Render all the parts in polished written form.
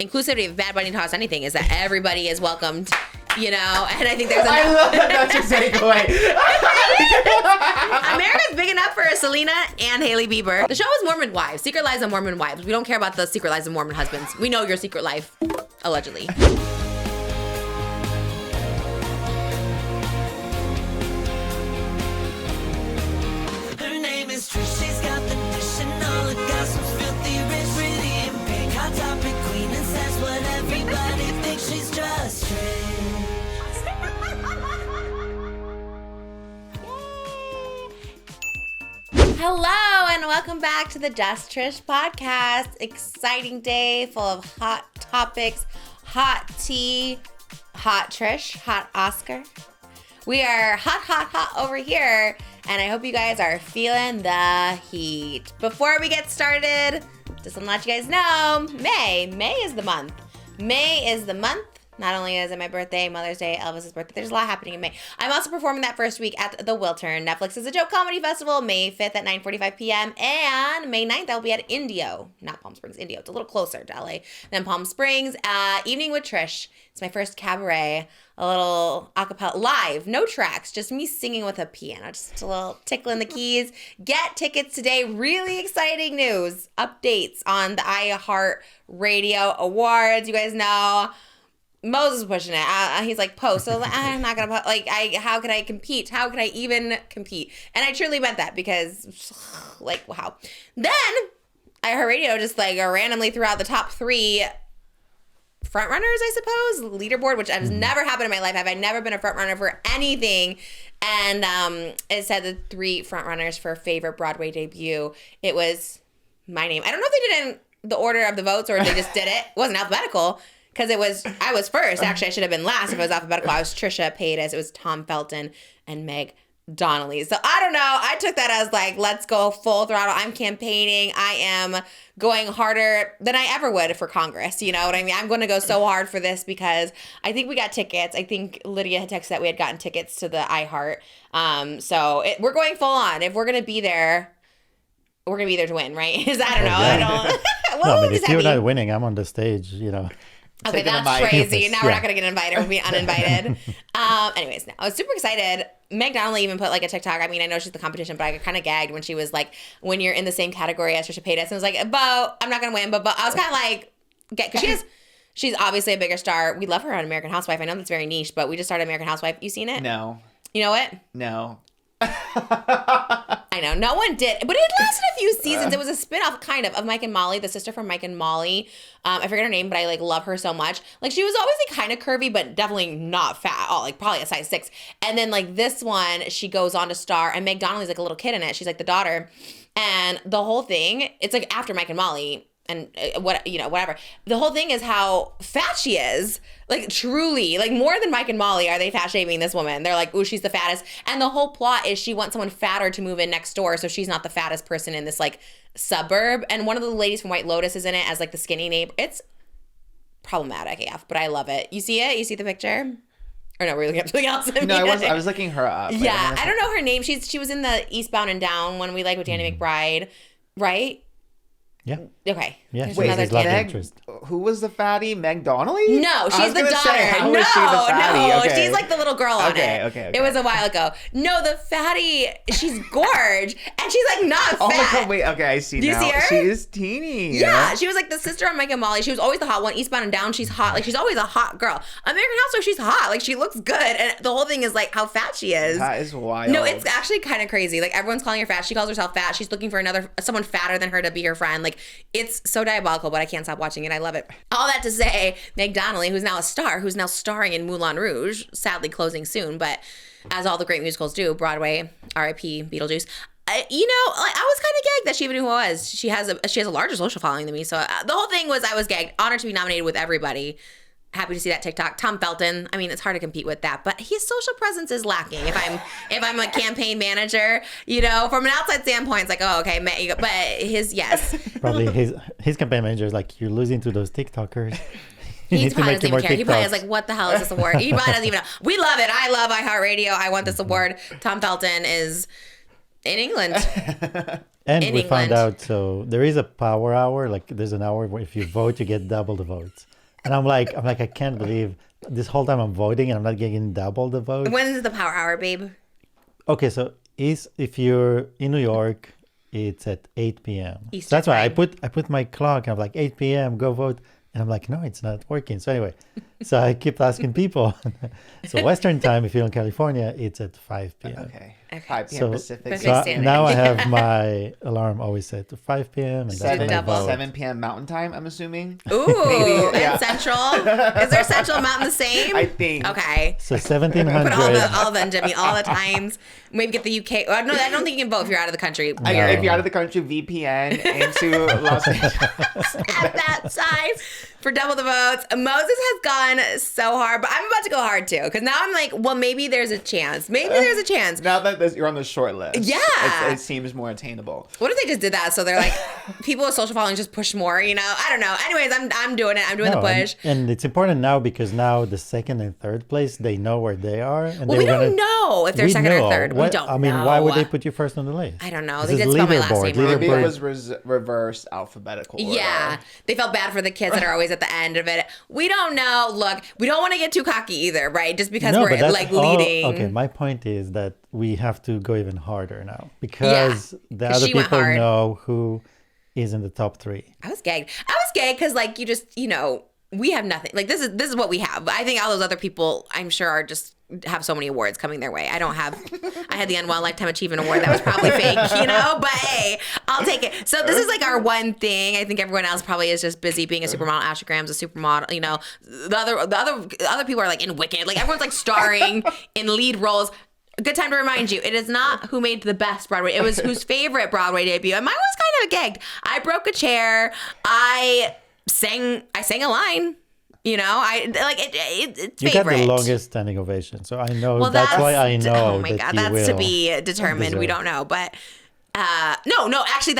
inclusivity of Bad Bunny Toss anything is that everybody is welcomed, you know, and I think there's I love that that's your takeaway. America's big enough for Selena and Hailey Bieber. The show is Mormon Wives, Secret Lives of Mormon Wives. We don't care about the secret lives of Mormon husbands. We know your secret life, allegedly. Her name is Trish, she's got the dish and all the gossip's filthy rich, pretty and pink, hot topic queen, and says what everybody thinks, she's just Trish. Hello and welcome back to the Just Trish podcast. Exciting day full of hot topics, hot tea, hot Trish, hot Oscar. We are hot over here, and I hope you guys are feeling the heat. Before we get started, just want to let you guys know, May is the month. May is the month. Not only is it my birthday, Mother's Day, Elvis's birthday, there's a lot happening in May. I'm also performing that first week at the Wiltern. Netflix is a Joke Comedy Festival, May 5th at 9:45 p.m. And May 9th, I'll be at Indio. Not Palm Springs, Indio. It's a little closer to LA than Palm Springs. Evening with Trish. It's my first cabaret. A little acapella, live, no tracks, just me singing with a piano. Just a little tickling the keys. Get tickets today. Really exciting news. Updates on the iHeartRadio Awards. You guys know Moses is pushing it. He's like, post. So I was like, I'm not going to post. Like, how could I compete? How could I even compete? And I truly meant that because, like, wow. Then iHeartRadio just, like, randomly threw out the top 3 front runners, I suppose, leaderboard, which has never happened in my life. I've never been a front runner for anything. And it said the 3 front runners for favorite Broadway debut. It was my name. I don't know if they did it in the order of the votes or if they just did it. It wasn't alphabetical. Because I was first. Actually, I should have been last if it was alphabetical. I was Trisha Paytas. It was Tom Felton and Meg Donnelly. So I don't know. I took that as like, let's go full throttle. I'm campaigning. I am going harder than I ever would for Congress. You know what I mean? I'm going to go so hard for this because I think we got tickets. I think Lydia had texted that we had gotten tickets to the iHeart. We're going full on. If we're going to be there, we're going to be there to win, right? I don't know. Yeah. I don't. No, I mean, if you're not winning, I'm on the stage, you know. Okay, that's crazy. Now we're not going to get invited. We'll be uninvited. Anyways, no, I was super excited. Meg Donnelly even put like a TikTok. I mean, I know she's the competition, but I kind of gagged when she was like, when you're in the same category as Trisha Paytas. And I was like, Bo, I'm not going to win. But I was kind of like, because she's obviously a bigger star. We love her on American Housewife. I know that's very niche, but we just started American Housewife. You seen it? No. You know what? No. I know, no one did, but it lasted a few seasons. It was a spinoff kind of Mike and Molly, the sister from Mike and Molly. I forget her name, but I like love her so much. Like she was always like kind of curvy, but definitely not fat at all, like probably a size 6. And then like this one, she goes on to star, and Meg Donnelly's like a little kid in it. She's like the daughter, and the whole thing, it's like after Mike and Molly. And whatever. The whole thing is how fat she is. Like truly, like more than Mike and Molly are they fat shaming this woman. They're like, ooh, she's the fattest. And the whole plot is she wants someone fatter to move in next door, so she's not the fattest person in this like suburb. And one of the ladies from White Lotus is in it as like the skinny neighbor. It's problematic AF, but I love it. You see it? You see the picture? Or no, we're looking up something else. No, I was looking her up. Yeah, I don't know her name. She was in the Eastbound and Down one we like with Danny McBride, right? Yeah. Okay. Yeah. There's Wait, another love kid. interest. Who was the fatty? Meg Donnelly? No, she's the daughter. Say, how is she the fatty? No, okay. she's like the little girl on okay, it. Okay. It was a while ago. No, the fatty, she's gorge, and she's like not fat. Oh my god, wait, okay, I see now. Do you see her? She is teeny. Yeah, she was like the sister of Mike and Molly. She was always the hot one. Eastbound and Down, she's hot. Like she's always a hot girl. American Housewife, she's hot. Like she looks good, and the whole thing is like how fat she is. That is wild. No, it's actually kind of crazy. Like everyone's calling her fat. She calls herself fat. She's looking for someone fatter than her to be her friend. Like it's so diabolical, but I can't stop watching it. I love it. All that to say, Meg Donnelly, who's now a star, who's now starring in Moulin Rouge, sadly closing soon, but as all the great musicals do, Broadway, R.I.P. Beetlejuice. I was kind of gagged that she even knew who I was. She has a larger social following than me, so the whole thing was I was gagged. Honored to be nominated with everybody. Happy to see that TikTok. Tom Felton. I mean, it's hard to compete with that, but his social presence is lacking. If I'm a campaign manager, you know, from an outside standpoint, it's like, oh, okay, but yes. Probably his campaign manager is like, you're losing to those TikTokers. He probably doesn't even care. He probably is like, what the hell is this award? He probably doesn't even know. We love it. I love iHeartRadio. I want this award. Tom Felton is in England. And in we found England. out, so there is a power hour. Like there's an hour where if you vote, you get double the votes. And I'm like, I can't believe this whole time I'm voting and I'm not getting double the vote. When's the power hour, babe? Okay, so if you're in New York, it's at 8 p.m. Eastern So that's why I time. put my clock and I'm like 8 p.m. go vote. And I'm like, no, it's not working. So anyway, so I keep asking people. So Western time, if you're in California, it's at 5 p.m. Okay. Okay. 5 p.m. So, Pacific. Pacific so Standard. now I have my alarm always set to 5 p.m. and that's Seven, when I double. vote. 7 p.m. Mountain Time, I'm assuming. Ooh, Maybe, yeah. and Central. Is there Central Mountain the same? I think. Okay. So Put all 1700. of them, Jimmy, all the times. Maybe get the UK. Oh, no, I don't think you can vote if you're out of the country. If you're out of the country, VPN into Los Angeles. At that size for double the votes. Moses has gone so hard, but I'm about to go hard too. Because now I'm like, well, maybe there's a chance. Maybe there's a chance. Now that you're on the short list. Yeah. It seems more attainable. What if they just did that? So they're like, people with social following just push more, you know? I don't know. Anyways, I'm doing it. I'm doing the push. And it's important now because now the second and third place, they know where they are. And Well, we don't know if they're We second or know. third. We What- don't I mean, know. why would they put you first on the list? I don't know. This They is did spell my last leaderboard. name wrong. Maybe Leaderboard. it was reverse alphabetical order. Yeah, they felt bad for the kids that are always at the end of it. We don't know. Look, we don't want to get too cocky either, right? Just because we're but that's like all- leading. Okay, my point is that we have to go even harder now because the 'cause other she went people hard. know who is in the top 3. I was gagged because like you just we have nothing. Like this is what we have. I think all those other people I'm sure are just have so many awards coming their way. I don't have. I had the Unwell Lifetime Achievement Award that was probably fake, but hey, I'll take it. So this is like our one thing. I think everyone else probably is just busy being a supermodel. Ashley Graham's a supermodel. The other people are like in Wicked. Like everyone's like starring in lead roles. Good time to remind you, it is not who made the best Broadway. It was whose favorite Broadway debut. And mine was kind of a gagged. I broke a chair. I sang a line. It's You favorite. got the longest standing ovation, so I know Well, that's why I know Oh my that God, you that's will. to be determined. We deserve. don't know, but no. Actually,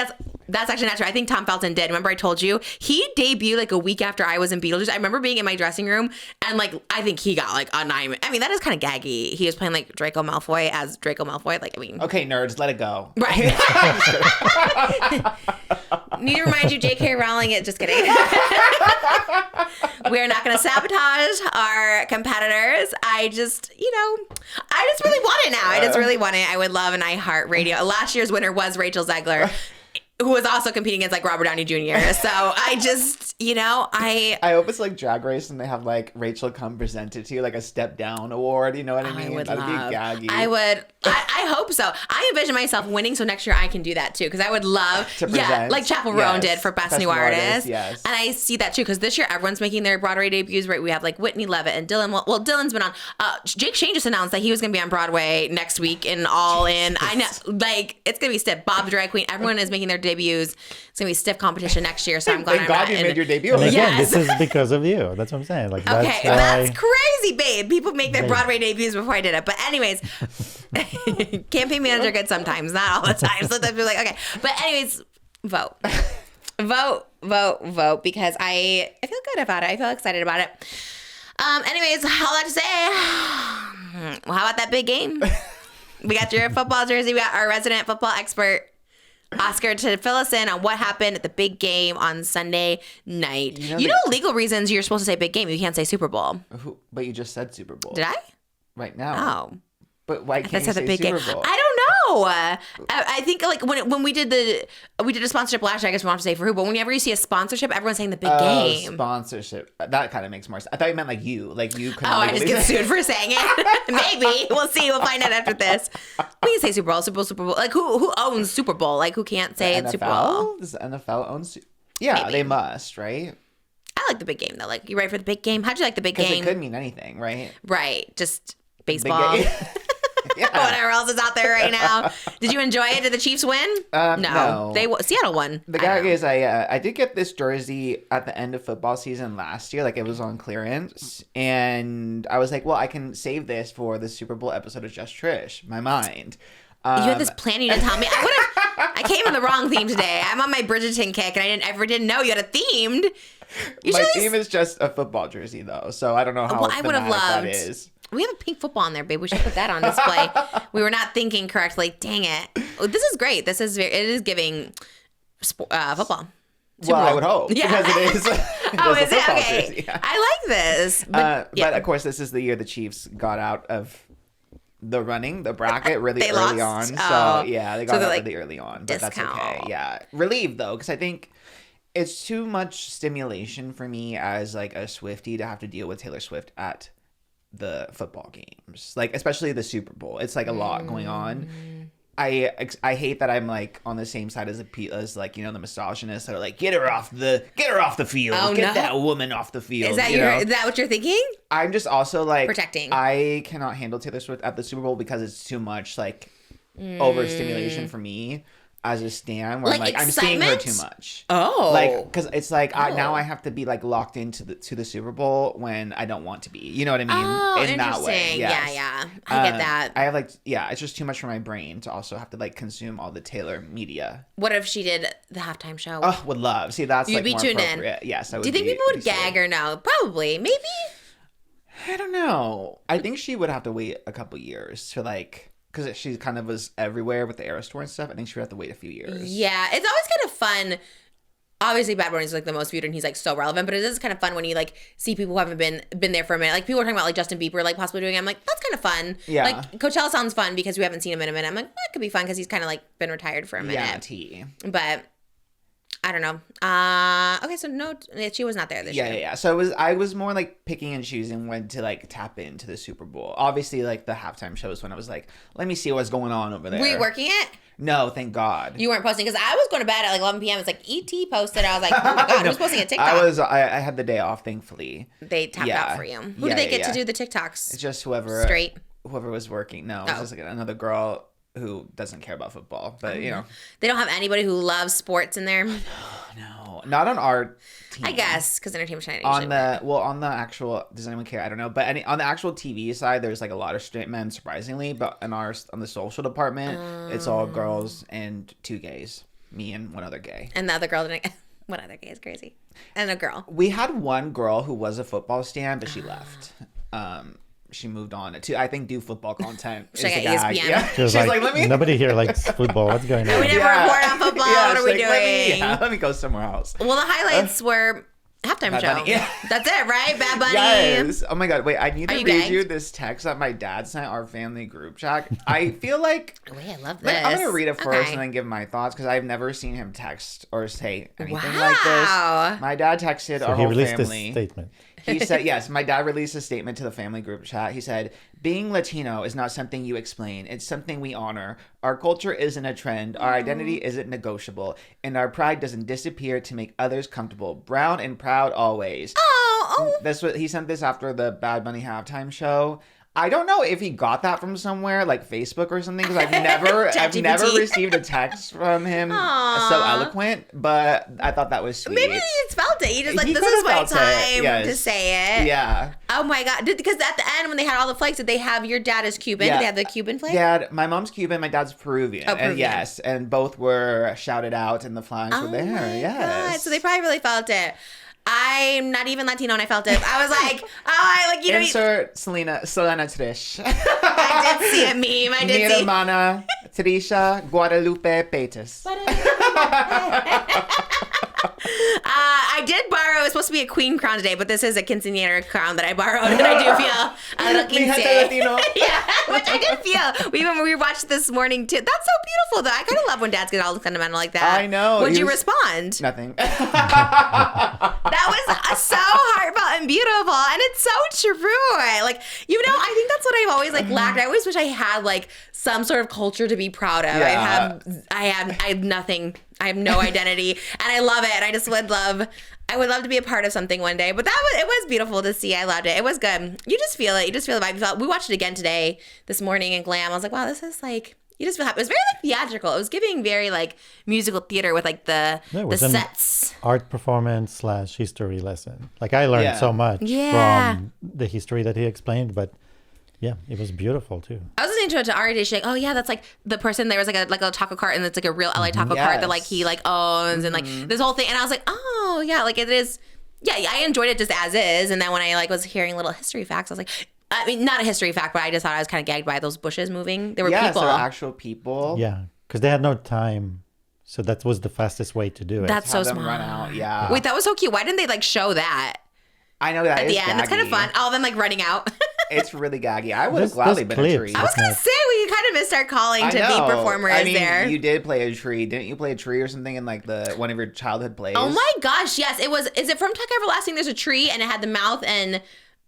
that's actually not true. I think Tom Felton did. Remember, I told you he debuted like a week after I was in Beetlejuice. I remember being in my dressing room and like I think he got like a 9. I mean, that is kind of gaggy. He was playing like Draco Malfoy as Draco Malfoy. Like, I mean, Okay, nerds, let it go. right. Need to remind you, J.K. Rowling. Just kidding. We're not going to sabotage our competitors. I just really want it now. I just really want it. I would love an iHeartRadio. Last year's winner was Rachel Zegler, who was also competing against like Robert Downey Jr. So I just, I hope it's like Drag Race and they have like Rachel come present it to you like a step down award. You know what I mean? would That'd love. be gaggy. I would. I hope so. I envision myself winning, so next year I can do that too. Because I would love, To present. like Chapel Roan Yes. did for Best Best New New Artist. Artist, yes. And I see that too. Because this year everyone's making their Broadway debuts. Right? We have like Whitney Levitt and Dylan. Well, Dylan's been on. Jake Shane just announced that he was going to be on Broadway next week in All In. I know, like it's going to be stiff. Bob the Drag Queen. Everyone is making their debuts. It's going to be stiff competition next year. So I'm glad Thank I'm God not you in- made your debut. And again, Yes. this is because of you. That's what I'm saying. Like Okay, that's why. that's crazy, babe. People make their Broadway debuts before I did it. But anyways, campaign manager good sometimes, not all the time. Sometimes we're like, okay. But anyways, vote. Vote, because I feel good about it. I feel excited about it. Anyways, all that to say, well, how about that big game? We got your football jersey. We got our resident football expert, Oscar, to fill us in on what happened at the big game on Sunday night. You know legal reasons you're supposed to say big game. You can't say Super Bowl. But you just said Super Bowl. Did I? Right now. Oh. But why can't That's you at the say big Super game. Bowl? I don't know. I think like when we did a sponsorship last year, I guess we don't have to say for who, but whenever you see a sponsorship, everyone's saying the big game. Sponsorship. That kind of makes more sense. I thought you meant like you. Like you couldn't Oh, I just legally get say- sued for saying it. Maybe. We'll see. We'll find out after this. We can say Super Bowl, Super Bowl, Super Bowl. Like who owns Super Bowl? Like who can't say NFL? Super Bowl? Does the NFL own Yeah, Maybe. they must, right? I like the big game though. Like you ready for the big game? How'd you like the big Because game? it could mean anything, right? Right. Just Big baseball. game. Yeah. Whatever else is out there right now. Did you enjoy it? Did the Chiefs win? No. Seattle won. The I gag know. is I did get this jersey at the end of football season last year. Like it was on clearance. And I was like, well, I can save this for the Super Bowl episode of Just Trish. My mind. You had this plan you didn't tell me. I came in the wrong theme today. I'm on my Bridgerton kick, and I didn't know you had a themed. My theme is just a football jersey, though, so I don't know how Well, I would have thematic that loved. is. We have a pink football on there, babe. We should put that on display. We were not thinking correctly. Dang it. Oh, this is great. It is giving football. Well, I would hope. Yeah. Because it is. Is it? Okay. Jersey, yeah. I like this. But of course, this is the year the Chiefs got out of the bracket really They early lost? on. Oh. So, yeah, they got out like, really early on. But discount. that's okay. Yeah. Relieved, though, because I think it's too much stimulation for me as, like, a Swiftie to have to deal with Taylor Swift at the football games. Like, especially the Super Bowl. It's, like, a lot going on. I hate that I'm like on the same side as like, you know, the misogynists that are like, get her off the field, get that woman off the field. Is that is that what you're thinking? I'm just also like protecting. I cannot handle Taylor Swift at the Super Bowl because it's too much like overstimulation for me as a stan. Where Like I'm seeing her excitement? too much. Oh, like because it's like now I have to be like locked into the Super Bowl when I don't want to be. You know what I mean? Oh, In that way, interesting. yes. Yeah, I get that. I have like it's just too much for my brain to also have to like consume all the Taylor media. What if she did the halftime show? Oh, would love. See, that's You'd like be more tuned in. appropriate. Yes, I would. Do you think people would gag or no? Probably, maybe. I don't know. I think she would have to wait a couple years to like, because she kind of was everywhere with the Eras Tour and stuff. I think she would have to wait a few years. Yeah, it's always kind of fun. Obviously, Bad Bunny's like the most viewed, and he's like so relevant. But it is kind of fun when you like see people who haven't been there for a minute. Like people were talking about like Justin Bieber, like possibly doing it. I'm like, that's kind of fun. Yeah. Like Coachella sounds fun because we haven't seen him in a minute. I'm like, that could be fun because he's kind of like been retired for a minute. Yeah, T. But I don't know. Okay, so no, she was not there this year. Yeah. So I was more like picking and choosing when to like tap into the Super Bowl. Obviously, like the halftime shows when I was like, let me see what's going on over there. Were you working it? No, thank God. You weren't posting because I was going to bed at like 11 p.m. It's like ET posted. I was like, oh my God, who's posting a TikTok? I had the day off, thankfully. They tapped out for you. Who did they get to do the TikToks? It's just whoever was working. No, it's just like another girl who doesn't care about football, but you know, they don't have anybody who loves sports in there. No, not on our team. I guess because Entertainment Tonight on the actual, does anyone care? I don't know, but on the actual TV side, there's like a lot of straight men, surprisingly, but on the social department, it's all girls and 2 gays, me and one other gay. And the other girl didn't. One other gay is crazy, and a girl. We had one girl who was a football stan, but she left. She moved on to, I think, do football content. She's like at ESPN. Yeah. She was She's like, let me. nobody here likes football. What's going on? We never report on football. What are we doing? Let me go somewhere else. Well, the highlights were halftime Bad show. Bunny, yeah. That's it, right? Bad Bunny. Yes. Oh my God. Wait, I need to read gagged? you this text that my dad sent our family group chat. I feel like Wait, I love this. I'm gonna read it first Okay. and then give my thoughts because I've never seen him text or say anything Wow. like this. My dad texted So our he whole released family. this statement. He said, yes, my dad released a statement to the family group chat. He said, being Latino is not something you explain. It's something we honor. Our culture isn't a trend. Our identity isn't negotiable. And our pride doesn't disappear to make others comfortable. Brown and proud always. Oh. That's what he sent this after the Bad Bunny halftime show. I don't know if he got that from somewhere like Facebook or something because I've never received a text from him so eloquent, but I thought that was sweet. Maybe he just felt it. He just like, He this could've is my felt it, time yes. to say it. Yeah. Oh my God. Because at the end when they had all the flags, did they have your dad is Cuban? Yeah. Did they have the Cuban flag? Dad, my mom's Cuban, my dad's Peruvian. Oh, Peruvian. And yes, and both were shouted out and the flags were there. My Yes. God. So they probably really felt it. I'm not even Latino and I felt it. I was like, you know. Insert Selena Trish. I did see a meme. I did Mi see. hermana Trisha Guadalupe Paytas. I did borrow. It was supposed to be a queen crown today, but this is a quinceañera crown that I borrowed, and I do feel a little Mi gente quince. Latino. Yeah, which I did feel. We watched this morning too. That's so beautiful, though. I kind of love when dads get all sentimental like that. I know. Would He you was- respond? Nothing. That was so heartfelt and beautiful, and it's so true. Like, you know, I think that's what I've always like lacked. I always wish I had like some sort of culture to be proud of. Yeah. I have nothing. I have no identity, and I love it. And I just would love. I would love to be a part of something one day. But it was beautiful to see. I loved it. It was good. You just feel it. You just feel the vibe. We watched it again today, this morning in Glam. I was like, wow, this is like. You just feel happy. It was very like theatrical. It was giving very like musical theater with like the sets. Art performance / history lesson. Like I learned so much from the history that he explained, but yeah, it was beautiful too. I was listening to Ari. She's like, oh yeah, that's like the person. There was like a taco cart, and it's like a real LA taco cart that like he like owns, and like this whole thing. And I was like, oh yeah, like it is. Yeah, I enjoyed it just as is. And then when I like was hearing little history facts, I was like, I mean, not a history fact, but I just thought I was kind of gagged by those bushes moving. There were Yes, people. there were actual people. Yeah, because they had no time. So that was the fastest way to do it. That's so Have them smart. run out. Yeah. Wait, that was so cute. Why didn't they like show that I know that at is the end? That's kind of gaggy. fun. All of them like running out. It's really gaggy. I would have Those gladly been a clips. tree. I was gonna say we kind of missed our calling to be performers I mean, there. you did play a tree. Didn't you play a tree or something in like one of your childhood plays? Oh my gosh, yes. It was. Is it from Tuck Everlasting? There's a tree and it had the mouth and.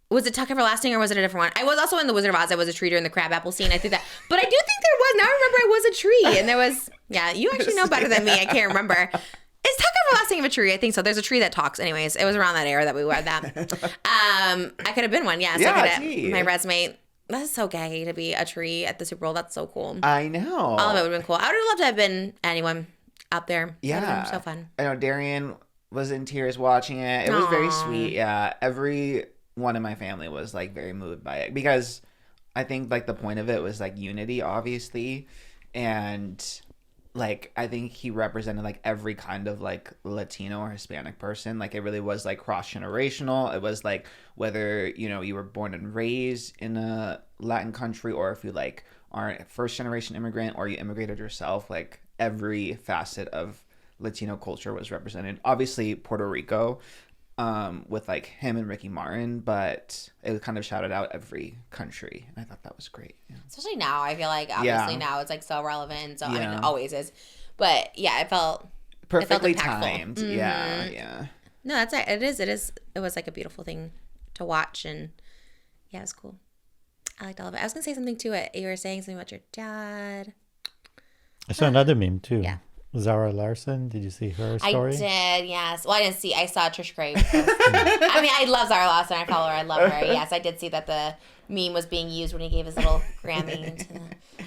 Was it Tuck Everlasting or was it a different one? I was also in The Wizard of Oz. I was a tree during the crab apple scene. I think that. But I do think there was. Now I remember I was a tree. And there was. Yeah, you actually know better than me. I can't remember. Is Tuck Everlasting of a tree? I think so. There's a tree that talks. Anyways, it was around that era that we were that. I could have been one. Yeah. So Yeah, I could gee. have, my resume. That's so gay to be a tree at the Super Bowl. That's so cool. I know. All of it would have been cool. I would have loved to have been anyone out there. That would have been so fun. I know Darian was in tears watching it. It was very Aw. sweet. Yeah. Every one in my family was like very moved by it because I think like the point of it was like unity, obviously. And like I think he represented like every kind of like Latino or Hispanic person. Like it really was like cross generational. It was like whether, you know, you were born and raised in a Latin country or if you like aren't a first generation immigrant or you immigrated yourself, like every facet of Latino culture was represented. Obviously Puerto Rico, with like him and Ricky Martin, but it kind of shouted out every country. And I thought that was great. Yeah. Especially now, I feel like obviously now it's like so relevant. So I mean, Yeah. it always is. But yeah, it felt Perfectly impactful. timed. Yeah, yeah. no, that's it. It is. It was like a beautiful thing to watch, and yeah, it was cool. I liked all of it. I was gonna say something to it. You were saying something about your dad. I saw another meme too. Yeah. Zara Larson. Did you see her story? I did, yes. Well, I didn't see. I saw Trish Gray. I mean, I love Zara Lawson. I follow her. I love her. Yes, I did see that the meme was being used when he gave his little Grammy.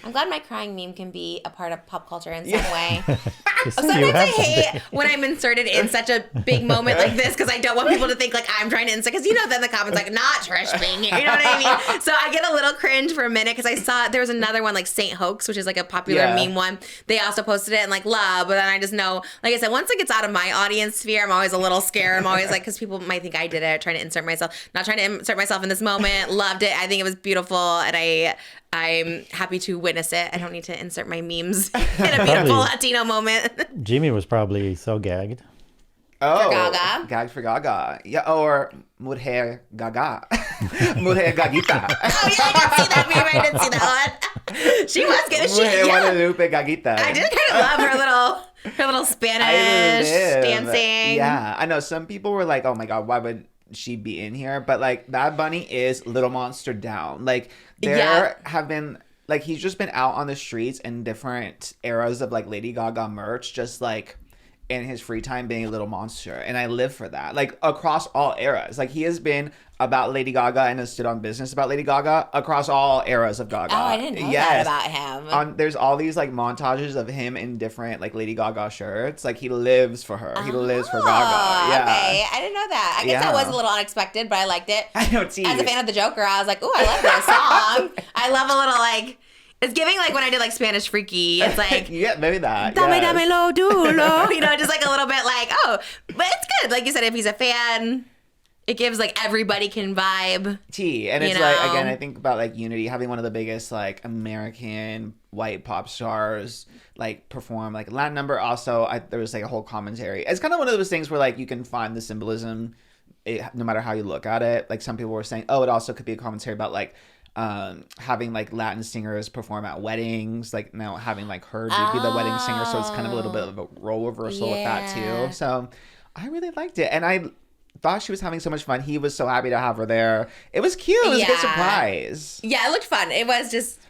I'm glad my crying meme can be a part of pop culture in some way. You see, you Sometimes I have hate something. when I'm inserted in such a big moment like this because I don't want people to think like I'm trying to insert. Because you know, then the comments like not Trish being here. You know what I mean? So I get a little cringe for a minute because I saw there was another one like Saint Hoax, which is like a popular Yeah. meme one. They also posted it and like love, but then I just know, like I said, once it gets out of my audience sphere, I'm always a little scared. I'm always like, because people might think I did it, trying to insert myself. Not trying to insert myself in this moment. Loved it. I think it was beautiful, and I'm happy to witness it. I don't need to insert my memes in a beautiful Probably. Latino moment. Jimmy was probably so gagged. Oh, Gaga? Gagged for Gaga. Yeah, or Mujer Gaga. Mujer Gagita. Oh yeah, I did see that meme. I did see that one. She was good. She, Mujer yeah. Guadalupe Gagita. I did kind of love her little Spanish I live. dancing. Yeah, I know some people were like, "Oh my god, why would she be in here?" But like that bunny is Little Monster down. Like there Yeah. have been like he's just been out on the streets in different eras of like Lady Gaga merch, just like in his free time being a Little Monster, and I live for that. Like across all eras, like he has been about Lady Gaga and has stood on business about Lady Gaga across all eras of Gaga. Oh, I didn't know Yes. that about him. There's all these like montages of him in different like Lady Gaga shirts. Like he lives for her. He lives for Gaga. Yeah. Okay, I didn't know that. I guess that Yeah. was a little unexpected, but I liked it. I know, T. As a fan of the Joker, I was like, "Ooh, I love this song." I love a little like it's giving like when I did like Spanish Freaky. It's like yeah, maybe that. dame yes. damelo dulo, you know, just like a little bit like oh, but it's good. Like you said, if he's a fan, it gives like everybody can vibe. T. And You it's like know? again, I think about like Unity having one of the biggest like American white pop stars like perform like Latin number. Also, there was like a whole commentary. It's kind of one of those things where like you can find the symbolism, no matter how you look at it. Like some people were saying, oh, it also could be a commentary about like having like Latin singers perform at weddings, like now having like her be the wedding singer, so it's kind of a little bit of a role reversal with that Yeah. too. So I really liked it, and I thought she was having so much fun. He was so happy to have her there. It was cute. It was a good Yeah. surprise. Yeah, it looked fun. It was just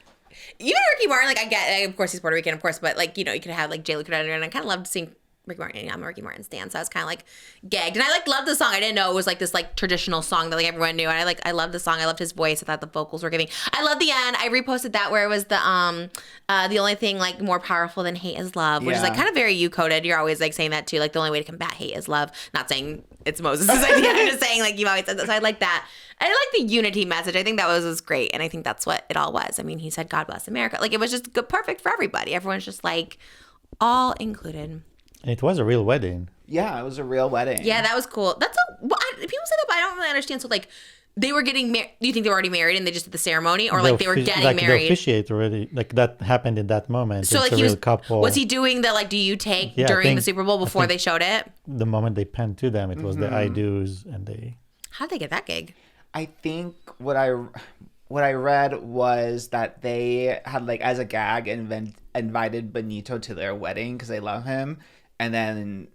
even Ricky Martin. Like I get, of course he's Puerto Rican, of course, but like you know you could have like J. Lo could and I kind of loved seeing Ricky Martin. I'm a Ricky Martin stan, so I was kind of like gagged, and I like loved the song. I didn't know it was like this like traditional song that like everyone knew, and I loved the song. I loved his voice. I thought the vocals were giving. I loved the end. I reposted that where it was the only thing like more powerful than hate is love, which is like Yeah. kind of very you coded. You're always like saying that too. Like the only way to combat hate is love. Not saying it's Moses' idea. I'm just saying like you've always said that. So I like that. I like the unity message. I think that was great, and I think that's what it all was. I mean, he said God bless America. Like it was just good, perfect for everybody. Everyone's just like all included. It was a real wedding. Yeah, it was a real wedding. Yeah, that was cool. That's people say that, but I don't really understand. So like, They were getting married. Do you think they were already married and they just did the ceremony, or like they were getting like married? They officiate already. Like that happened in that moment. So it's like a real couple. was he doing the like? Do you take Yeah, I during the think- Super Bowl before they showed it? The moment they penned to them, it was the I do's, and they. How'd they get that gig? I think what I read was that they had like as a gag invited Benito to their wedding because they love him, and then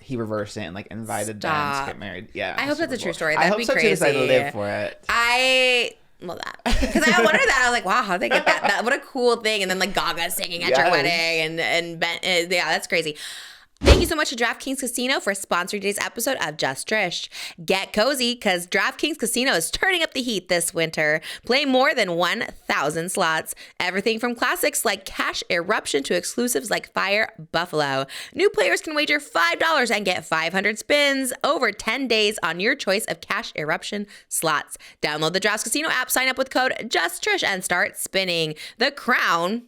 he reversed it and like invited them to get married. Yeah, I hope that's a true story. I That'd hope be so crazy. too. Because I live for it. I love that because I wondered that. I was like, wow, how'd they get that? What a cool thing! And then like Gaga singing at your Yes. wedding, and Ben, yeah, that's crazy. Thank you so much to DraftKings Casino for sponsoring today's episode of Just Trish. Get cozy because DraftKings Casino is turning up the heat this winter. Play more than 1,000 slots. Everything from classics like Cash Eruption to exclusives like Fire Buffalo. New players can wager $5 and get 500 spins over 10 days on your choice of Cash Eruption slots. Download the Drafts Casino app, sign up with code JustTrish, and start spinning. The crown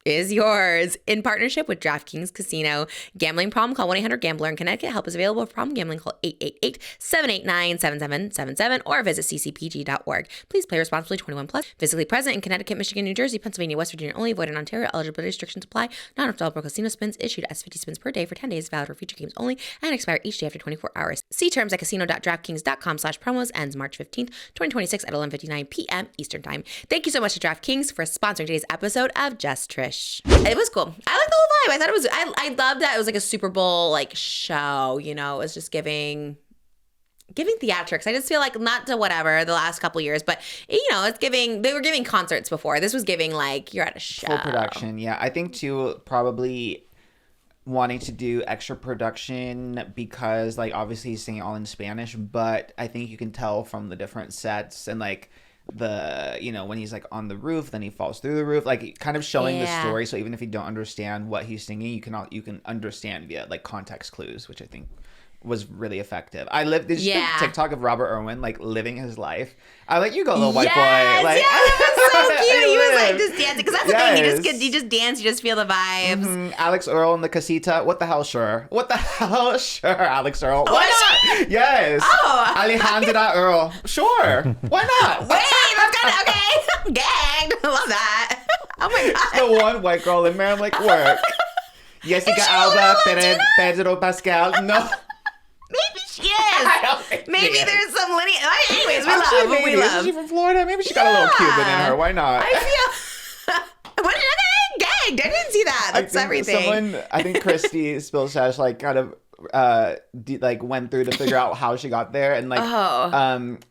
is yours in partnership with DraftKings Casino. Gambling problem? Call 1-800-GAMBLER. In Connecticut, help is available for problem gambling. Call 888-789-7777 or visit ccpg.org. Please play responsibly. 21 plus. Physically present in Connecticut, Michigan, New Jersey, Pennsylvania, West Virginia only. Void in Ontario. Eligibility restrictions apply. Non-withdrawable casino spins issued as 50 spins per day for 10 days. Valid for future games only and expire each day after 24 hours. See terms at casino.draftkings.com/promos. Ends March 15th, 2026 at 11:59 p.m. Eastern Time. Thank you so much to DraftKings for sponsoring today's episode of Just Trish. It was cool. I liked the whole vibe. I thought it was. I loved that it was like a Super Bowl like show. You know, it was just giving theatrics. I just feel like not to whatever the last couple years, but you know, it's giving. They were giving concerts before. This was giving like you're at a show. Full production. Yeah, I think too probably wanting to do extra production because like obviously he's singing all in Spanish, but I think you can tell from the different sets and like the when he's like on the roof, then he falls through the roof, like kind of showing the story. So even if you don't understand what he's singing, you can understand via like context clues, which I think was really effective. Did you see the TikTok of Robert Irwin like living his life? I like you go little white boy. Like it was so cute. He was like just dancing because that's the thing. You just dance, you just feel the vibes. Mm-hmm. Alex Earl in the casita. What the hell? Sure. Alex Earl. Why not? Yes. Oh, Alejandra Earl. Sure. Why not? Wait, that's kind of okay. I'm gagged. I love that. Oh my god. The one white girl in there. I'm like, work. Jessica Alba, Pedro Pascal. No. Maybe she is. Maybe there's some lineage. Anyways, we love what we love. Is she from Florida? Maybe she got a little Cuban in her. Why not? I feel. What did I gagged? I didn't see that. That's everything. I think Christy Spillsash like kind of went through to figure out how she got there, and like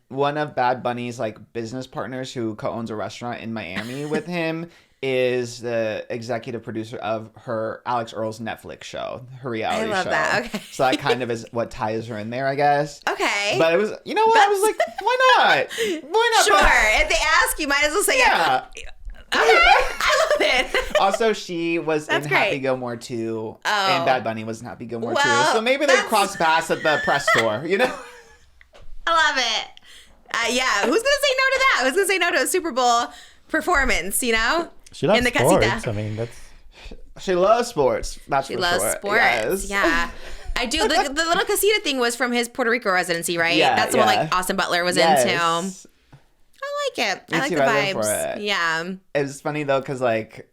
one of Bad Bunny's like business partners who co-owns a restaurant in Miami with him is the executive producer of her Alex Earl's Netflix show, her reality show. I love that. Okay. So that kind of is what ties her in there, I guess. Okay. But it was, you know what? I was like, why not? Why not? Sure. If they ask, you might as well say yeah. Okay. I love it. Also, she was in great. Happy Gilmore 2, and Bad Bunny was in Happy Gilmore 2. So maybe they crossed paths at the press tour, you know? I love it. Yeah. Who's going to say no to that? Who's going to say no to a Super Bowl performance, you know? She loves in the sports. casita. I mean, that's... She loves sports. That's she for loves sure. sports. Yes. Yeah. I do. The little casita thing was from his Puerto Rico residency, right? Yeah, that's the one like Austin Butler was into. I like it. I like the vibes. Yeah. It's funny though, because like,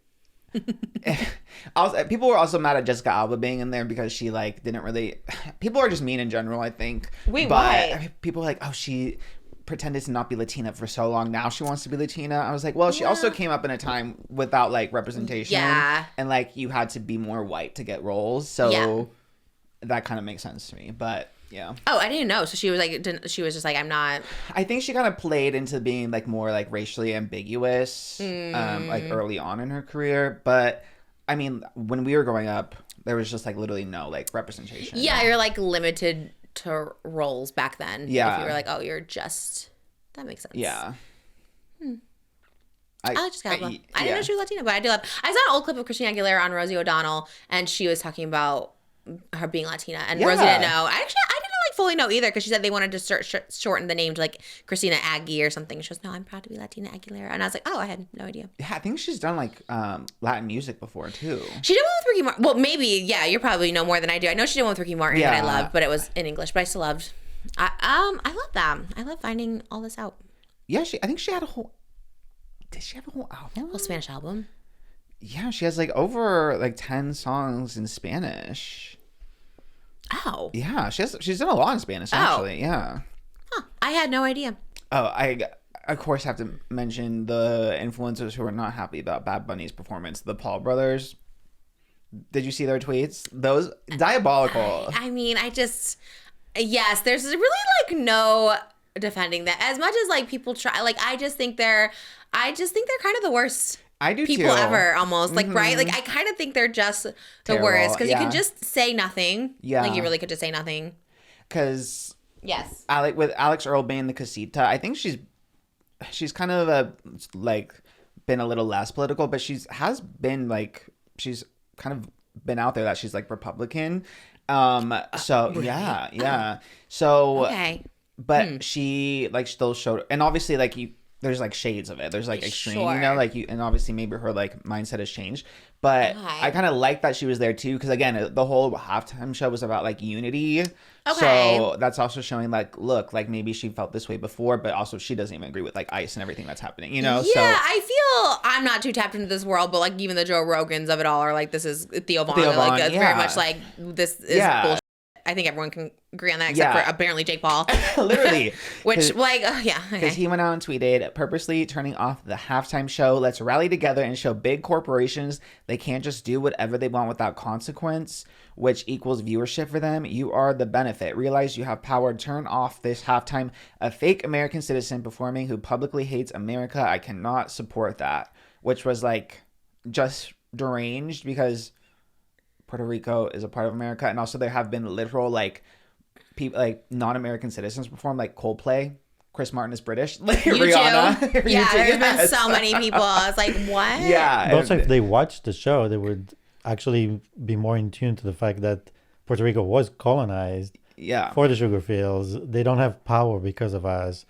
people were also mad at Jessica Alba being in there because she like didn't really. People are just mean in general, I think. Wait, why? I mean, people are like, oh, she pretended to not be Latina for so long. Now she wants to be Latina. I was like, well, she also came up in a time without like representation. Yeah. And like you had to be more white to get roles, so that kind of makes sense to me. But yeah. Oh, I didn't know. So she was like, she was just like, I'm not. I think she kind of played into being like more like racially ambiguous, like early on in her career. But I mean, when we were growing up, there was just like literally no like representation. Yeah, you're like limited to roles back then. Yeah. If you were like, oh, you're just. That makes sense. Yeah. I like Jessica Alba. I didn't know she was Latina, but I do love. I saw an old clip of Christina Aguilera on Rosie O'Donnell, and she was talking about her being Latina, and Rosie didn't know. I didn't like fully know either, because she said they wanted to shorten the name to like Christina Aggie or something. She goes, "No, I'm proud to be Latina Aguilera," and I was like, "Oh, I had no idea." Yeah, I think she's done like Latin music before too. She did one with Ricky Martin. Well, maybe you probably know more than I do. I know she did one with Ricky Martin that I loved, but it was in English. But I still loved I love that. I love finding all this out. Yeah, I think she had a whole. Did she have a whole album? A Spanish album. Yeah, she has like over like 10 songs in Spanish. Oh. Yeah, she's done a lot in Spanish actually. Yeah. Huh. I had no idea. Oh, I of course have to mention the influencers who are not happy about Bad Bunny's performance. The Paul brothers. Did you see their tweets? Those diabolical. I mean, yes, there's really like no defending that. As much as like people try, like I just think they're kind of the worst. I do people too. ever almost like right. Like I kind of think they're just the Terrible, worst because you yeah. can just say nothing. Yeah. Like you really could just say nothing. Because yes, with ALIX Earl being the casita, I think she's kind of been a little less political, but she's kind of been out there that she's like Republican. So really? yeah. So okay. But she like still showed, and obviously like there's like shades of it. There's like extreme, Sure. you know, like and obviously maybe her like mindset has changed. But Okay. I kind of like that she was there too, because again, the whole halftime show was about like unity. Okay. So that's also showing like, look, like maybe she felt this way before, but also she doesn't even agree with like ICE and everything that's happening, you know? Yeah, So I feel I'm not too tapped into this world, but like even the Joe Rogans of it all are like, this is Theo Vaughn. Theo Like Vaughn, it's yeah. very much like this is Yeah. bullshit. I think everyone can agree on that, except Yeah. for apparently Jake Paul. literally. Which, like, yeah, Because okay. he went out and tweeted, purposely turning off the halftime show. Let's rally together and show big corporations they can't just do whatever they want without consequence, which equals viewership for them. You are the benefit. Realize you have power. Turn off this halftime. A fake American citizen performing who publicly hates America. I cannot support that. Which was like just deranged because Puerto Rico is a part of America, and also there have been literal like people like non-American citizens perform, like Coldplay. Chris Martin is British. Like Rihanna. Yeah, U2, there's been yes. so many people. I was like, what? Yeah. But also, if they watched the show, they would actually be more in tune to the fact that Puerto Rico was colonized Yeah. for the sugar fields. They don't have power because of us.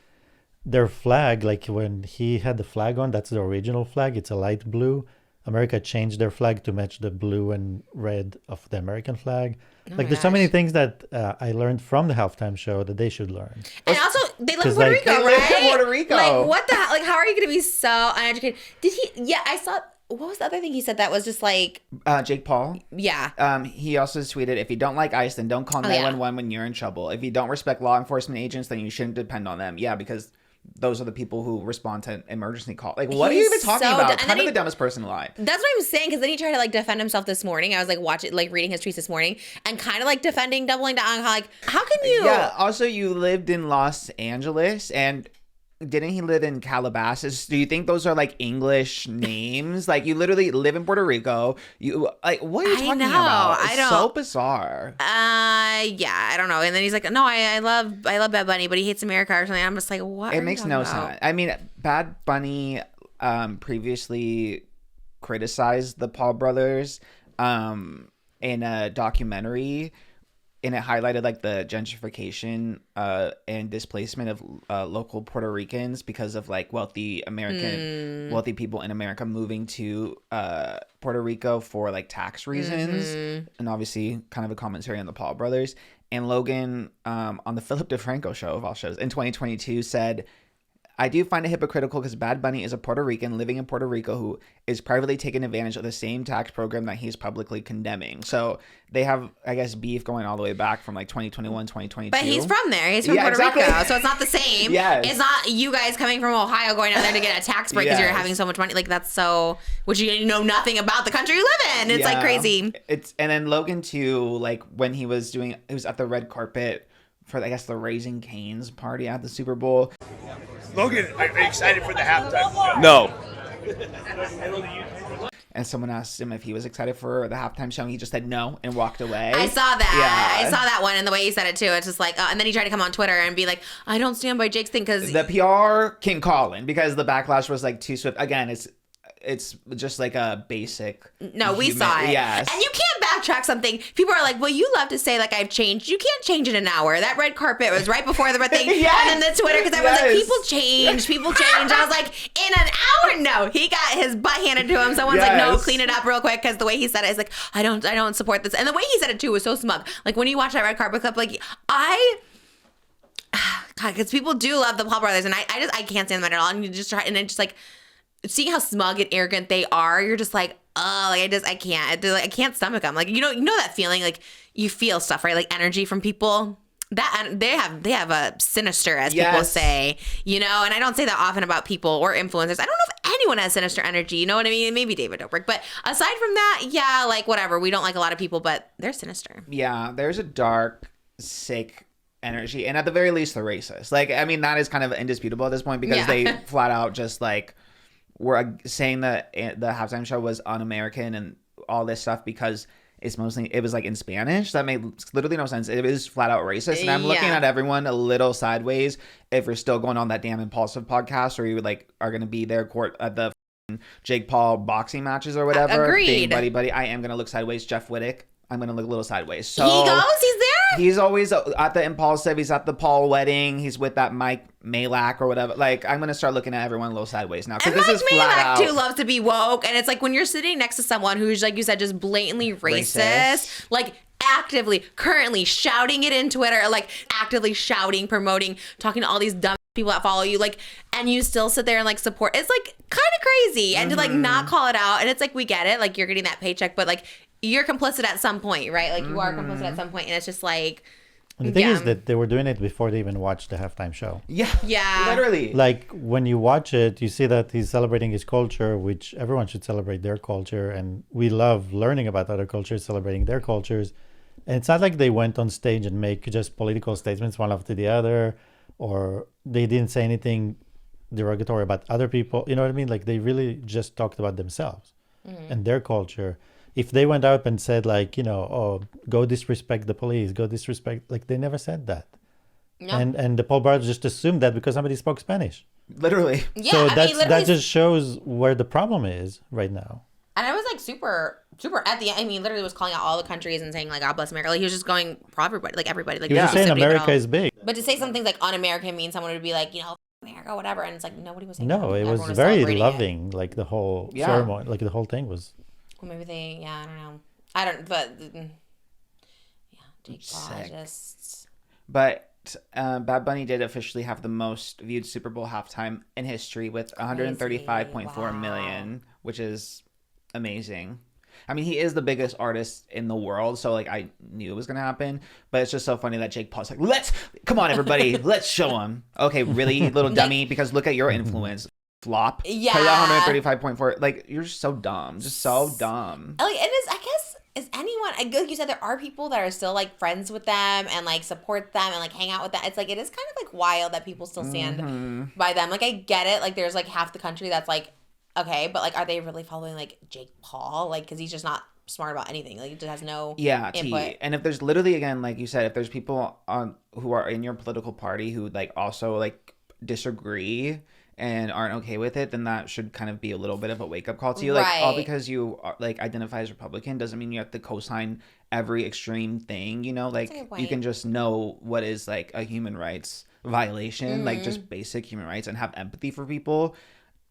Their flag, like when he had the flag on, that's the original flag. It's a light blue. America changed their flag to match the blue and red of the American flag. Like, there's so many things that I learned from the halftime show that they should learn. And also, they live in 'Cause, Puerto like- Rico, They live in right? Puerto Rico. Like, what the hell? Like, how are you going to be so uneducated? Did he? Yeah, I saw. What was the other thing he said that was just like, Jake Paul. yeah. He also tweeted, if you don't like ICE, then don't call Oh, yeah. 911 when you're in trouble. If you don't respect law enforcement agents, then you shouldn't depend on them. Yeah, because those are the people who respond to emergency calls. Like, what are you He's even talking so about? and Kind then of he- the dumbest person alive. That's what I'm saying, because then he tried to like defend himself this morning. I was like reading his tweets this morning and kind of like doubling down on how like, how can you? Yeah. Also, you lived in Los Angeles, and didn't he live in Calabasas? Do you think those are like English names? Like, you literally live in Puerto Rico. You like, what are you I talking know, about? It's I don't- so bizarre. Yeah, I don't know. And then he's like, no, I love Bad Bunny, but he hates America or something. I'm just like, what? It makes no sense. I mean, Bad Bunny previously criticized the Paul brothers in a documentary, and it highlighted like the gentrification and displacement of local Puerto Ricans because of like wealthy people in America moving to Puerto Rico for like tax reasons, and obviously kind of a commentary on the Paul brothers. And Logan on the Philip DeFranco show of all shows in 2022 said, I do find it hypocritical because Bad Bunny is a Puerto Rican living in Puerto Rico who is privately taking advantage of the same tax program that he's publicly condemning. So they have, I guess, beef going all the way back from like 2021, 2022. But he's from there. He's from Yeah, Puerto exactly. Rico. So it's not the same. Yes. It's not you guys coming from Ohio going out there to get a tax break because you're Yes. having so much money. Like, that's so, which you know nothing about the country you live in. It's like Yeah. crazy. And then Logan too, like when he was at the red carpet for, I guess, the Raising Cane's party at the Super Bowl. Logan, are you excited for the halftime show? No. And someone asked him if he was excited for the halftime show, and he just said no and walked away. I saw that. Yeah. I saw that one, and the way he said it too. It's just like, and then he tried to come on Twitter and be like, I don't stand by Jake's thing because The PR can call in because the backlash was like too swift. Again, it's just like a basic. no, we saw it. Yes. And you can't backtrack something. People are like, well, you love to say like I've changed. You can't change in an hour. That red carpet was right before the red thing. Yes. And then the Twitter, because everyone's like, Yes. people change. I was like, in an hour? No. He got his butt handed to him. Someone's like, no, Yes. clean it up real quick, because the way he said it is like, I don't support this. And the way he said it too was so smug. Like when you watch that red carpet clip, like God, because people do love the Paul brothers, and I can't stand them at all. And you just try, and then just like seeing how smug and arrogant they are, you're just like, oh, like I can't, I can't stomach them. Like you know that feeling, like you feel stuff, right? Like energy from people. That they have a sinister, as people say, and I don't say that often about people or influencers. I don't know if anyone has sinister energy, you know what I mean? Maybe David Dobrik, but aside from that, yeah, like whatever. We don't like a lot of people, but they're sinister. Yeah, there's a dark, sick energy, and at the very least, they're racist. Like, I mean, that is kind of indisputable at this point because they flat out just like were saying that the halftime show was un-American and all this stuff because it was like in Spanish. That made literally no sense. It is flat out racist. And I'm looking at everyone a little sideways if we're still going on that damn Impulsive podcast or you like are going to be there at the Jake Paul boxing matches or whatever. Agreed. Buddy. I am going to look sideways. Jeff Wittick. I'm going to look a little sideways. So he's there? He's always at the Impulsive. He's at the Paul wedding. He's with that Mike Malak or whatever. Like, I'm going to start looking at everyone a little sideways now. And this is Mike flat out. Malak, too, loves to be woke. And it's like when you're sitting next to someone who's, like you said, just blatantly racist. Like, actively, currently shouting it in Twitter, like actively shouting, promoting, talking to all these dumb people that follow you, like, and you still sit there and like support. It's like kind of crazy. And to like not call it out. And it's like, we get it. Like, you're getting that paycheck, but like, you're complicit at some point, right? Like, you are complicit at some point, and it's just like... And the thing is that they were doing it before they even watched the halftime show. Yeah. Yeah. Literally. Like, when you watch it, you see that he's celebrating his culture, which everyone should celebrate their culture, and we love learning about other cultures, celebrating their cultures. And it's not like they went on stage and make just political statements one after the other, or they didn't say anything derogatory about other people. You know what I mean? Like, they really just talked about themselves and their culture. If they went out and said, like, oh, go disrespect the police, go disrespect, like, they never said that. No. And the Paul brothers just assumed that because somebody spoke Spanish. Literally. Yeah, so that just shows where the problem is right now. And I was like super at the end. I mean, literally was calling out all the countries and saying like, God bless America. Like, he was just going for everybody, like everybody. Like, he was saying America is big. But to say some things like un-American means someone would be like, America, whatever. And it's like, nobody was saying that. No, it was very loving. Like, the whole ceremony, like the whole thing was. Well, maybe I don't know. But Jake Paul just... But Bad Bunny did officially have the most viewed Super Bowl halftime in history with 135.4 million, which is amazing. I mean, he is the biggest artist in the world, so like I knew it was gonna happen. But it's just so funny that Jake Paul's like, come on, everybody, let's show him. Okay, really, little dummy, because look at your influence. Flop. Yeah. 135.4. Like, you're just so dumb. Just so dumb. Like, and I guess, is anyone, like you said, there are people that are still like friends with them and like support them and like hang out with them. It's like, it is kind of like wild that people still stand by them. Like, I get it. Like, there's like half the country that's like, okay, but like, are they really following like Jake Paul? Like, because he's just not smart about anything. Like, he just has no input. And if there's literally, again, like you said, if there's people who are in your political party who like also like disagree and aren't okay with it, then that should kind of be a little bit of a wake-up call to you. Like, all because you are, like, identify as Republican doesn't mean you have to co-sign every extreme thing, Like, you can just know what is, like, a human rights violation, like, just basic human rights, and have empathy for people,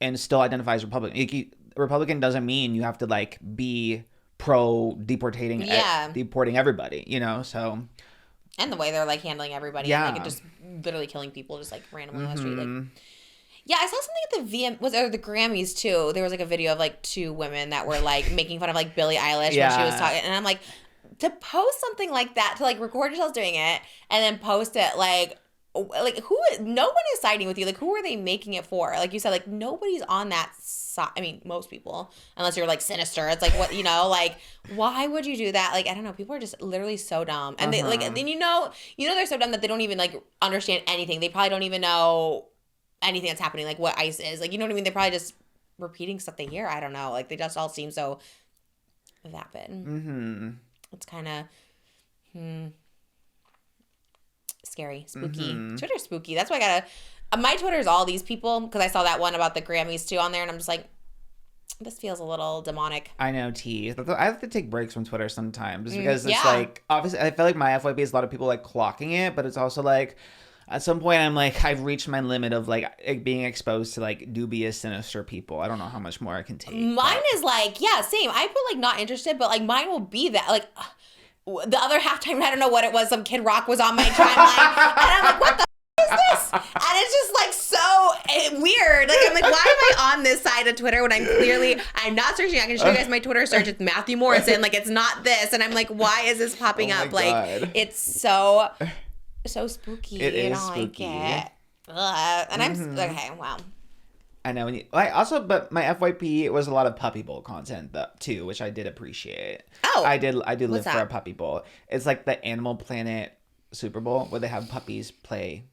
and still identify as Republican. Like, Republican doesn't mean you have to, like, be pro-deporting everybody, so... And the way they're, like, handling everybody. Yeah. And, like, just literally killing people just, like, randomly on the street, like... Yeah, I saw something at the Grammys too. There was like a video of like two women that were like making fun of like Billie Eilish when she was talking, and I'm like, to post something like that, to like record yourself doing it and then post it, like who? No one is siding with you. Like, who are they making it for? Like you said, like nobody's on that side. I mean, most people, unless you're like sinister. It's like, what, like why would you do that? Like, I don't know. People are just literally so dumb, and they like, then they're so dumb that they don't even like understand anything. They probably don't even know anything that's happening, like what ICE is, like, you know what I mean? They're probably just repeating stuff they hear. I don't know, like they just all seem so vapid. It's kind of scary, spooky. Twitter's spooky. That's why I gotta my Twitter is all these people, because I saw that one about the Grammys too on there, and I'm just like, this feels a little demonic. I know, T. I have to take breaks from Twitter sometimes because it's like, obviously I feel like my FYP is a lot of people like clocking it, but it's also like at some point, I'm like, I've reached my limit of like being exposed to like dubious, sinister people. I don't know how much more I can take. Mine is like, same. I put like not interested, but like mine will be that. Like the other halftime, I don't know what it was. Some Kid Rock was on my timeline, and I'm like, what the is this? And it's just like so weird. Like I'm like, why am I on this side of Twitter when I'm not searching? I can show you guys my Twitter search. It's Matthew Morrison. Like it's not this. And I'm like, why is this popping up? Like it's so spooky. It is spooky. spooky. And I'm okay. Wow. I know. But my FYP was a lot of puppy bowl content too, which I did appreciate. Oh, I do live that? for a puppy bowl. It's like the Animal Planet Super Bowl where they have puppies play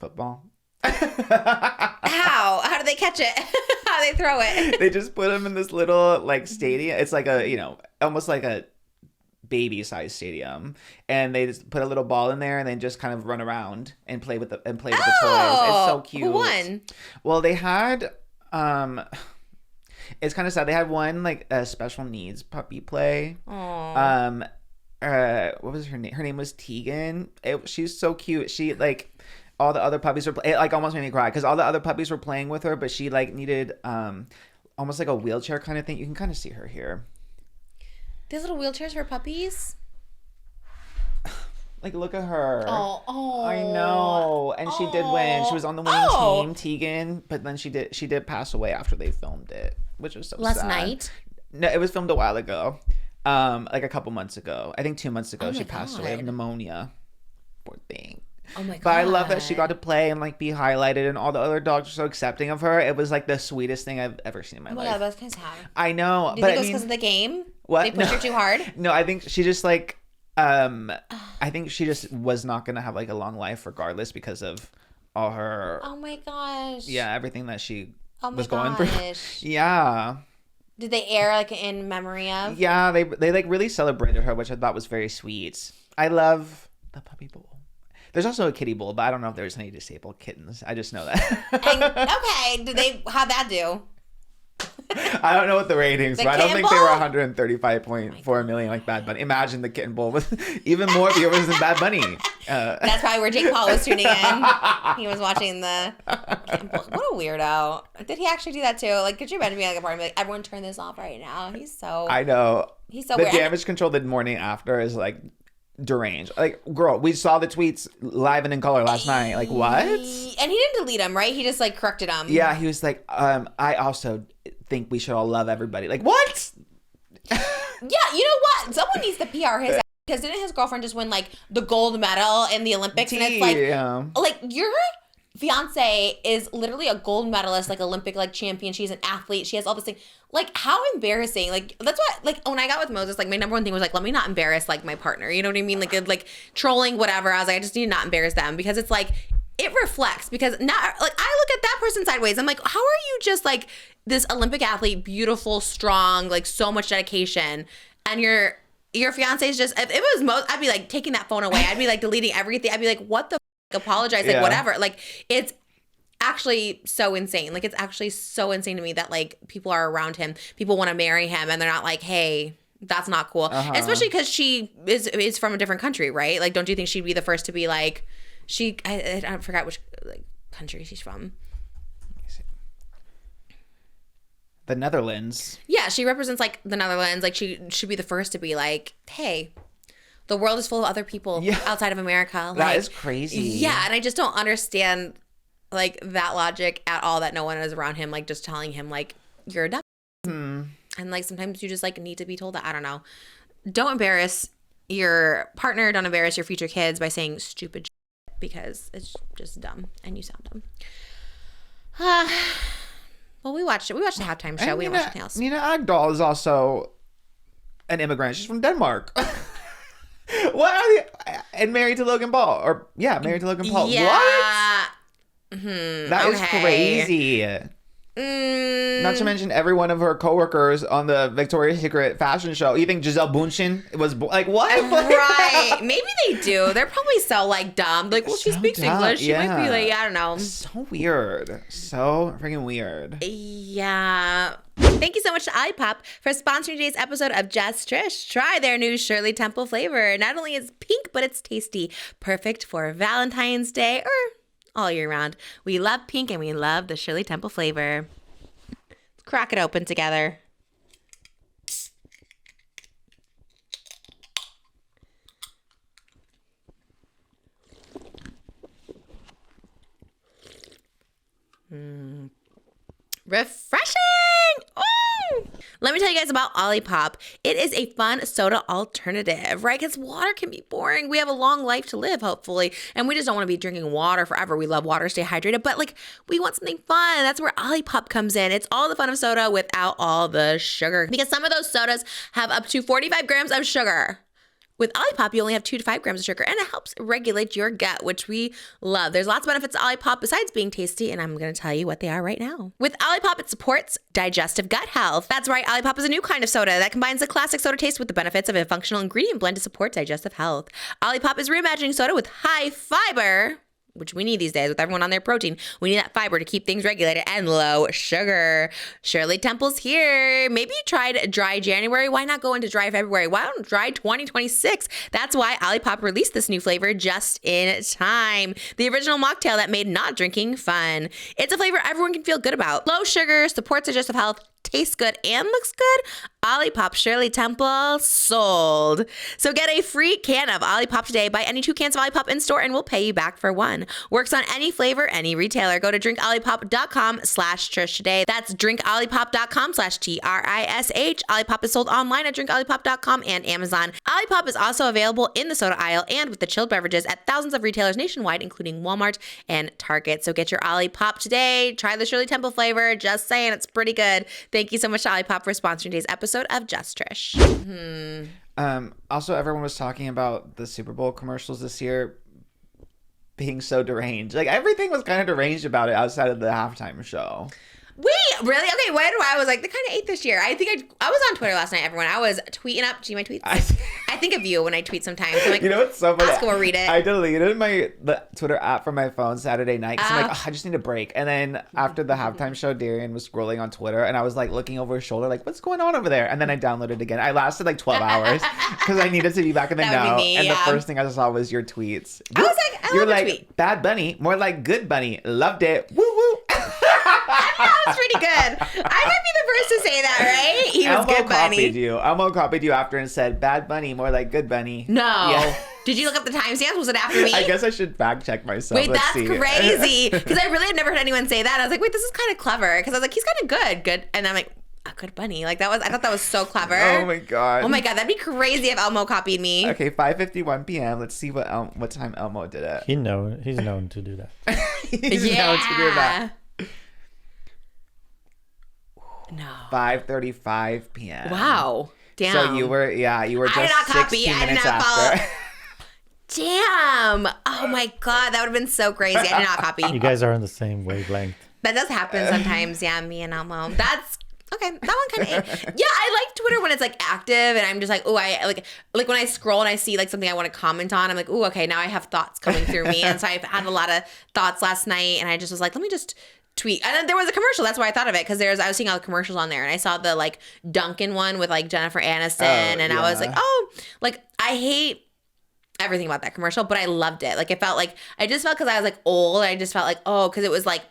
football. How do they catch it? How do they throw it? They just put them in this little like stadium. It's like almost like a baby size stadium, and they just put a little ball in there and then just kind of run around and play with the toys. It's so cute. Who won? Well, they had it's kind of sad. They had one like a special needs puppy play. Aww. What was her name? Her name was Tegan. She's so cute. She like all the other puppies were it like almost made me cry because all the other puppies were playing with her, but she like needed almost like a wheelchair kind of thing. You can kind of see her here. These little wheelchairs for puppies? Like, look at her. Oh. I know. And she did win. She was on the winning team, Tegan. But then she did pass away after they filmed it, which was so sad. Last night? No, it was filmed a while ago. Like a couple months ago. I think 2 months ago she passed away of pneumonia. Poor thing. Oh my god. But I love that she got to play and like be highlighted, and all the other dogs are so accepting of her. It was like the sweetest thing I've ever seen in my life. Yeah, that's kind of sad. I know. Do you think it was because of the game? What? They pushed her too hard? No, I think she just like I think she just was not gonna have like a long life regardless because of all her Oh my gosh. everything that she Oh my was going gosh. through. Yeah. Did they air like in memory of? Yeah, they like really celebrated her, which I thought was very sweet. I love the puppy bowl. There's also a kitty bowl, but I don't know if there's any disabled kittens. I just know that. Okay, how'd that do? I don't know what the ratings, The but I don't kitten think they were bowl? 135.4 million like Bad Bunny. Imagine the kitten bowl with even more viewers than Bad Bunny. That's probably where Jake Paul was tuning in. He was watching the kitten bowl. What a weirdo. Did he actually do that too? Like, could you imagine being like a party like, everyone turn this off right now? He's so I know. He's so the weird. damage control the morning after is like deranged. Like, girl, we saw the tweets live and in color last night. Like, what? And he didn't delete them, right? He just like corrected them. Yeah, he was like, I also think we should all love everybody. Like, what? Yeah, you know what? Someone needs to PR his ass, because didn't his girlfriend just win like the gold medal in the Olympics? And it's like your fiance is literally a gold medalist, like Olympic like champion. She's an athlete. She has all this thing. Like, how embarrassing. Like, that's what, like, when I got with Moses, like, my number one thing was, like, let me not embarrass, like, my partner. You know what I mean? Like trolling, whatever. I was like, I just need to not embarrass them, because it's, like, it reflects. Because now, like, I look at that person sideways. I'm like, how are you just, like, this Olympic athlete, beautiful, strong, like, so much dedication, and your fiance is just, if it was Moses, I'd be, like, taking that phone away. I'd be, like, deleting everything. I'd be, like, what the apologize, like, whatever. Like, it's actually so insane. Like, it's actually so insane to me that like people are around him, people want to marry him, and they're not like, hey, that's not cool. Especially because she is from a different country, right? Like, don't you think she'd be the first to be like, I forgot which like country she's from. The Netherlands. Yeah, she represents like the Netherlands. Like, she should be the first to be like, hey, the world is full of other people outside of America. Like, that is crazy. Yeah, and I just don't understand like that logic at all, that no one is around him like just telling him like, you're a dumb. And like sometimes you just like need to be told that. I don't know. Don't embarrass your partner, don't embarrass your future kids by saying stupid shit, because it's just dumb and you sound dumb. Well, we watched the halftime show. We didn't watch anything else. Nina Agdal is also an immigrant. She's from Denmark. What are they? And married to Logan Paul. Married to Logan Paul. Yeah. What? That is crazy. Not to mention every one of her coworkers on the Victoria's Secret fashion show. You think Giselle Bündchen was like, what? Right. Maybe they do. They're probably so like dumb. Like, well, she speaks English. She might be like, I don't know. So weird. So freaking weird. Yeah. Thank you so much to Olipop for sponsoring today's episode of Just Trish. Try their new Shirley Temple flavor. Not only is it pink, but it's tasty. Perfect for Valentine's Day or all year round. We love pink and we love the Shirley Temple flavor. Let's crack it open together. Refreshing! Ooh! Let me tell you guys about Olipop. It is a fun soda alternative, right? Because water can be boring. We have a long life to live, hopefully, and we just don't want to be drinking water forever. We love water, stay hydrated, but like we want something fun. That's where Olipop comes in. It's all the fun of soda without all the sugar, because some of those sodas have up to 45 grams of sugar. With Olipop, you only have 2 to 5 grams of sugar, and it helps regulate your gut, which we love. There's lots of benefits to Olipop besides being tasty, and I'm going to tell you what they are right now. With Olipop, it supports digestive gut health. That's right, Olipop is a new kind of soda that combines the classic soda taste with the benefits of a functional ingredient blend to support digestive health. Olipop is reimagining soda with high fiber, which we need these days with everyone on their protein. We need that fiber to keep things regulated, and low sugar. Shirley Temple's here. Maybe you tried dry January. Why not go into dry February? Why don't dry 2026? That's why Olipop released this new flavor just in time. The original mocktail that made not drinking fun. It's a flavor everyone can feel good about. Low sugar, supports digestive health, tastes good, and looks good. Olipop Shirley Temple sold. So get a free can of Olipop today. Buy any 2 cans of Olipop in store and we'll pay you back for 1. Works on any flavor, any retailer. Go to drinkolipop.com/Trish today. That's drinkolipop.com/TRISH. Olipop is sold online at drinkolipop.com and Amazon. Olipop is also available in the soda aisle and with the chilled beverages at thousands of retailers nationwide, including Walmart and Target. So get your Olipop today. Try the Shirley Temple flavor. Just saying, it's pretty good. Thank you so much to Olipop for sponsoring today's episode of Just Trish. Also, everyone was talking about the Super Bowl commercials this year being so deranged. Like, everything was kind of deranged about it outside of the halftime show. Wait, really? Okay, when I was like, they kind of ate this year. I think I was on Twitter last night, everyone. I was tweeting up. Do you my tweets? I think of you when I tweet sometimes. I'm like, you know what's so funny? I'll go read it. I deleted the Twitter app from my phone Saturday night because I'm like, I just need a break. And then after the halftime show, Darian was scrolling on Twitter and I was like looking over his shoulder, like, what's going on over there? And then I downloaded it again. I lasted like 12 hours because I needed to be back in the know. And the first thing I saw was your tweets. I was like, you're like, Bad Bunny, more like Good Bunny. Loved it. Woo woo. That was pretty good. I might be the first to say that, right? He was Good Bunny. Elmo copied you after and said, Bad Bunny, more like Good Bunny. No. Yeah. Did you look up the timestamps? Was it after me? I guess I should fact check myself. Wait, that's crazy. Because I really had never heard anyone say that. I was like, wait, this is kind of clever. Because I was like, he's kind of good. And I'm like, Good Bunny. Like, I thought that was so clever. Oh my god. That'd be crazy if Elmo copied me. Okay, 5:51 p.m. Let's see what time Elmo did it. He's known to do that. He's known to do that. No. 5:35 p.m. Wow. Damn. So you were just I did not copy. 16 I did minutes not after. follow. Damn. Oh my god, that would have been so crazy. I did not copy. You guys are on the same wavelength. That does happen sometimes. Yeah, me and Elmo. That's okay. That one kind of. Yeah, I like Twitter when it's like active, and I'm just like, oh, I like when I scroll and I see like something I want to comment on. I'm like, oh, okay, now I have thoughts coming through me, and so I've had a lot of thoughts last night, and I just was like, let me just tweet. And then there was a commercial. That's why I thought of it, because I was seeing all the commercials on there, and I saw the like Dunkin one with like Jennifer Aniston, and I was like, oh, like I hate everything about that commercial, but I loved it. Like, it felt like, I just felt, because I was like old, I just felt like, oh, because it was like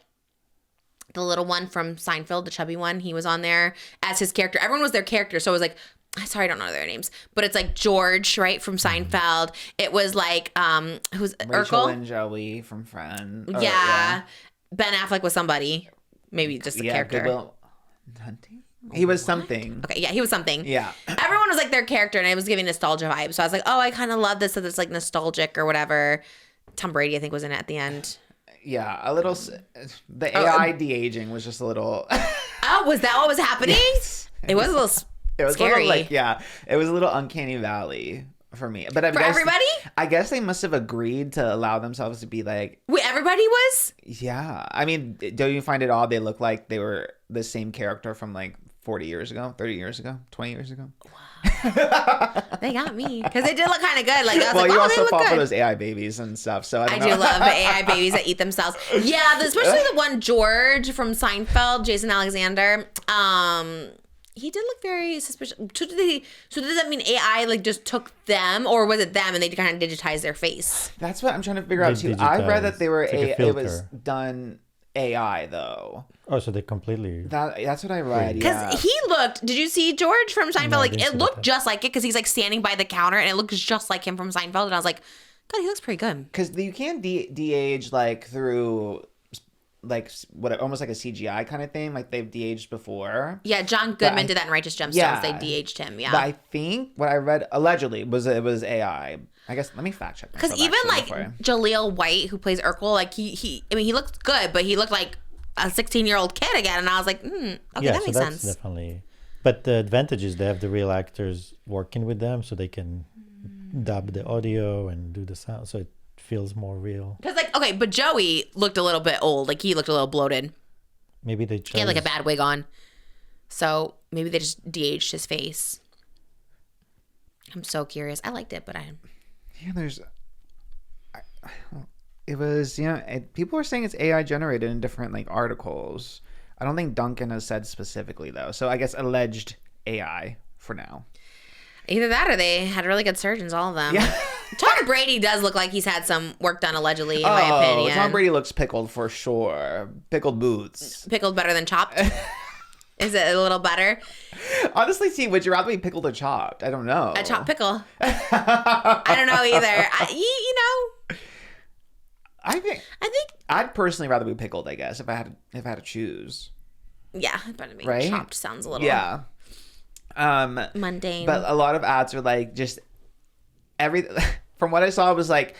the little one from Seinfeld, the chubby one, he was on there as his character. Everyone was their character. So it was like, sorry, I don't know their names, but it's like George, right, from Seinfeld. It was like, who's Rachel Urkel? and Joey from Friends. Yeah. Ben Affleck was somebody. Maybe just a character. Goodwill Hunting? He was something. Okay, yeah, he was something. Yeah. Everyone was like their character, and it was giving nostalgia vibes. So I was like, oh, I kind of love this, so it's like nostalgic or whatever. Tom Brady, I think, was in it at the end. Yeah, a little. The AI de-aging was just a little. Oh, was that what was happening? Yes. It was a little scary. It was a little uncanny valley for me. But For everybody? I guess they must have agreed to allow themselves to be like. Wait, everybody was? Yeah, I mean, don't you find it odd? They look like they were the same character from like 40 years ago, 30 years ago, 20 years ago. Wow. They got me. Because they did look kind of good. Like, I was like, you wow, also they look fall good. for those AI babies and stuff. So I do love the AI babies that eat themselves. Yeah, especially the one George from Seinfeld, Jason Alexander. He did look very suspicious. So does that mean AI like just took them, or was it them and they kind of digitized their face? That's what I'm trying to figure out too. I read that they were it was done AI though. Oh, so they completely. That's what I read. Because he looked. Did you see George from Seinfeld? No, like it looked just like it, because he's like standing by the counter and it looks just like him from Seinfeld. And I was like, God, he looks pretty good. Because you can de-age like through what almost like a CGI kind of thing, like they've de-aged before. Yeah, John Goodman did that in Righteous Gemstones. Yeah. They de-aged him. Yeah, But I think what I read allegedly was it was AI. I guess let me fact check because myself, even like before Jaleel White, who plays Urkel, like he looked good, but he looked like a 16-year-old kid again, and I was like, okay, that makes that's sense. definitely. But the advantage is they have the real actors working with them, so they can dub the audio and do the sound, so it feels more real. Because but Joey looked a little bit old. Like he looked a little bloated. Maybe they chose... He had like a bad wig on, so maybe they just de-aged his face. I'm so curious. I liked it, but it was people are saying it's AI generated in different like articles. I don't think Dunkin has said specifically though, so I guess alleged AI for now. Either that or they had really good surgeons, all of them. Yeah. Tom Brady does look like he's had some work done allegedly, in my opinion. Tom Brady looks pickled for sure. Pickled boots. Pickled better than chopped. Is it a little better? Honestly, see, would you rather be pickled or chopped? I don't know. A chopped pickle. I don't know either. I think I'd personally rather be pickled, I guess, if I had to choose. Yeah, but I mean, right? Chopped sounds a little mundane. But a lot of ads are like just from what I saw, it was like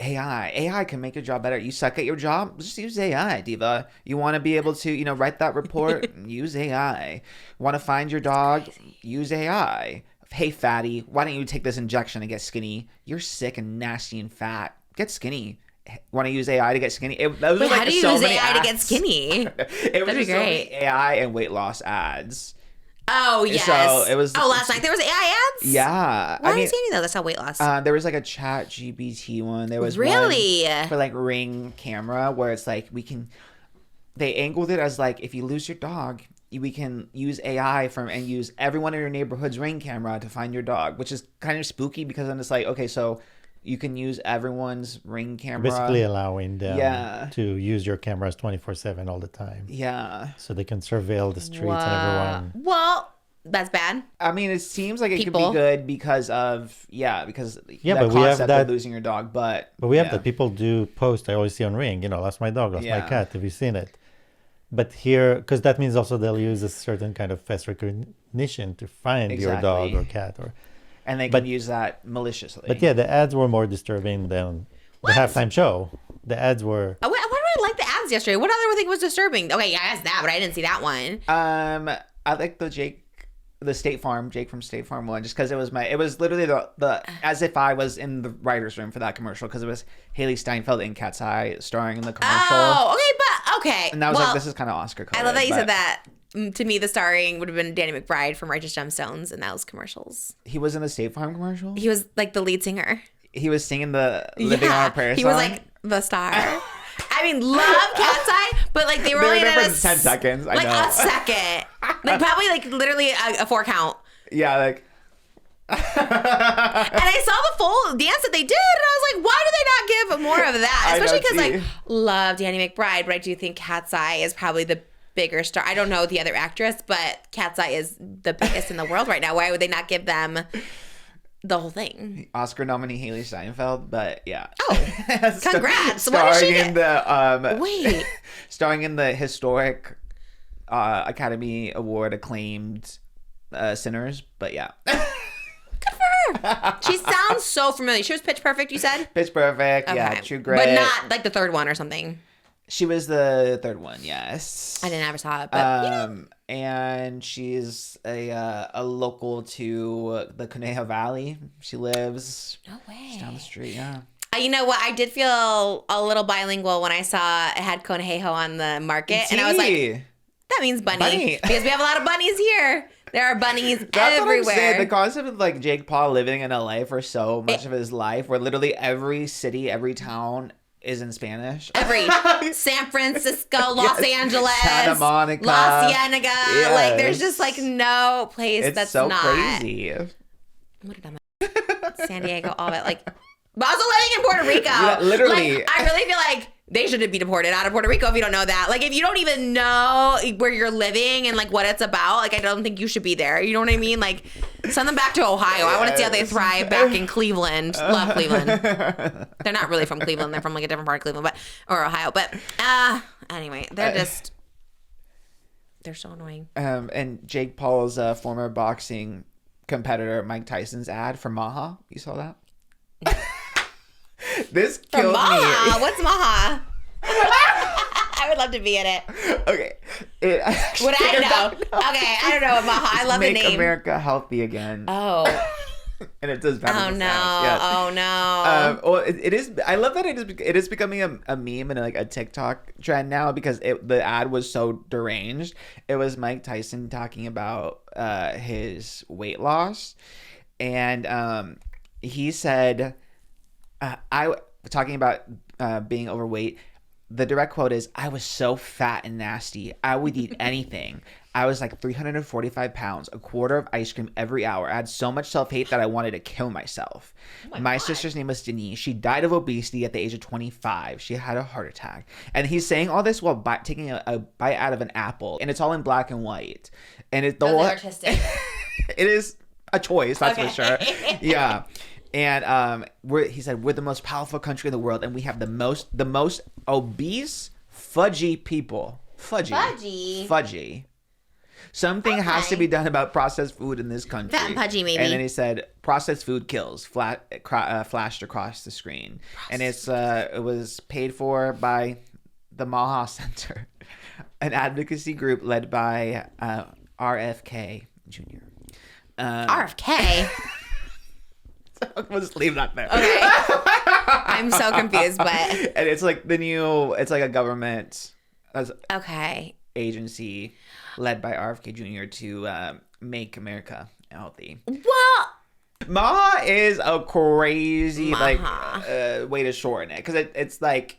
AI can make your job better. You suck at your job, just use AI, diva. You want to be able to, write that report, use AI. Want to find your dog, use AI. Hey, fatty, why don't you take this injection and get skinny? You're sick and nasty and fat. Get skinny. Want to use AI to get skinny? How do you use AI to get skinny? That'd be great. AI and weight loss ads. Oh, yes. So it was. Last night there was AI ads? Yeah. Why are you saying though? That's not weight loss. There was like a chat GPT one. There was really one for like Ring camera where it's like they angled it as like if you lose your dog, we can use AI and use everyone in your neighborhood's Ring camera to find your dog, which is kind of spooky because then it's like, okay, so you can use everyone's Ring camera. Basically allowing them to use your cameras 24/7 all the time. Yeah. So they can surveil the streets and everyone. Well, that's bad. I mean, it seems like it could be good because the but we have that of losing your dog. But we have that people do post. I always see on Ring, lost my dog, lost my cat. Have you seen it? But here, because that means also they'll use a certain kind of face recognition to find your dog or cat and they can use that maliciously. But yeah, the ads were more disturbing than the halftime show. The ads were... Why did I like the ads yesterday? What other thing was disturbing? Okay, yeah, I asked that, but I didn't see that one. I like the Jake from State Farm one, just because it was literally the as if I was in the writer's room for that commercial, because it was Haley Steinfeld and KATSEYE starring in the commercial. Oh, okay. And that was this is kind of Oscar coded. I love that you said that. To me, the starring would have been Danny McBride from Righteous Gemstones and those commercials. He was in the State Farm commercial? He was like the lead singer. He was singing the Living on a Prayer song? He was like the star. I mean, love KATSEYE, but like they were only in it 10 seconds. I know. A second. Like probably like literally a 4 count. Yeah, like. And I saw the full dance that they did, and I was like, why do they not give more of that? Especially because like love Danny McBride, but I do think KATSEYE is probably the bigger star. I don't know the other actress, but KATSEYE is the biggest in the world right now. Why would they not give them the whole thing? Oscar nominee Haley Steinfeld, but yeah. Oh, congrats! What did she get? Starring in the historic Academy Award acclaimed Sinners, but yeah. Good for her. She sounds so familiar. She was Pitch Perfect, you said? Pitch Perfect, yeah. True Grit. But not like the third one or something. She was the third one, yes. I didn't ever saw it, but and she's a local to the Conejo Valley. She lives. No way. She's down the street, yeah. You know what? I did feel a little bilingual when I saw it had Conejo on the market, and I was like, that means bunny. Because we have a lot of bunnies here. There are bunnies everywhere. What I'm saying. The concept of like Jake Paul living in LA for so much of his life, where literally every city, every town is in Spanish. Every San Francisco, Los Angeles, Santa Monica, La Cienega. Yes. Like there's just like no place that's so not crazy. What did I mean? San Diego, all that. Like, but also living in Puerto Rico. Yeah, literally. Like, I really feel like they shouldn't be deported out of Puerto Rico if you don't know that. Like, if you don't even know where you're living and like what it's about, like I don't think you should be there. You know what I mean? Like, send them back to Ohio. I want to see how they thrive back in Cleveland. Love Cleveland. They're not really from Cleveland. They're from like a different part of Cleveland, or Ohio. But Anyway, they're so annoying. And Jake Paul's former boxing competitor, Mike Tyson's ad for Maha. You saw that? This killed Maha? me. What's Maha? I would love to be in it. Okay. Would I know? Okay, I don't know what Maha. I love the Make name. America healthy again. Oh. And it does better. Oh than no! sounds. Yes. Oh no! Well, it is. I love that it is becoming a meme and like a TikTok trend now because the ad was so deranged. It was Mike Tyson talking about his weight loss, and he said, talking about being overweight. The direct quote is, "I was so fat and nasty. I would eat anything. I was like 345 pounds, a quarter of ice cream every hour. I had so much self-hate that I wanted to kill myself. My sister's name was Denise. She died of obesity at the age of 25. She had a heart attack." And he's saying all this while taking a bite out of an apple. And it's all in black and white. And it's the whole artistic. It is a choice, that's for sure. Yeah. And he said, we're the most powerful country in the world, and we have the most obese, fudgy people. Fudgy. Something has to be done about processed food in this country. Fat and pudgy, maybe. And then he said, processed food kills, flashed across the screen. And it was paid for by the Maha Center, an advocacy group led by RFK Jr. RFK? We'll just leave that there. Okay. I'm so confused, but... And it's like it's like a government Okay. agency led by RFK Jr. to make America healthy. Well... Maha is a crazy way to shorten it, because it's like,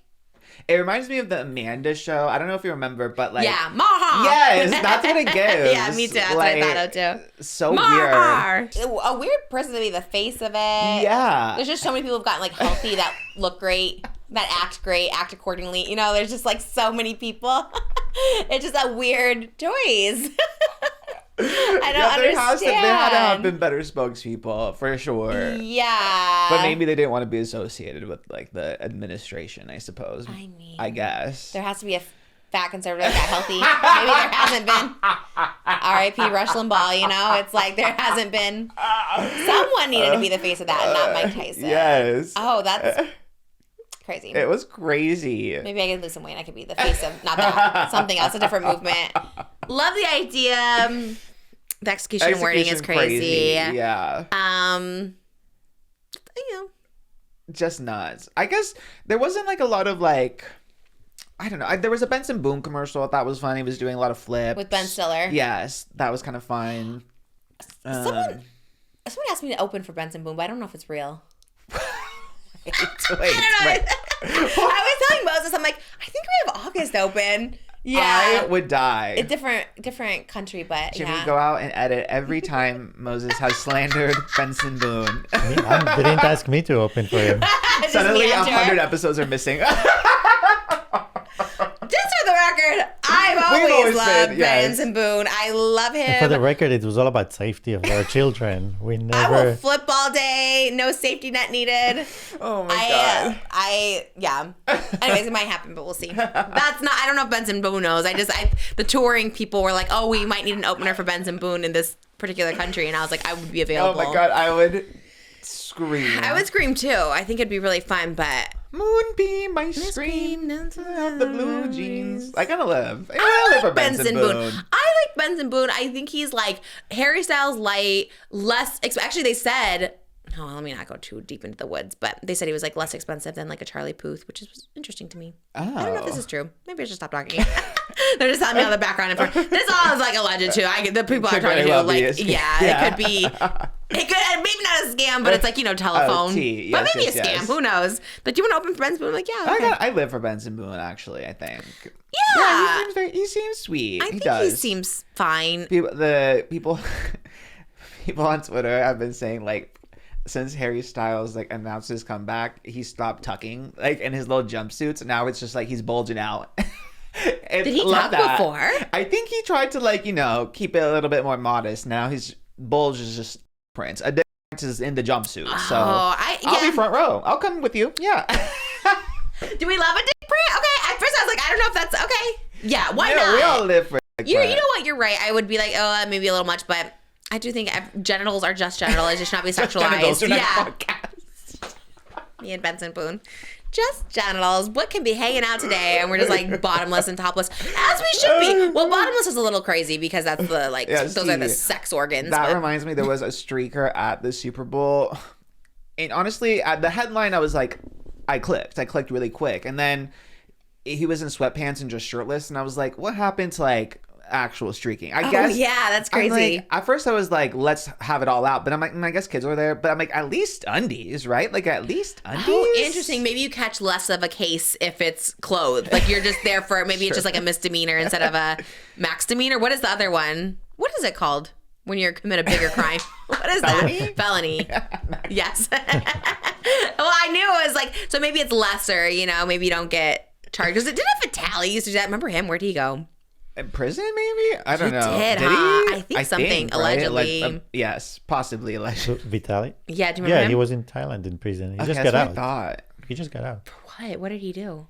it reminds me of the Amanda show. I don't know if you remember, but like, yeah, Maha. Yes, that's what it gives. Yeah, me too. That's what I thought of too. So Maha. weird. A weird person to be the face of it. Yeah. There's just so many people who've gotten like healthy that look great, that act great, act accordingly. You know, there's just like so many people. It's just a weird choice. I don't understand. There had to have been better spokespeople for sure. Yeah. But maybe they didn't want to be associated with like the administration, I suppose. I guess. There has to be a fat conservative that got healthy. Maybe there hasn't been. R.I.P. Rush Limbaugh, you know? It's like there hasn't been. Someone needed to be the face of that, not Mike Tyson. Yes. Oh, that's crazy. It was crazy. Maybe I could lose some weight. I could be the face of, not that, something else, a different movement. Love the idea. The execution wording is crazy. Yeah. You know. Just nuts. I guess there wasn't like a lot of like, I don't know. There was a Benson Boone commercial I thought was funny. He was doing a lot of flips. With Ben Stiller. Yes. That was kind of fun. Someone asked me to open for Benson Boone, but I don't know if it's real. Wait. I was telling Moses, I'm like, I think we have August open. Yeah. I would die. A different country, but Jimmy, yeah. go out and edit every time Moses has slandered Benson Boone. They didn't ask me to open for him. Suddenly 100 episodes are missing. Just for the record, I've always loved yes. Benson Boone. I love him. And for the record, it was all about safety of our children. We I will never. flip all day. No safety net needed. Oh my god. Yeah. Anyways, it might happen, but we'll see. I don't know if Benson Boone knows. The touring people were like, oh, we might need an opener for Benson Boone in this particular country. And I was like, I would be available. Oh my god, I would scream. I would scream too. I think it'd be really fun, but. Moonbeam, I scream. The blue jeans. I gotta live. I live for Benson Boone. I like Benson Boone. I think he's like Harry Styles light, less. Actually, they said. Oh, let me not go too deep into the woods, but they said he was like less expensive than like a Charlie Puth, which is interesting to me. Oh. I don't know if this is true. Maybe I should stop talking. They're just telling me on the background. This all is like alleged too. The people I'm talking to, like, it could be. It could, maybe not a scam, but it's like, telephone. Yes, but maybe a scam. yes. Who knows? But do you want to open for Benson Boone? I'm like, yeah. Okay. I live for Benson Boone, actually, I think. Yeah. He seems sweet. I think he seems fine. People on Twitter have been saying, like, since Harry Styles like announced his comeback, he stopped tucking like in his little jumpsuits. Now it's just like he's bulging out. Did he tuck before? I think he tried to like keep it a little bit more modest. Now his bulge is just Prince. A difference is in the jumpsuit. So I'll be front row. I'll come with you. Yeah. Do we love a dick print? Okay, first I was like, I don't know if that's okay. Yeah, why not? We all live for it. You know what? You're right. I would be like, oh, maybe a little much, but I do think genitals are just genitals. It should not be sexualized. Me and Benson Boone. Just genitals. What can be hanging out today? And we're just like bottomless and topless, as we should be. Well, bottomless is a little crazy because that's the those are the sex organs. That reminds me, there was a streaker at the Super Bowl, and honestly, at the headline, I was like, I clicked really quick, and then he was in sweatpants and just shirtless, and I was like, what happened to like actual streaking? I guess. Yeah, that's crazy. Like, at first I was like, let's have it all out, but I'm like, I guess kids were there, but I'm like, at least undies, right? Like at least undies. Oh, interesting. Maybe you catch less of a case if it's clothed. Like you're just there for maybe it's just like a misdemeanor instead of a max demeanor. What is the other one? What is it called when you commit a bigger crime? What is that? Felony. Yes. Well, I knew it was like, so maybe it's lesser, you know, maybe you don't get charged. Didn't Vitaly used to do that? Remember him? Where'd he go? In prison, maybe? I don't know. Did he? I think something, right? allegedly. Yes, possibly allegedly. Vitaly? Yeah, do you remember him? He was in Thailand in prison. He Okay, just that's got what out. I thought. He just got out. For what? What did he do?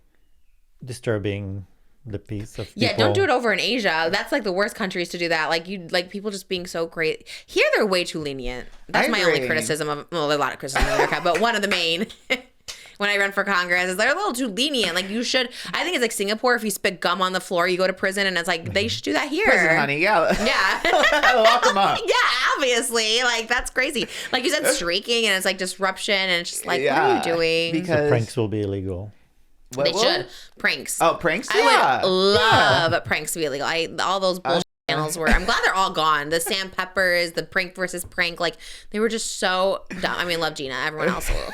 Disturbing the peace of people. Yeah, don't do it over in Asia. That's like the worst countries to do that. Like people just being so great. Here they're way too lenient. That's my only criticism of. Well, there's a lot of criticism in America, but one of the main. When I run for Congress, is they're a little too lenient. Like you should. I think it's like Singapore. If you spit gum on the floor, you go to prison, and it's like they should do that here. Prison, honey. Yeah. Yeah. Lock them up. Yeah, obviously. Like that's crazy. Like you said, streaking, and it's like disruption, and it's just like, what are you doing? Because the pranks will be illegal. They should. Pranks. Oh, pranks? I would love pranks to be illegal. All those bullshit channels were. I'm glad they're all gone. The Sam Peppers, the prank versus prank, like they were just so dumb. I mean, love Gina. Everyone else will.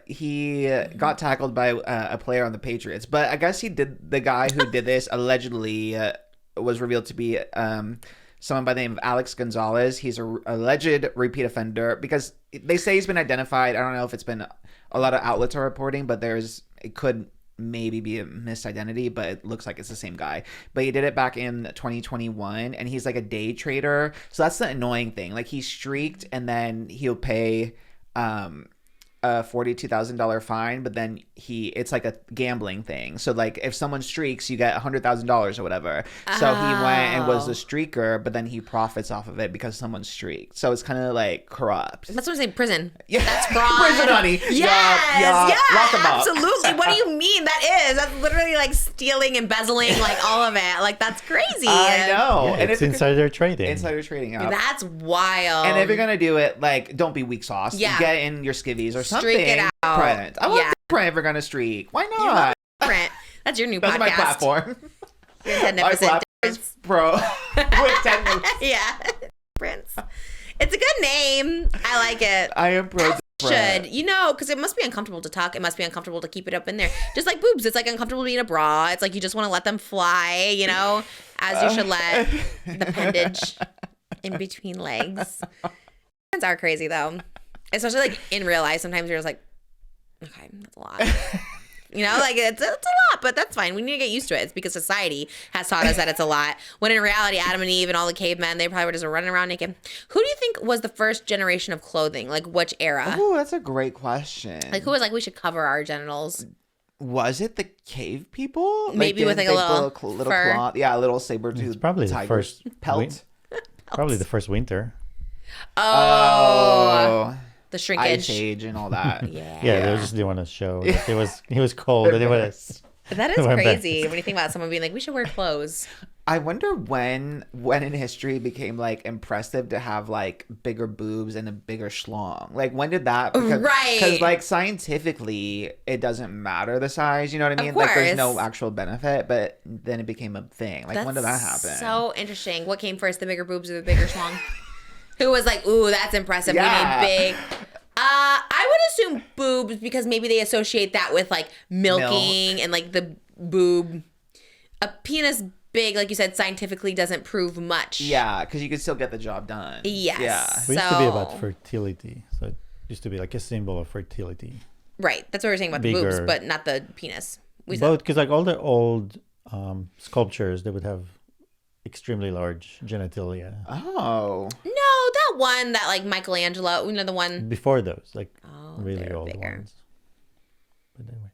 He got tackled by a player on the Patriots, but I guess the guy who did this allegedly was revealed to be someone by the name of ALIX Gonzalez. He's a alleged repeat offender because they say he's been identified. I don't know if it's been a lot of outlets are reporting, but it could maybe be a misidentity, but it looks like it's the same guy. But he did it back in 2021, and he's like a day trader. So that's the annoying thing. Like he streaked, and then he'll pay a $42,000 fine, but then it's like a gambling thing. So like if someone streaks, you get $100,000 or whatever. So he went and was the streaker, but then he profits off of it because someone streaked. So it's kind of like corrupt. That's what I'm saying. Prison. Yeah, that's fraud. Prison, honey. Yes, lock them up. Absolutely. What do you mean? That's literally like stealing, embezzling, like all of it. Like that's crazy. I know. Yeah, and it's insider trading. Insider trading. Yeah. That's wild. And if you're gonna do it, like, don't be weak sauce. Yeah. Get in your skivvies or something. Streak it out. Print. I want print if we're gonna streak. Why not? Print. That's your new That's podcast. my platform. My platform is pro with 10 minutes. Yeah. Prince. It's a good name. I like it. I am pro. Should because it must be uncomfortable to tuck. It must be uncomfortable to keep it up in there. Just like boobs, it's like uncomfortable to be in a bra. It's like you just want to let them fly, as you should let the appendage in between legs. Friends are crazy though, especially like in real life. Sometimes you're just like, okay, that's a lot. Like it's a lot, but that's fine. We need to get used to it. It's because society has taught us that it's a lot. When in reality, Adam and Eve and all the cavemen, they probably were just running around naked. Who do you think was the first generation of clothing? Like which era? Oh, that's a great question. Like who was like, we should cover our genitals? Was it the cave people? Maybe with like a little fur. Claw? Yeah, a little saber-toothed It's probably the first pelt. Probably the first winter. Oh. The shrinkage. Ice Age and all that. Yeah, they just didn't want to show. That he was cold. And that is crazy when you think about someone being like, we should wear clothes. I wonder when in history it became like impressive to have like bigger boobs and a bigger schlong. Like when did that? Right. Because like scientifically it doesn't matter the size. You know what I mean? Of course. Like there's no actual benefit, but then it became a thing. Like when did that happen? So interesting. What came first, the bigger boobs or the bigger schlong? Who was like, ooh, that's impressive. Yeah. We need big. I would assume boobs because maybe they associate that with like milking and like the boob. A penis big, like you said, scientifically doesn't prove much. Yeah, because you can still get the job done. Yes. Yeah. It used to be about fertility. So it used to be like a symbol of fertility. Right. That's what we're saying about the boobs, but not the penis. Both, because like all the old sculptures, they would have extremely large genitalia. Oh. No, that one that like Michelangelo, the one before those, like really they're old bigger. ones. But anyway.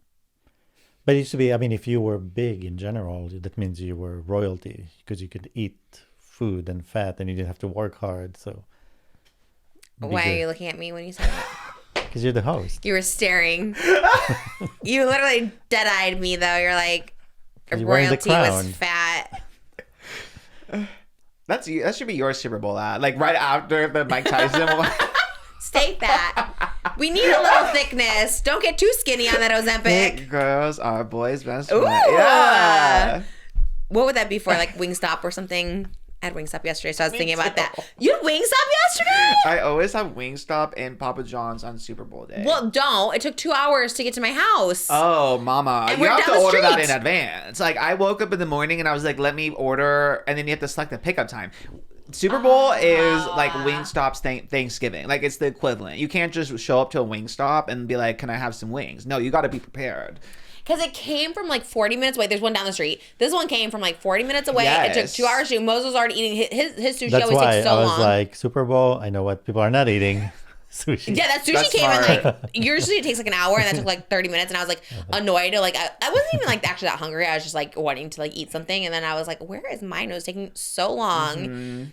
But it used to be, I mean, if you were big in general, that means you were royalty because you could eat food and fat and you didn't have to work hard. So Why are you looking at me when you said that? because you're the host. You were staring. You literally dead-eyed me, though. You're like, You're wearing the royalty was crown. fat. That should be your Super Bowl ad. Like right after the Mike Tyson one. Stay fat. We need a little thickness. Don't get too skinny on that Ozempic. Big girls are boys' best Ooh, friend. Yeah. What would that be for? Like Wingstop or something? I had Wingstop yesterday, so I was thinking about that. You had Wingstop yesterday? I always have Wingstop and Papa John's on Super Bowl day. Well, don't. It took 2 hours to get to my house. Oh, mama. And You we're have to down the order that street. in advance. Like, I woke up in the morning and I was like, let me order. And then you have to select the pickup time. Super Bowl is like Wingstop's Thanksgiving. Like, it's the equivalent. You can't just show up to a Wingstop and be like, can I have some wings? No, you got to be prepared. Because it came from like 40 minutes away. There's one down the street. This one came from like 40 minutes away. It took Yes. 2 hours to do. Moses was already eating his sushi. That's Always why takes so I was long. like, Super Bowl, I know what people are not eating. Sushi. Yeah, that sushi That's came in smart. like, usually it takes like an hour and that took like 30 minutes. And I was like annoyed. Like, I wasn't even like actually that hungry. I was just like wanting to like eat something. And then I was like, where is my nose taking so long? Mm-hmm.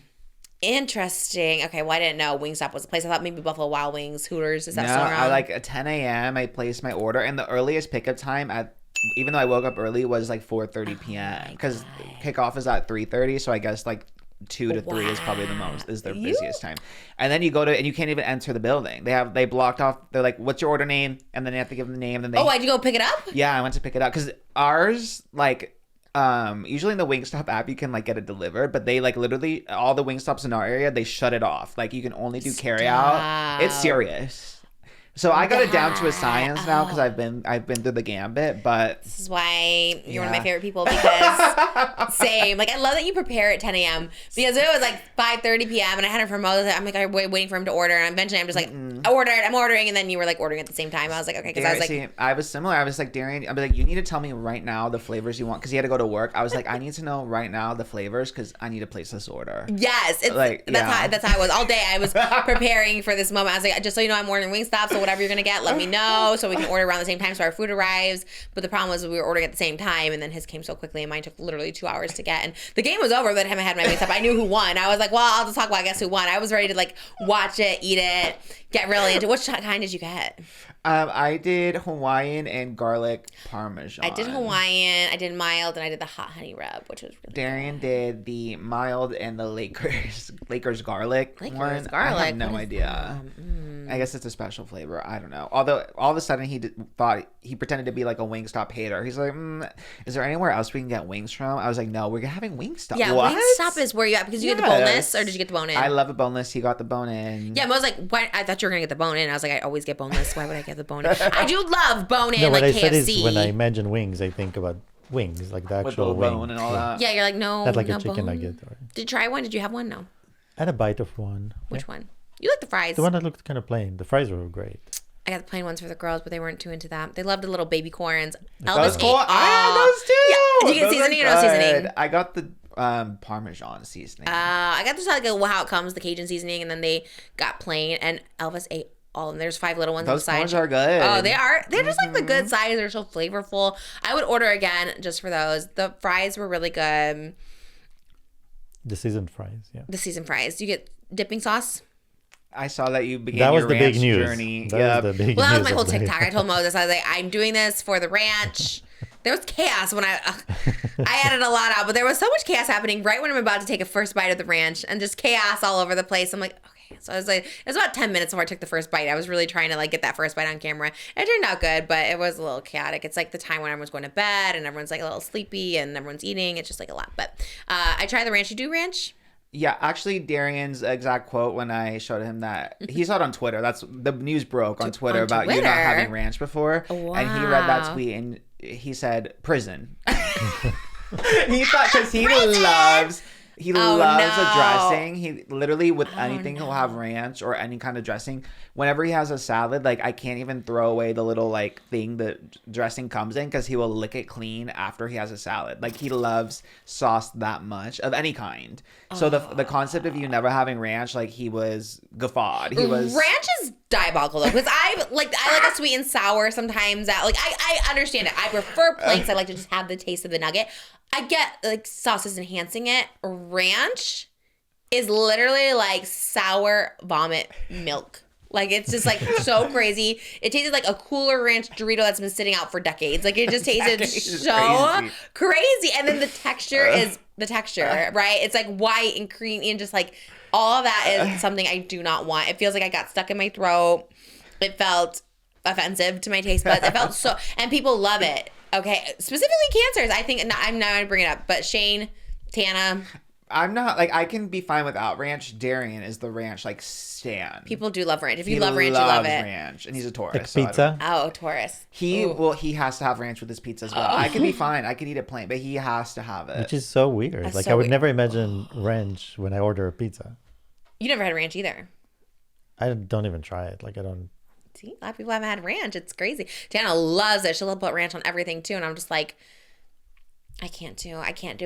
Interesting. Okay, well, I didn't know Wingstop was the place. I thought maybe Buffalo Wild Wings, Hooters. Is that No, still around? I like at 10 a.m. I placed my order. And the earliest pickup time even though I woke up early, was like 4:30 p.m. Because kickoff is at 3:30. So I guess like 2 to 3 is probably is their busiest time. And then you go to, and you can't even enter the building. They blocked off. They're like, what's your order name? And then they have to give them the name. And then Oh, why'd you go pick it up? yeah, I went to pick it up because ours like usually in the Wingstop app you can like get it delivered, but they like literally all the Wingstops in our area they shut it off. Like you can only do carry out. It's serious. So I got it down to a science now because I've been through the gambit, but This is why you're one of my Yeah. favorite people because same. Like I love that you prepare at 10 a.m. because it was like 5:30 p.m. and I had it for Moses. I'm like waiting for him to order, and eventually I'm just like I'm ordering, and then you were like ordering at the same time. I was like okay, because I was like see, I was similar. I was like, Darian, I was like, you need to tell me right now the flavors you want because he had to go to work. I was like, I need to know right now the flavors because I need to place this order. yes, it's Like, yeah. that's how I was all day. I was preparing for this moment. I was like, just so you know, I'm ordering Wingstop, so whatever you're gonna get, let me know so we can order around the same time so our food arrives. But the problem was we were ordering at the same time, and then his came so quickly, and mine took literally 2 hours to get. And the game was over by the time I had my Wingstop. I knew who won. I was like, well, I'll just talk about guess who won. I was ready to like watch it, eat it, get really into. Which kind did you get? I did Hawaiian and garlic parmesan. I did Hawaiian, I did mild, and I did the hot honey rub, which was really Darian did the mild and the Lakers garlic Lakers one. I garlic? have no What is idea. I guess it's a special flavor. I don't know. Although all of a sudden thought he pretended to be like a Wingstop hater. He's like, is there anywhere else we can get wings from? I was like, no, we're having Wingstop. Yeah, What? Wingstop is where you at because you get the boneless, Yes. or did you get the bone in? I love a boneless. He got the bone in. Yeah, I was like, why? I thought you were gonna get the bone in. I was like, I always get boneless. Why would I get the bone in? I do love bone in, No, like what I KFC. said is when I imagine wings, I think about wings, like the with actual the wing. bone and all that. Yeah, you're like, no, Not like no a chicken bone. nugget. Or... Did you try one? Did you have one? No. I had a bite of one. Which Yeah. one? You like the fries. The one that looked kind of plain. The fries were great. I got the plain ones for the girls, but they weren't too into that. They loved the little baby corns. Those Elvis cool. ate I had all. those too. Yeah. Did you get Those are seasoning or no seasoning? good. I got the Parmesan seasoning. I got this like how it comes, the Cajun seasoning, and then they got plain. And Elvis ate all of them. There's 5 little ones Those inside. corns are good. Oh, they are. They're just like the good size. They're so flavorful. I would order again just for those. The fries were really good. The seasoned fries, yeah. The seasoned fries. Do you get dipping sauce? I saw that you began That was your the big ranch news. journey. That Yep. was the big Well, that was news my whole of the day. TikTok. I told Moses, I was like, I'm doing this for the ranch. There was chaos when I added a lot out, but there was so much chaos happening right when I'm about to take a first bite of the ranch, and just chaos all over the place. I'm like, okay. So I was like, it was about 10 minutes before I took the first bite. I was really trying to like get that first bite on camera. It turned out good, but it was a little chaotic. It's like the time when everyone's going to bed and everyone's like a little sleepy and everyone's eating. It's just like a lot. But I tried the ranch. You do ranch? Yeah, actually, Darian's exact quote when I showed him that he saw it on Twitter. That's the news broke on Twitter about you not Twitter? having ranch before, and he read that Wow. tweet and he said prison. He thought because he loves He Oh, loves no. a dressing. He literally with anything he'll have ranch or any kind of dressing. Whenever he has a salad, like I can't even throw away the little like thing that dressing comes in because he will lick it clean after he has a salad. Like he loves sauce that much of any kind. So the concept of you never having ranch, like he was guffawed. He was Ranch is diabolical though, because I like a sweet and sour sometimes. That like I understand it. I prefer planks. I like to just have the taste of the nugget. I get like sauces enhancing it. Ranch is literally like sour vomit milk. Like it's just like so crazy. It tasted like a Cooler Ranch Dorito that's been sitting out for decades. Like it just tasted so crazy. And then the texture is the texture, right? It's like white and creamy and just like all of that is something I do not want. It feels like I got stuck in my throat. It felt offensive to my taste buds. It felt so, and people love it. Okay, specifically cancers. I think I'm not gonna bring it up, but Shane, Tana. I'm not like I can be fine without ranch. Darian is the ranch like stan. People do love ranch. If you He love ranch, you love loves it. ranch, and he's a Taurus. Like so I don't- pizza. Oh, Taurus. he has to have ranch with his pizza as well. I can be fine. I could eat it plain, but he has to have it. Which is so weird. That's Like so I would weird. never imagine ranch when I order a pizza. You never had ranch either. I don't even try it. Like I don't. See, a lot of people haven't had ranch. It's crazy. Tana loves it. She'll put ranch on everything too, and I'm just like, I can't do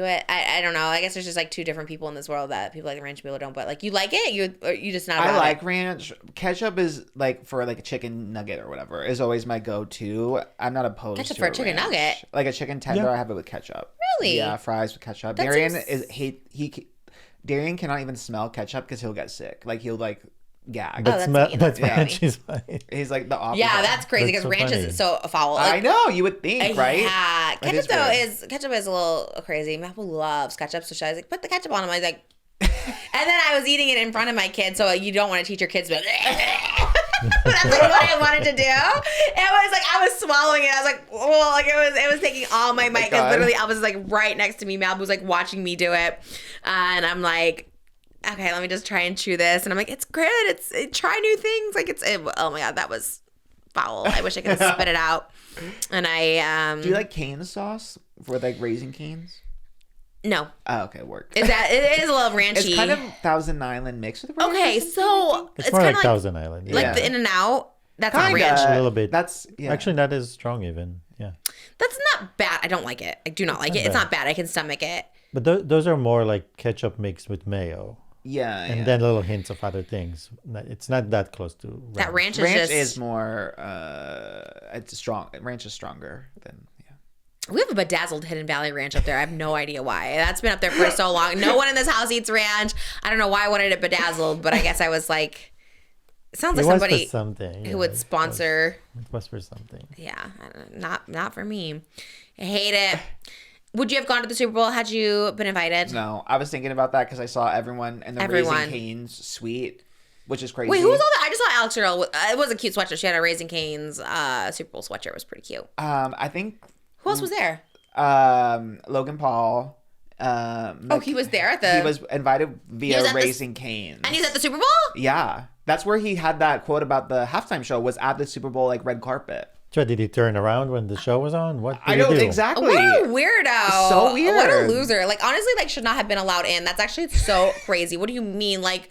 it. I don't know. I guess there's just like two different people in this world that people like ranch, people don't. But like you like it, you just not. I About like it. ranch. Ketchup is like for like a chicken nugget or whatever is always my go-to. I'm not opposed Ketchup to for a chicken ranch. nugget? Like a chicken tender, Yeah. I have it with ketchup. Really? Yeah, fries with ketchup. That Darian seems- Darian cannot even smell ketchup because he'll get sick. Like he'll like gag. Oh, that's mean. That's That's ranch funny. is fine. He's like the opposite. Yeah, that's crazy because That's so ranch funny. is so foul. I Like, know. You would think, right? Yeah, That is ketchup weird. ketchup is a little crazy. Maple loves ketchup, so she was like, put the ketchup on him. I was like, and then I was eating it in front of my kids, so you don't want to teach your kids, but that's like what I wanted to do. It was like I was swallowing it. I was like, well, like it was taking all my mic. God. Literally, I was like right next to me. Mal was like watching me do it, and I'm like, okay, let me just try and chew this. And I'm like, it's good. Try new things. Like oh my god, that was foul. I wish I could spit it out. And I Do you like cane sauce for like Raising Canes? no. Oh, okay, work. It is a little ranchy. It's kind of Thousand Island mixed with ranch. okay. So It's more kind like of Thousand Island. Yeah. like Yeah. the In and Out. That's not Kinda. ranch. A little bit. That's yeah. Actually not as strong even. Yeah. That's not bad. I don't like it. I do not like it. It's bad. not bad. I can stomach it. But those are more like ketchup mixed with mayo. yeah, And yeah. then little hints of other things. It's not that close to ranch. That ranch is ranch just. is more it's strong. Ranch is stronger than We have a bedazzled Hidden Valley Ranch up there. I have no idea why. That's been up there for so long. No one in this house eats ranch. I don't know why I wanted it bedazzled, but I guess I was like, it sounds like It was somebody for something. who yeah, would it sponsor. was for something. Yeah, not for me. I hate it. Would you have gone to the Super Bowl had you been invited? No, I was thinking about that because I saw everyone in the Everyone. Raising Cane's suite, which is crazy. Wait, who was all that? I just saw Alex Earl. It was a cute sweatshirt. She had a Raising Cane's Super Bowl sweatshirt. It was pretty cute. I think Who else was there? Logan Paul. Oh, he was there at the. He was invited He was via at the- Raising Cane's. and he's at the Super Bowl? Yeah, that's where he had that quote about the halftime show. Was at the Super Bowl like red carpet. So did he turn around when the show was on? What did I he know do? exactly. What a weirdo. So weird. What a loser. Like, honestly, like, should not have been allowed in. That's actually so crazy. What do you mean? Like,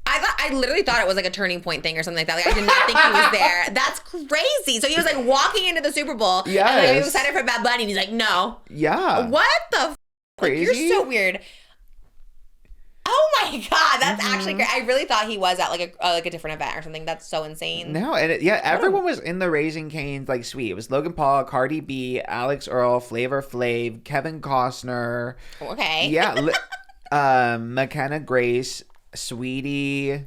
I literally thought it was like a turning point thing or something like that. Like, I did not think he was there. That's crazy. So he was like walking into the Super Bowl. And like, he was Yes. excited for Bad Bunny. And he's like, no. Yeah. What the f? Like, Crazy. you're so weird. Oh my God. That's actually great. I really thought he was at like a different event or something. That's so insane. No, and everyone was in the Raising Cane's like suite. It was Logan Paul, Cardi B, Alex Earl, Flavor Flav, Kevin Costner. Okay. Yeah, McKenna Grace, Sweetie.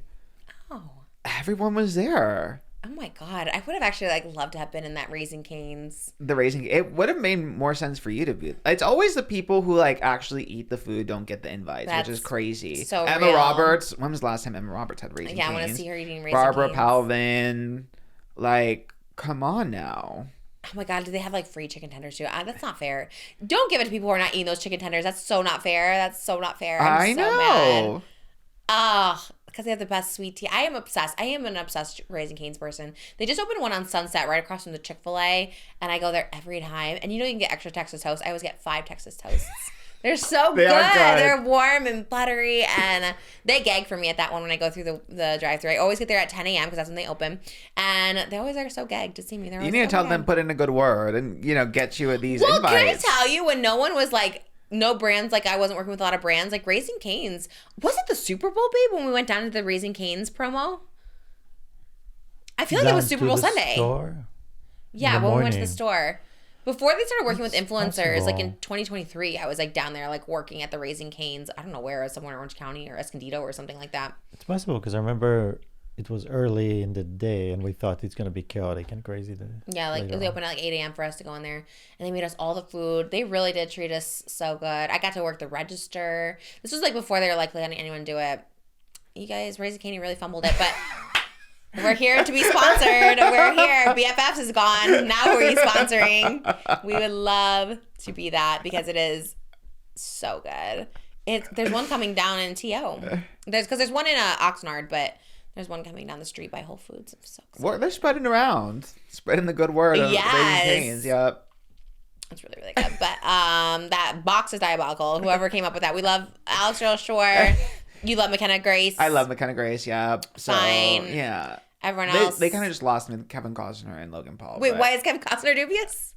Oh. Everyone was there. Oh my God. I would have actually like loved to have been in that Raising Cane's. The Raising it would have made more sense for you to be. It's always the people who like actually eat the food don't get the invites, which is That's crazy. so Emma real. Roberts. When was the last time Emma Roberts had Raising Yeah, I Cane's? want to see her eating Raising Barbara Cane's. Palvin. Like, come on now. Oh my God, do they have like free chicken tenders too? That's not fair. Don't give it to people who are not eating those chicken tenders. That's so not fair. That's so not fair. I'm so know. mad. Ugh, because they have the best sweet tea. I am obsessed. I am an obsessed Raising Cane's person. They just opened one on Sunset right across from the Chick-fil-A, and I go there every time. And you know you can get extra Texas toast. I always get 5 Texas toasts. They're so They good. are good. They're warm and buttery, and they gag for me at that one when I go through the drive-thru. I always get there at 10 a.m. because that's when they open, and they always are so gagged to see me. They're You always need to so tell gagged. them put in a good word and get you these Well, invites. can I tell you when no one was like, no brands, like I wasn't working with a lot of brands, like Raising Cane's. Was it the Super Bowl, babe, when we went down to the Raising Cane's promo? I feel like it was Down Super to Bowl the Sunday. store? Yeah, in the when we went to the morning. store. Before they started working with influencers, like in possible. 2023, I was like down there, like working at the Raising Cane's. I don't know where, somewhere in Orange County or Escondido or something like that. It's possible because I remember it was early in the day and we thought it's gonna be chaotic and crazy. Yeah, like later they on. opened at like 8 a.m. for us to go in there, and they made us all the food. They really did treat us so good. I got to work the register. This was like before they were like letting anyone do it. You guys, Raising Cane really fumbled it, but we're here to be sponsored. We're here. BFFs is gone. Now we're sponsoring. We would love to be that because it is so good. There's one coming down in TO. There's one in Oxnard, but there's one coming down the street by Whole Foods. I'm so excited. Well, they're spreading around, spreading the good word of Yes. Raising Cane's. Yep. It's really, really good. But that box is diabolical. Whoever came up with that. We love Alex Real Shore. You love McKenna Grace. I love McKenna Grace. Yep. So, Fine. yeah. Everyone else. They kind of just lost me with Kevin Costner and Logan Paul. Wait, but why is Kevin Costner dubious?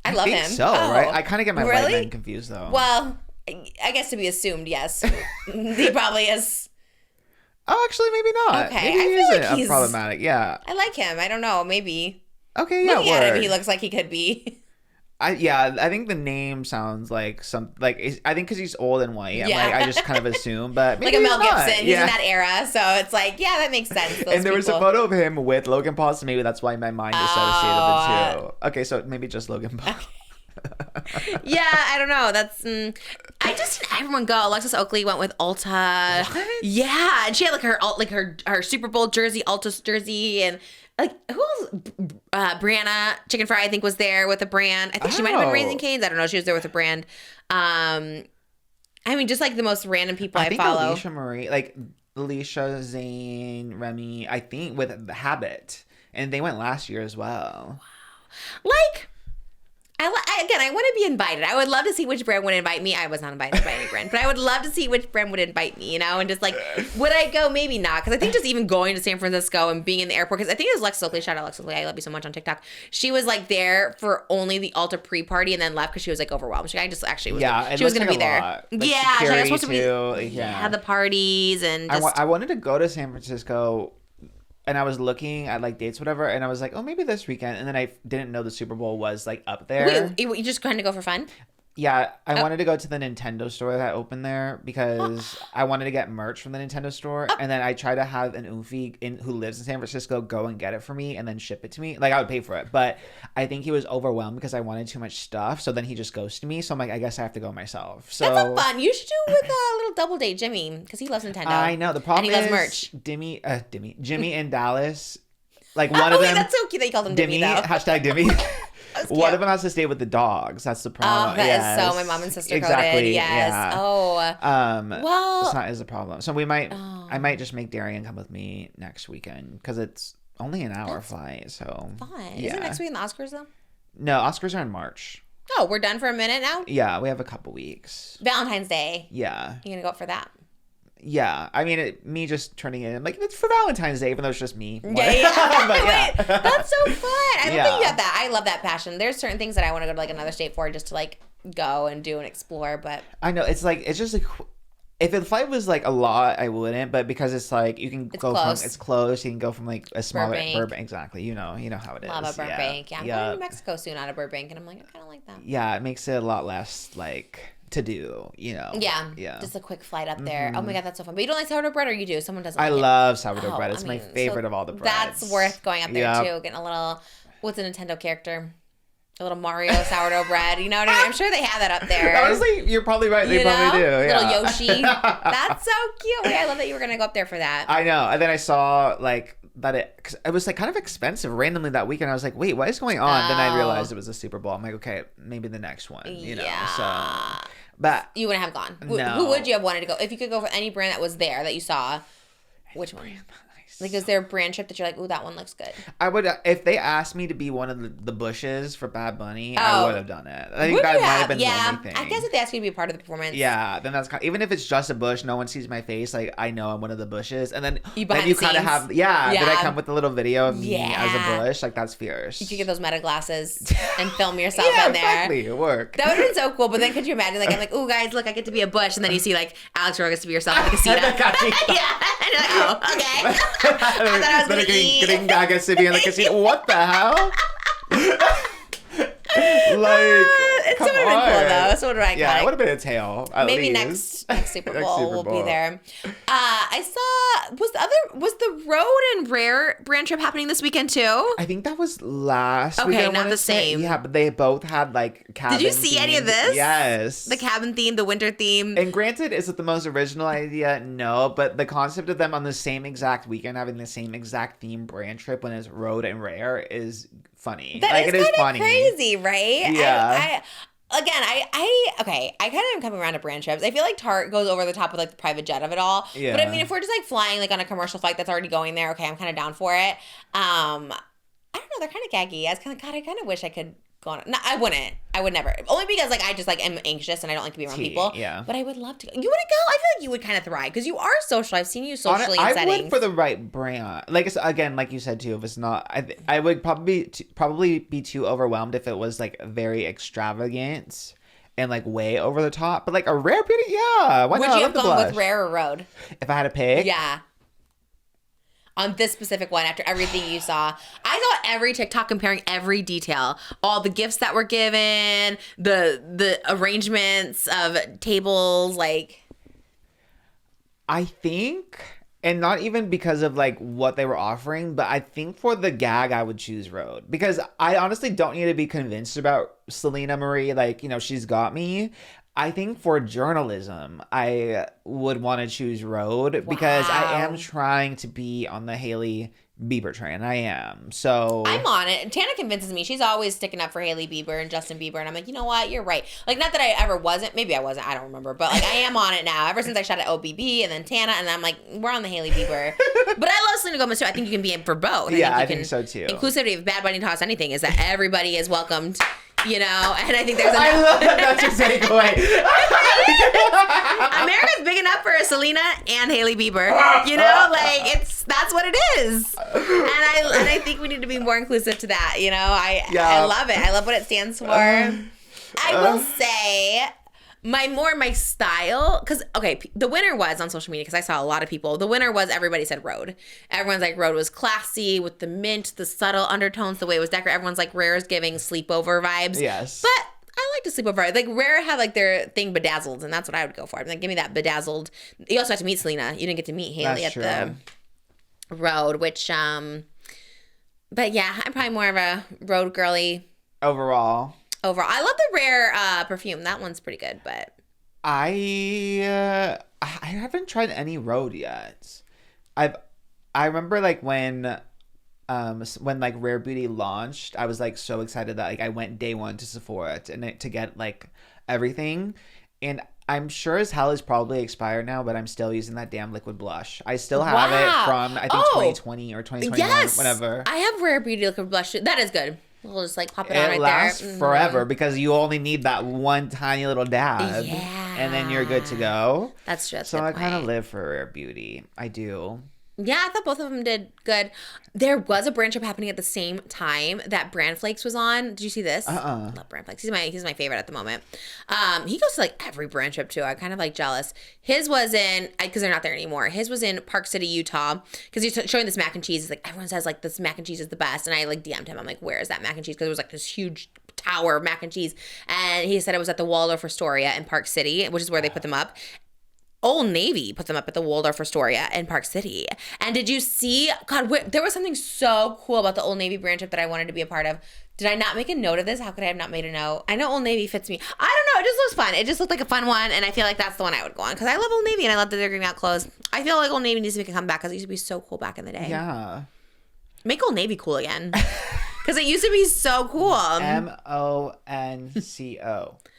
I love think him. so, Oh, right? I kind of get my really? white men confused, though. Well, I guess to be assumed, yes. He probably is. Oh, actually, maybe not. Okay, Maybe I he feel isn't like he's- problematic. Yeah. I like him. I don't know. Maybe. Okay, yeah, Looking at him, word. he looks like he could be. I think the name sounds like I think because he's old and white. Yeah. I just kind of assume, but maybe Like a he's Mel not. Gibson. He's Yeah. in that era. So it's like, yeah, that makes sense. Those And there was a people. photo of him with Logan Paul, so maybe that's why my mind associated the two. Okay, so maybe just Logan Paul. Yeah, I don't know. That's I just seen everyone go. Alexis Oakley went with Ulta. What? Yeah, and she had her Super Bowl jersey, Ulta's jersey, and like who else? Brianna Chicken Fry, I think, was there with a brand. I think she might have been Oh. Raising Cane's. I don't know. She was there with a brand. I mean, just like the most random people I think follow. Alicia Marie, Alicia, Zane, Remy, I think with the Habit, and they went last year as well. Like, I want to be invited. I would love to see which brand would invite me. I was not invited by any brand, but I would love to see which brand would invite me, and just like, would I go? Maybe not. Because I think just even going to San Francisco and being in the airport, because I think it was Lex Oakley, shout out Lex Oakley, I love you so much on TikTok. She was like there for only the Ulta pre-party and then left because she was like overwhelmed. I just actually was, Yeah, it she was looks going to like be a there. lot. Like Yeah, she was security supposed to be, too, yeah. the parties and just, I wanted to go to San Francisco, and I was looking at dates, whatever, and I was like, oh, maybe this weekend, and then I didn't know the Super Bowl was up there. Wait, you just kind of go for fun? Yeah, I wanted to go to the Nintendo store that opened there because I wanted to get merch from the Nintendo store, and then I tried to have an Oofy who lives in San Francisco go and get it for me and then ship it to me. I would pay for it, but I think he was overwhelmed because I wanted too much stuff, so then he just ghosted me. So I'm like, I guess I have to go myself. So That's so fun. You should do with a little double date Jimmy because he loves Nintendo. I know the problem and he is loves merch. Jimmy in Dallas, one of them. That's so cute that you called him Dimmy, though. Hashtag Dimmy. That's One cute. of them has to stay with the dogs. That's the problem. Oh, that yes. is so my mom and sister exactly. coded. Yes. Yeah. Oh. Well. it's not as a problem. So I Oh. might just make Darian come with me next weekend because it's only an hour flight. So Fun. Yeah. Isn't next week in the Oscars though? No, Oscars are in March. Oh, we're done for a minute now. Yeah, we have a couple weeks. Valentine's Day. Yeah. You gonna go up for that? Yeah, I mean, me just turning in it's for Valentine's Day, even though it's just me. Yeah. But yeah. Wait, that's so fun. I don't Yeah. think you have that. I love that passion. There's certain things that I want to go to another state for just to go and do and explore. But I know it's just if the flight was a lot, I wouldn't. But because it's you can go close. from it's close. You can go from a smaller Burbank. exactly. You know how it is. love a Burbank. Yeah, I'm yeah. going to New Mexico soon out of Burbank, and I'm like, I kind of like that. Yeah, it makes it a lot less to do. Yeah. Yeah. Just a quick flight up there. Oh my god, that's so fun. But you don't like sourdough bread, or you do? Someone doesn't. I like it. love sourdough Oh, bread. It's I my mean, favorite so of all the breads. That's worth going up there Yep. too. Getting a little, what's a Nintendo character? A little Mario sourdough bread. You know what I mean? I'm sure they have that up there. Honestly, you're probably right. They You probably do. know? Yeah. Little Yoshi. That's so cute. Wait, I love that you were gonna go up there for that. I know. And then I saw that cause it was kind of expensive randomly that weekend. I was like, wait, what is going on? Then I Oh. realized it was a Super Bowl. I'm like, okay, maybe the next one. You know. Yeah. So, but You wouldn't have gone. No. Who would you have wanted to go if you could go for any brand that was there that you saw? Which one? Like, is there a brand trip that you're like, ooh, that one looks good? I would, if they asked me to be one of the bushes for Bad Bunny, I would have done it. I think that might have been the only thing. I guess if they ask you to be a part of the performance. Yeah, then that's kind of, even if it's just a bush, no one sees my face. Like, I know I'm one of the bushes, and then You then behind you the kind of scenes. have Then I Yeah. come with a little video of me as Yeah. a bush. Like, that's fierce. You could get those meta glasses and film yourself Yeah, in there. exactly. It worked. That would have been so cool. But then could you imagine, like, I'm like, ooh, guys, look, I get to be a bush. And then you see, like, Alex Rowe gets to be yourself like a casita. Yeah. And you're like, oh, okay. I thought I was going to eat. Getting Gaga to be in the casino. What the hell? Like, It come still would have been cool, on. though. It would have been Yeah, it iconic. would have been a tail. At Maybe least. next Super Next Bowl Super will be Bowl. there. I saw was the Rhode and Rare brand trip happening this weekend too? I think that was last Okay, weekend, I not wanna the say. same. Yeah, but they both had like cabin. Did you see any of themed- this? Yes. The cabin theme, the winter theme. And granted, is it the most original idea? No, but the concept of them on the same exact weekend having the same exact theme brand trip when it's Rhode and Rare is funny. That it is is kind of funny. crazy, right? Yeah. I kind of am coming around to brand trips. I feel like Tarte goes over the top with like the private jet of it all. Yeah. But I mean, if we're just like flying like on a commercial flight that's already going there, okay, I'm kind of down for it. I don't know, they're kind of gaggy. I kind of wish I could go on. No, I wouldn't. I would never. Only because like I just like am anxious and I don't like to be around people. Yeah. But I would love to go. You wouldn't go? I feel like you would kind of thrive because you are social. I've seen you socially in I settings. would for the right brand. Like it's, again, like you said too, if it's not, I would probably be too overwhelmed if it was like very extravagant and like way over the top. But like a Rare beauty, yeah. Why Would not? you I have love the gone with blush. Rare or Rhode? If I had to pick? Yeah. On this specific one, after everything you saw, I saw every TikTok comparing every detail, all the gifts that were given, the arrangements of tables, like. I think, and not even because of like what they were offering, but I think for the gag, I would choose Rhode because I honestly don't need to be convinced about Selena Marie. Like, you know, she's got me. I think for journalism, I would want to choose Rhode because I am trying to be on the Hailey Bieber train. I am. So I'm on it. Tana convinces me. She's always sticking up for Hailey Bieber and Justin Bieber. And I'm like, you know what? You're right. Like, not that I ever wasn't. Maybe I wasn't. I don't remember. But, like, I am on it now. Ever since I shot at OBB and then Tana. And I'm like, we're on the Hailey Bieber. But I love Selena Gomez, too. I think you can be in for both. I think so, too. Inclusivity of Bad Bunny Toss Anything is that everybody is welcomed, you know? And I think there's enough. I love that. That's your takeaway. America's big enough for Selena and Hailey Bieber. You know, like that's what it is. And I think we need to be more inclusive to that. You know, I love it. I love what it stands for. I will say my style, because the winner was on social media, because I saw a lot of people. The winner was, everybody said Rhode. Everyone's like, Rhode was classy with the mint, the subtle undertones, the way it was decorated. Everyone's like, Rare's giving sleepover vibes. Yes. But I like to sleepover. Like, Rare had like their thing bedazzled, and that's what I would go for. I'm like, give me that bedazzled. You also got to meet Selena. You didn't get to meet Hailey That's at the Rhode, which but yeah, I'm probably more of a Rhode girly Overall. I love the Rare perfume. That one's pretty good, but I haven't tried any Rhode yet. I remember like when like Rare Beauty launched, I was like so excited that like I went day one to Sephora to get like everything, and I'm sure as hell is probably expired now, but I'm still using that damn liquid blush. I still have it from I think 2020 or 2021, yes, whatever. I have Rare Beauty liquid blush. That is good. We'll just like pop it on right lasts there. forever because you only need that one tiny little dab, and then you're good to go. That's true. So I kind of live for Rare Beauty. I do. Yeah, I thought both of them did good. There was a brand trip happening at the same time that Brand Flakes was on. Did you see this? I love Brand Flakes. He's my favorite at the moment. He goes to like every brand trip too. I'm kind of like jealous. His was in, because they're not there anymore. His was in Park City, Utah, because he's showing this mac and cheese. It's like everyone says like this mac and cheese is the best, and I like DM'd him. I'm like, where is that mac and cheese? Because it was like this huge tower of mac and cheese, and he said it was at the Waldorf Astoria in Park City, which is where they put them up. Old Navy put them up at the Waldorf Astoria in Park City. And did you see, God, there was something so cool about the Old Navy brand trip that I wanted to be a part of. Did I not make a note of this? How could I have not made a note? I know Old Navy fits me. I don't know. It just was fun. It just looked like a fun one. And I feel like that's the one I would go on. Because I love Old Navy and I love that they're giving out clothes. I feel like Old Navy needs to make a comeback because it used to be so cool back in the day. Yeah. Make Old Navy cool again. Because it used to be so cool. Monco.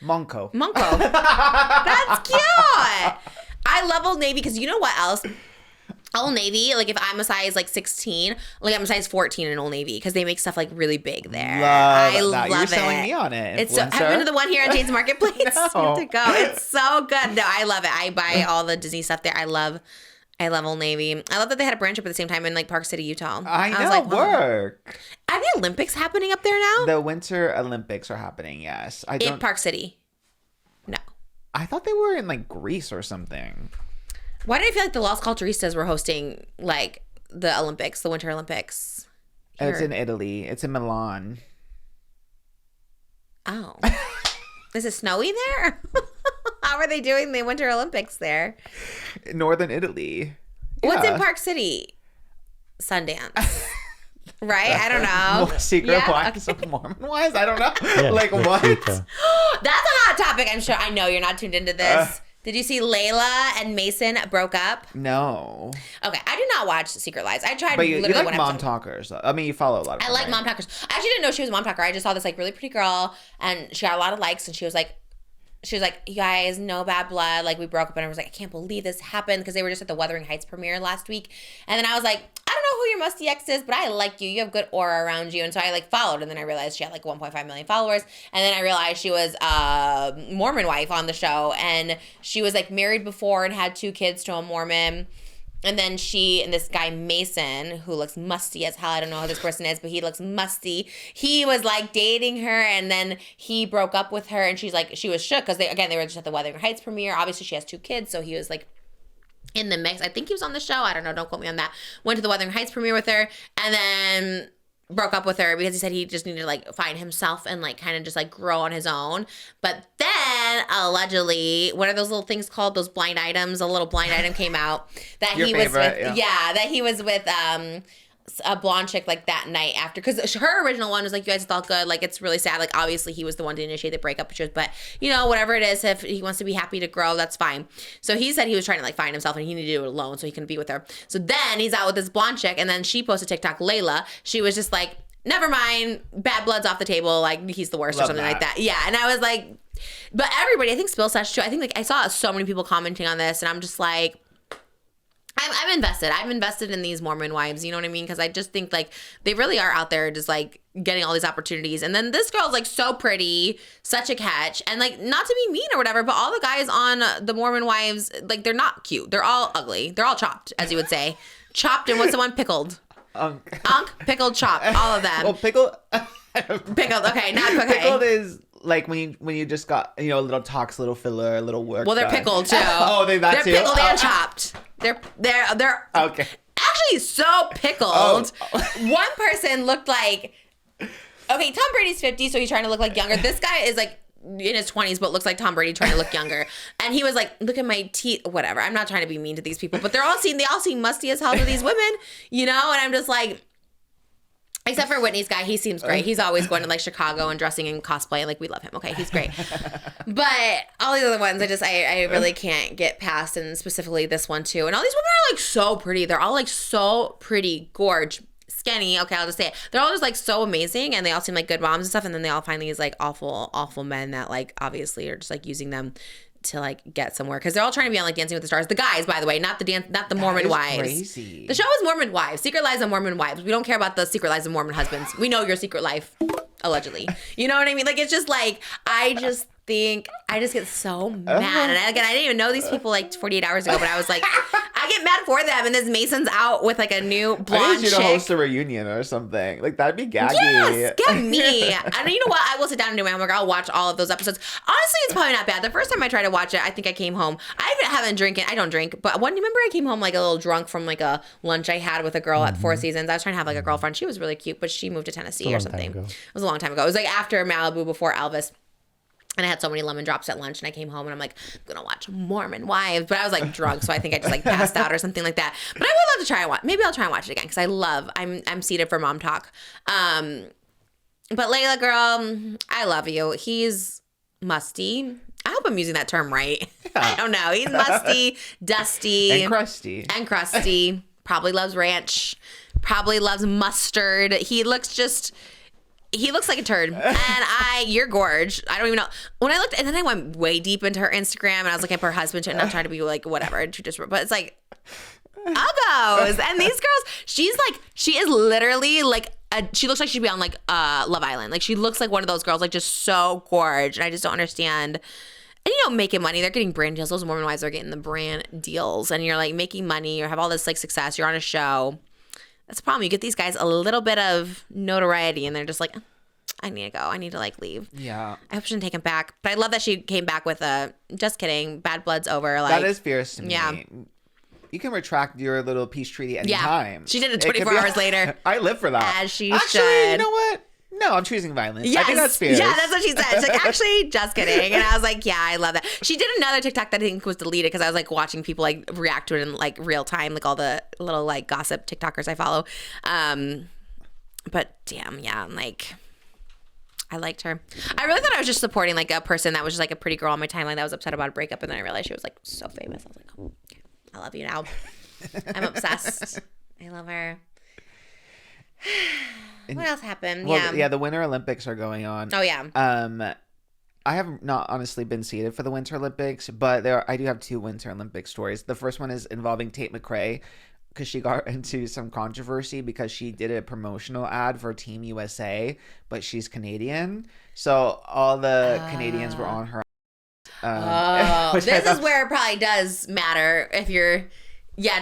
Monco. That's cute. I love Old Navy because you know what else? Old Navy, like if I'm a size like 16, like I'm a size 14 in Old Navy because they make stuff like really big there. I love You're it. selling me on it. It's so, have you been to the one here on Jane's Marketplace? No. You have to go. It's so good. No, I love it. I buy all the Disney stuff there. I love Old Navy. I love that they had a branch up at the same time in like Park City, Utah. I know. was like, wow. Work. Are the Olympics happening up there now? The Winter Olympics are happening. Yes. In Park City. No. I thought they were in like Greece or something. Why did I feel like the Las Culturistas were hosting like the Olympics, the Winter Olympics? Here. It's in Italy. It's in Milan. Oh. Is it snowy there? How are they doing the Winter Olympics there? Northern Italy. What's Yeah. in Park City? Sundance. Right? I don't know. More secret Yeah, wives of Mormon wives? I don't know. Yeah, like the what? cheetah. That's a hot topic, I'm sure. I know you're not tuned into this. Did you see Layla and Mason broke up? No. Okay, I did not watch Secret Lives. I tried But you literally like one mom episode. talkers. I mean, you follow a lot of I them, like right? mom talkers. I actually didn't know she was a mom talker. I just saw this like really pretty girl and she got a lot of likes and she was like, you guys, no bad blood. Like we broke up and I was like, I can't believe this happened because they were just at the Wuthering Heights premiere last week. And then I was like, I don't know who your musty ex is, but I like you. You have good aura around you. And so I like followed and then I realized she had like 1.5 million followers. And then I realized she was a Mormon wife on the show and she was like married before and had 2 kids to a Mormon. And then she and this guy Mason, who looks musty as hell. I don't know who this person is, but he looks musty. He was like dating her, and then he broke up with her, and she was shook because they were just at the Wuthering Heights premiere. Obviously, she has 2 kids, so he was like in the mix. I think he was on the show. I don't know. Don't quote me on that. Went to the Wuthering Heights premiere with her, and then broke up with her because he said he just needed to like find himself and like kind of just like grow on his own. But then allegedly, what are those little things called? Those blind items. A little blind item came out that Your he favorite, was with. yeah. That he was with a blonde chick like that night after, because her original one was like, you guys felt good, like it's really sad, like obviously he was the one to initiate the breakup, but you know, whatever it is, if he wants to be happy to grow, that's fine. So he said he was trying to like find himself and he needed to do it alone so he can be with her. So then he's out with this blonde chick, and then she posted TikTok, Layla, she was just like, never mind, bad blood's off the table, like he's the worst. Love or something that. Like that. Yeah. And I was like, but everybody, I think Spill Sesh too, I think like I saw so many people commenting on this and I'm just like, I'm invested. I'm invested in these Mormon wives. You know what I mean? Because I just think like they really are out there just like getting all these opportunities. And then this girl's like so pretty, such a catch. And like, not to be mean or whatever, but all the guys on the Mormon wives, like they're not cute. They're all ugly. They're all chopped, as you would say. Chopped, and what's the one? Pickled. Unk, pickled, chopped. All of them. Well, pickled. Pickled. Okay, not okay. Pickled is like when you just got, you know, a little talks, a little filler, a little work. Well, they're done. pickled too. Oh, they're too. They're pickled and chopped. They're okay. Actually so pickled. One person looked like, okay, Tom Brady's 50, so he's trying to look like younger. This guy is like in his 20s, but looks like Tom Brady trying to look younger. And he was like, look at my teeth, whatever. I'm not trying to be mean to these people, but they all seem musty as hell to these women, you know? And I'm just like, except for Whitney's guy, he seems great. He's always going to like Chicago and dressing in cosplay. Like we love him. Okay, he's great. But all the other ones, I really can't get past, and specifically this one too. And all these women are like so pretty. They're all like so pretty, gorge, skinny. Okay, I'll just say it. They're all just like so amazing, and they all seem like good moms and stuff. And then they all find these like awful men that like obviously are just like using them to like get somewhere, because they're all trying to be on like Dancing with the Stars. The guys, by the way, not the Mormon wives. Crazy. The show is Mormon wives. Secret Lives of Mormon wives. We don't care about the secret lives of Mormon husbands. We know your secret life, allegedly. You know what I mean? Like it's just like I just get so mad. And again, I didn't even know these people like 48 hours ago, but I was like, I get mad for them. And this Mason's out with like a new blonde I need you chick. to host a reunion or something. Like that'd be gaggy. Yes, get me. And you know what? I will sit down and do my homework. I'll watch all of those episodes. Honestly, it's probably not bad. The first time I tried to watch it, I think I came home. I haven't drinking. I don't drink. But remember I came home like a little drunk from like a lunch I had with a girl at Four Seasons. I was trying to have like a girlfriend. She was really cute, but she moved to Tennessee or something. It was a long time ago. It was like after Malibu, before Elvis. And I had so many lemon drops at lunch, and I came home and I'm like, I'm gonna watch Mormon Wives, but I was like drunk, so I think I just like passed out or something like that. But I would love to try and watch. Maybe I'll try and watch it again because I'm seated for mom talk. But Layla, girl, I love you. He's musty. I hope I'm using that term right. Yeah. I don't know. He's musty, dusty, and crusty. Probably loves ranch. Probably loves mustard. He looks like a turd. And you're gorge. I don't even know. When I looked, and then I went way deep into her Instagram, and I was looking at her husband, and I'm trying to be like, whatever. But it's like, uggos. And these girls, she is literally like, she looks like she'd be on like Love Island. Like she looks like one of those girls, like just so gorgeous. And I just don't understand. And making money, they're getting brand deals. Those Mormon wives are getting the brand deals, and you're like making money, you have all this like success, you're on a show. That's the problem. You get these guys a little bit of notoriety, and they're just like, I need to go. I need to like leave. Yeah. I hope she didn't take him back. But I love that she came back with just kidding, bad blood's over. Like, that is fierce to me. Yeah. You can retract your little peace treaty anytime. Yeah. She did it 24 hours later. I live for that. As she Actually, should. you know what? No, I'm choosing violence. Yes. I think that's fierce. Yeah, that's what she said. She's like, actually, just kidding. And I was like, yeah, I love that. She did another TikTok that I think was deleted because I was like watching people like react to it in like real time, like all the little like gossip TikTokers I follow. But damn, yeah, like I liked her. I really thought I was just supporting like a person that was just like a pretty girl on my timeline that was upset about a breakup, and then I realized she was like so famous. I was like, oh, okay, I love you now. I'm obsessed. I love her. What else happened? Well, yeah, the Winter Olympics are going on. Oh yeah. I have not honestly been seated for the Winter Olympics, but I do have 2 Winter Olympic stories. The first one is involving Tate McRae, because she got into some controversy because she did a promotional ad for Team USA, but she's Canadian, so all the Canadians were on her. This is where it probably does matter if you're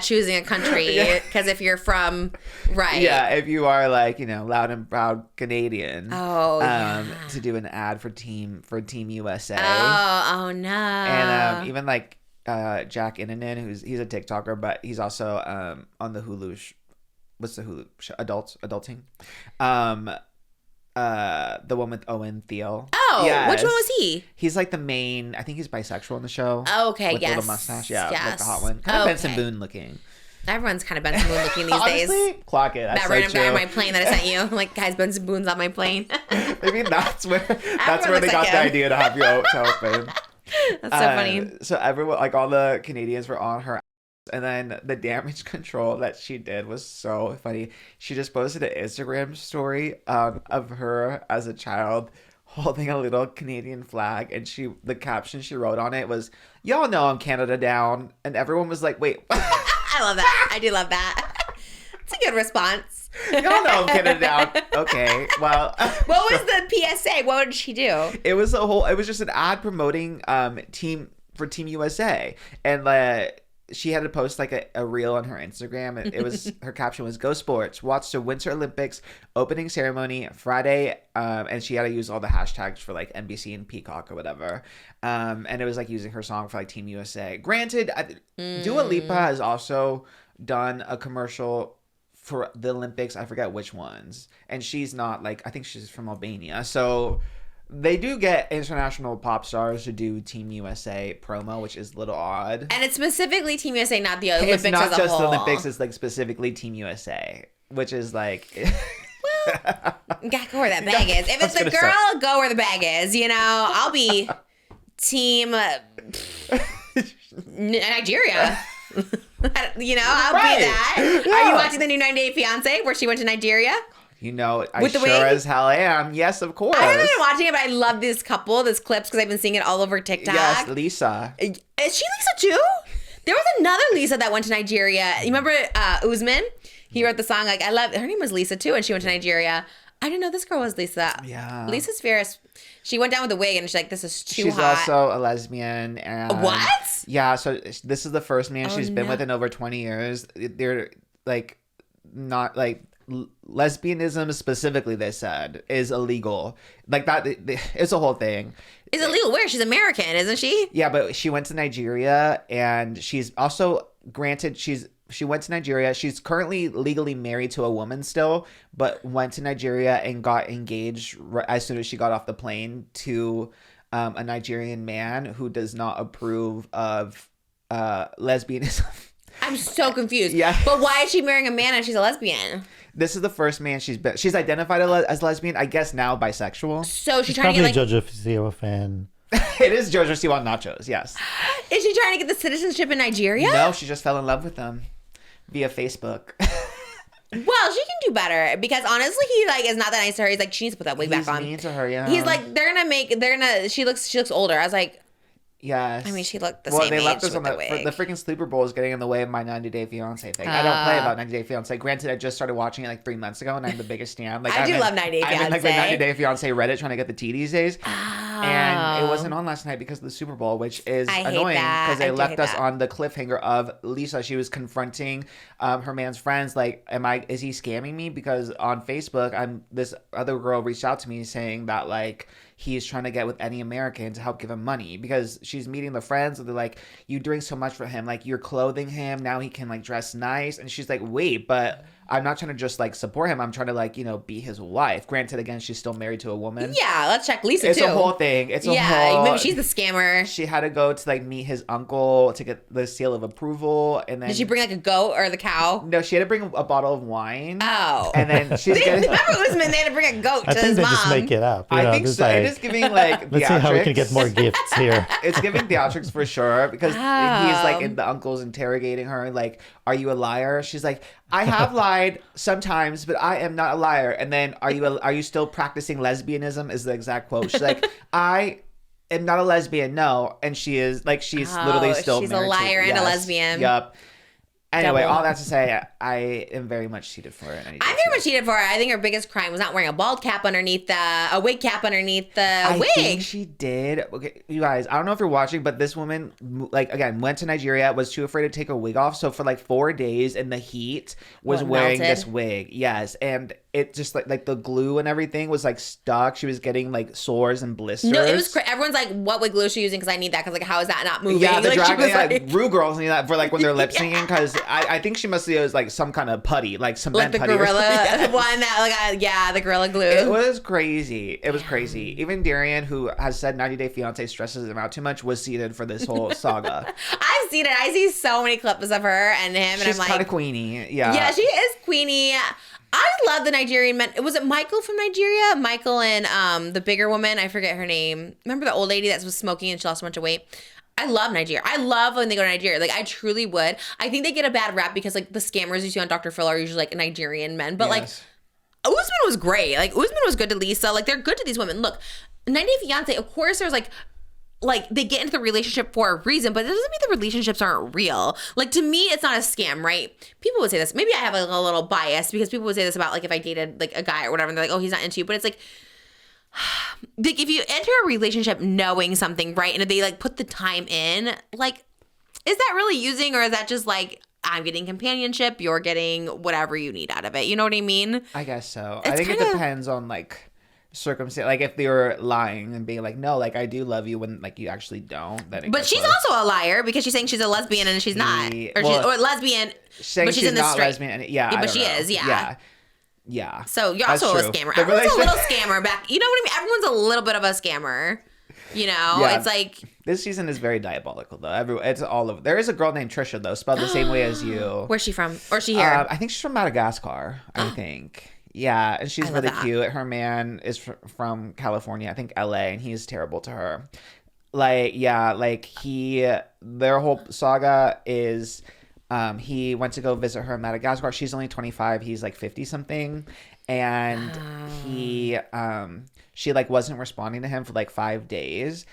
choosing a country, because if you're from if you are like loud and proud Canadian to do an ad for Team USA. Oh no. And even like Jack Innanen, he's a TikToker, but he's also on the Hulu what's the Hulu show? Adulting, the one with Owen Thiel. Oh, yes. Which one was he? He's like the main. I think he's bisexual in the show. Oh, okay, with yes, little mustache, yeah, yes. like the hot one, kind of Benson Boone looking. Everyone's kind of Benson Boone looking these Honestly, days. Clock it. That's that so random true. guy on my plane that I sent you, like, guys, Benson Boone's on my plane. Maybe that's where Everyone they got like the idea to have you to open. That's so funny. So everyone, like all the Canadians, were on her. And then the damage control that she did was so funny. She just posted an Instagram story of her as a child holding a little Canadian flag, and the caption she wrote on it was, "Y'all know I'm Canada down," and everyone was like, "Wait." I love that. I do love that. It's a good response. Y'all know I'm Canada down. Okay, well. What was the PSA? What did she do? It was just an ad promoting Team USA, and she had to post like a reel on her Instagram. It was her caption was, "Go Sports, watch the Winter Olympics opening ceremony Friday," and she had to use all the hashtags for like NBC and Peacock or whatever. And it was like using her song for like Team USA. Granted, Dua Lipa has also done a commercial for the Olympics. I forget which ones, and she's not like, I think she's from Albania, so. They do get international pop stars to do Team USA promo, which is a little odd. And it's specifically Team USA, not the Olympics as a whole. It's not just the Olympics, it's like specifically Team USA, which is like... Well, you gotta go where that bag is. If it's a girl, go where the bag is, I'll be Team Nigeria. I'll be that. Yeah. Are you watching the new 90 Day Fiance where she went to Nigeria? I sure as hell am. Yes, of course. I haven't been watching it, but I love this clips, because I've been seeing it all over TikTok. Yes, Lisa. Is she Lisa too? There was another Lisa that went to Nigeria. You remember Usman? He wrote the song, like, her name was Lisa too, and she went to Nigeria. I didn't know this girl was Lisa. Yeah. Lisa's fierce. She went down with a wig, and she's like, this is too hot. She's also a lesbian. And what? Yeah, so this is the first man she's been with in over 20 years. They're like, not like... lesbianism specifically, they said, is illegal. Like that, it's a whole thing. Is it legal where? She's American, isn't she? Yeah, but she went to Nigeria, and she's also granted she went to Nigeria. She's currently legally married to a woman still, but went to Nigeria and got engaged as soon as she got off the plane to a Nigerian man who does not approve of lesbianism. I'm so confused. Yeah. But why is she marrying a man if she's a lesbian? This is the first man she's identified as lesbian, I guess now bisexual. So she's trying to get Jojo Siwa fan. It is Jojo Siwa Nachos, yes. Is she trying to get the citizenship in Nigeria? No, she just fell in love with them via Facebook. Well, she can do better, because honestly, he is not that nice to her. He's like, she needs to put that wig back on. He's mean to her, yeah. He's like, she looks older. I was like, Yes. I mean, she looked the well, same they age left us with on the the wig. the freaking Super Bowl is getting in the way of my 90 Day Fiance thing. I don't play about 90 Day Fiance. Granted, I just started watching it like 3 months ago, and I'm the biggest fan. Like, I do love 90 Day I'm in like the Fiancé. 90 Day Fiance Reddit trying to get the tea these days. Oh. And it wasn't on last night because of the Super Bowl, which is I hate annoying that. because I they do left hate us that. on the cliffhanger of Lisa. She was confronting her man's friends, like, is he scamming me? Because on Facebook, this other girl reached out to me saying that like he's trying to get with any American to help give him money because she's meeting the friends and they're like, you're doing so much for him, like you're clothing him, now he can like dress nice, and she's like, wait, but I'm not trying to just like support him, I'm trying to like, you know, be his wife. Granted, again, she's still married to a woman. Yeah, let's check Lisa It's too. a whole thing. It's a yeah, whole... maybe she's the scammer. She had to go to like meet his uncle to get the seal of approval, and then Did she bring like a goat or the cow? No, she had to bring a bottle of wine. Oh. And then she's Remember getting... Usman, they had to bring a goat I to think his they mom. just make it up. I think just so. like, It is giving like let's see how we can get theatrics. more gifts here. It's giving theatrics for sure because he's Oh. like the uncle's interrogating her like, are you a liar? She's like, I have lied sometimes, but I am not a liar. And then are you still practicing lesbianism is the exact quote. She's like, I am not a lesbian, no. And she is like, she's literally still she's a married to- liar and a yes, lesbian. Yup. Anyway, Double. all that to say, I am very much cheated for it. I'm very much cheated for her. I think her biggest crime was not wearing a bald cap underneath a wig cap underneath the I wig. think she did. Okay, you guys, I don't know if you're watching, but this woman, like, again, went to Nigeria, was too afraid to take her wig off. So for like 4 days in the heat, was What, wearing melted? this wig. Yes. And it just like the glue and everything was like stuck. She was getting like sores and blisters. No, it was everyone's like, what wig glue is she using? Because I need that. Because like, how is that not moving? Yeah, the like, she drag, was yeah, like, Rue girls need that for like when they're lip syncing because I think she must use like some kind of putty, like cement like the putty. or gorilla something. one that like the gorilla glue. It was crazy. It was crazy. Even Darian, who has said 90 Day Fiance stresses him out too much, was seated for this whole saga. I've seen it. I see so many clips of her and him, and She's I'm like, kind of queenie. Yeah. yeah, she is Queenie. I love the Nigerian men. Was it Michael from Nigeria? Michael and the bigger woman. I forget her name. Remember the old lady that was smoking and she lost a bunch of weight? I love Nigeria. I love when they go to Nigeria. Like, I truly would. I think they get a bad rap because, like, the scammers you see on Dr. Phil are usually, like, Nigerian men. But, Yes. like, Usman was great. Like, Usman was good to Lisa. Like, they're good to these women. Look, 90 Day Fiancé, of course, there's, like, they get into the relationship for a reason, but it doesn't mean the relationships aren't real. Like, to me, it's not a scam, right? People would say this. Maybe I have, like, a little bias because people would say this about, like, if I dated, like, a guy or whatever, and they're like, oh, he's not into you. But it's like if you enter a relationship knowing something, right, and if they like put the time in, like, is that really using, or is that just like, I'm getting companionship, you're getting whatever you need out of it? You know what I mean? I guess so. It's I think it kinda- depends on like circumstance. Like if they were lying and being like, no, like I do love you when like you actually don't. Then it But gets she's worse. also a liar because she's saying she's a lesbian and she's not, or well, or lesbian, saying but she's in the not straight. lesbian. And, yeah, Yeah, I but don't she know. is, yeah. Yeah. Yeah. So you're That's also true. a scammer. The Everyone's a little relationship- scammer back. You know what I mean? Everyone's a little bit of a scammer. You know, Yeah. it's like, This season is very diabolical though. It's all over. There is a girl named Trisha though, spelled the same way as you. where's she from? Or is she here? I think she's from Madagascar. I think. Yeah, and she's I love really that. cute. Her man is from California, I think LA, and he's terrible to her. Like, yeah, like their whole saga is, he went to go visit her in Madagascar. She's only 25. He's like 50 something, and she like wasn't responding to him for like 5 days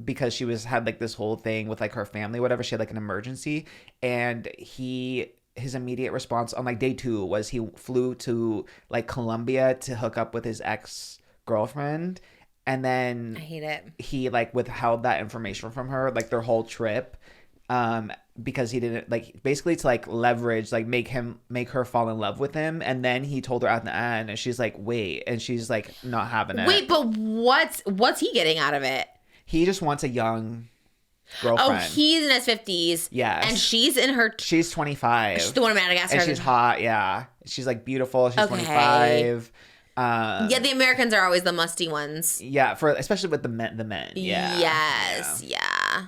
because she had like this whole thing with like her family, whatever. She had like an emergency, and his immediate response on like day 2 was he flew to like Colombia to hook up with his ex-girlfriend, and then I hate it. he like withheld that information from her like their whole trip, because he didn't like, basically to like leverage, like make her fall in love with him. And then he told her at the end, and she's like, wait, and she's like not having it. Wait, but what's he getting out of it? He just wants a young Oh, girlfriend. he's in his 50s. Yes. And she's in her... She's 25. She's the one in Madagascar. And she's hot, yeah. She's like beautiful. She's Okay. 25. Yeah, the Americans are always the musty ones. Yeah, especially with the men. Yeah. Yes, Yeah.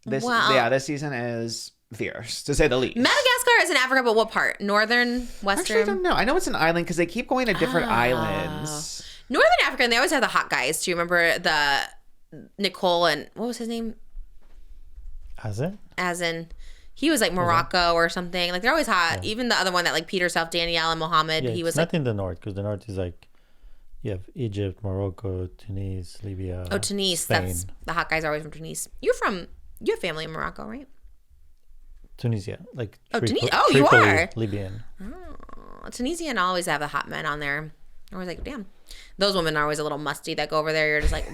yeah. This season is fierce, to say the least. Madagascar is in Africa, but what part? Northern, western? Actually, I don't know. I know it's an island because they keep going to different Oh. islands. Northern Africa, and they always have the hot guys. Do you remember the Nicole and... What was his name? Has it? As in... He was like Morocco or something. Like, they're always hot. Even the other one that like Peter Self, Danielle and Mohammed, Yeah, he it's was not like... in the north because the north is like You have Egypt, Morocco, Tunis, Libya. Oh, Tunis. Spain. That's the hot guys are always from Tunis. You have family in Morocco, right? Tunisia, like Tunis. Oh, you Tripoli, are. Libyan. Tunisian always have the hot men on there. I was like, damn. Those women are always a little musty that go over there. You're just like,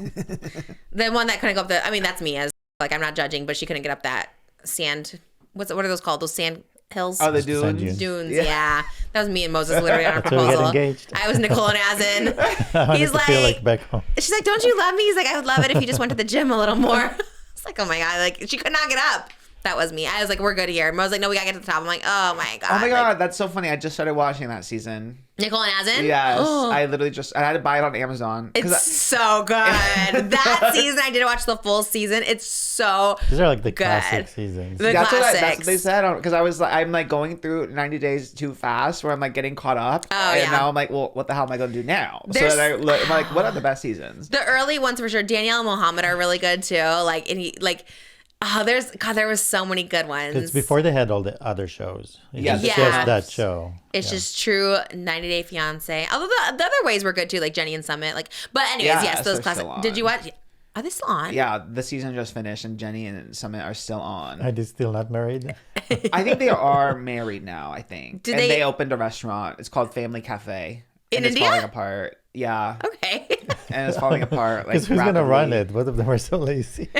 the one that couldn't go up the, I mean, that's me as, like, I'm not judging, but she couldn't get up that sand. What are those called? Those sand hills? Oh, the Sand dunes. Dunes, yeah. That was me and Moses literally on our That's where we got proposal. engaged. I was Nicole and Azin. I wanted He's to feel like, like back home. she's like, don't you love me? He's like, I would love it if you just went to the gym a little more. It's like, oh my God. Like, she could not get up. That was me. I was like, we're good here. Mo was like, no, we gotta get to the top. I'm like, oh my God. Oh my God, Like, that's so funny. I just started watching that season. Nicole and Azin? Yes, Oh. I literally I had to buy it on Amazon. It's so good. That season, I didn't watch the full season. It's so These are like the good. classic seasons. The that's classics. what they said. Because I'm like going through 90 Days Too Fast, where I'm like getting caught up. Oh, and yeah. now I'm like, well, what the hell am I going to do now? There's- So then I'm like, what are the best seasons? The early ones for sure. Danielle and Mohammed are really good too. Like, and there was so many good ones. It's before they had all the other shows. It's Yeah, just yeah. that show. It's Yeah. just true 90 Day Fiance. Although the other ways were good too, like Jenny and Summit. Like, but anyways, Yes, yes, those they're classic. still on. Did you watch? Are they still on? Yeah, the season just finished, and Jenny and Summit are still on. Are they still not married? I think they are married now. I think. Did and they- they opened a restaurant. It's called Family Cafe. In and it's India? falling apart. Yeah, Okay. and it's falling apart. Like, Because who's gonna run rapidly. it? Both of them are so lazy.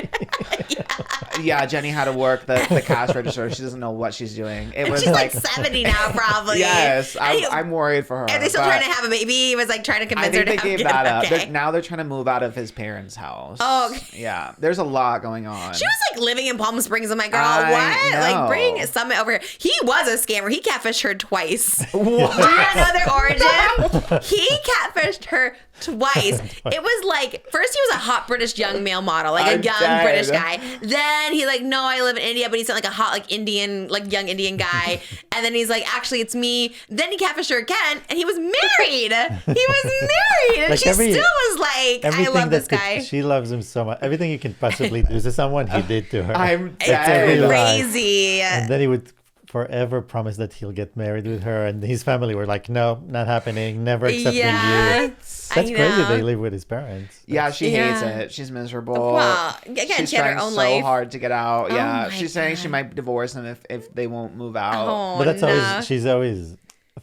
Yeah, Jenny had to work the cash register. She doesn't know what she's doing. It was She's like like 70 now, probably. yes, And I'm worried for her. are they still but trying to have a baby? He was like trying to I convince her think to they have gave a kid. that up. Okay. Now they're trying to move out of his parents' house. Oh, okay. Yeah, there's a lot going on. She was like living in Palm Springs. I'm like, girl, I what? know. Like, bring Summit over here. He was a scammer. He catfished her twice. What? Do you not know their origin? He catfished her twice. It was like, first he was a hot British young male model, like I'm a young dead. British guy. Then he like, no, I live in India, but he's like a hot like Indian, like young Indian guy. And then he's like, actually, it's me. Then he catfished her again, and he was married. He was married, and Like she every- still was like, I Everything love this that guy. she loves him so much. Everything you can possibly do to someone, he did to her. I'm That's every dead. lie. Crazy. And then he would forever promise that he'll get married with her, and his family were like, "No, not happening. Never accepting Yeah. you." That's crazy. They live with his parents. Yeah, she hates Yeah. it. She's miserable. Well, again, she's she had her trying own so life. hard to get out. Oh Yeah, my she's saying she God. might divorce him if they won't move out. Oh, But that's no. always she's always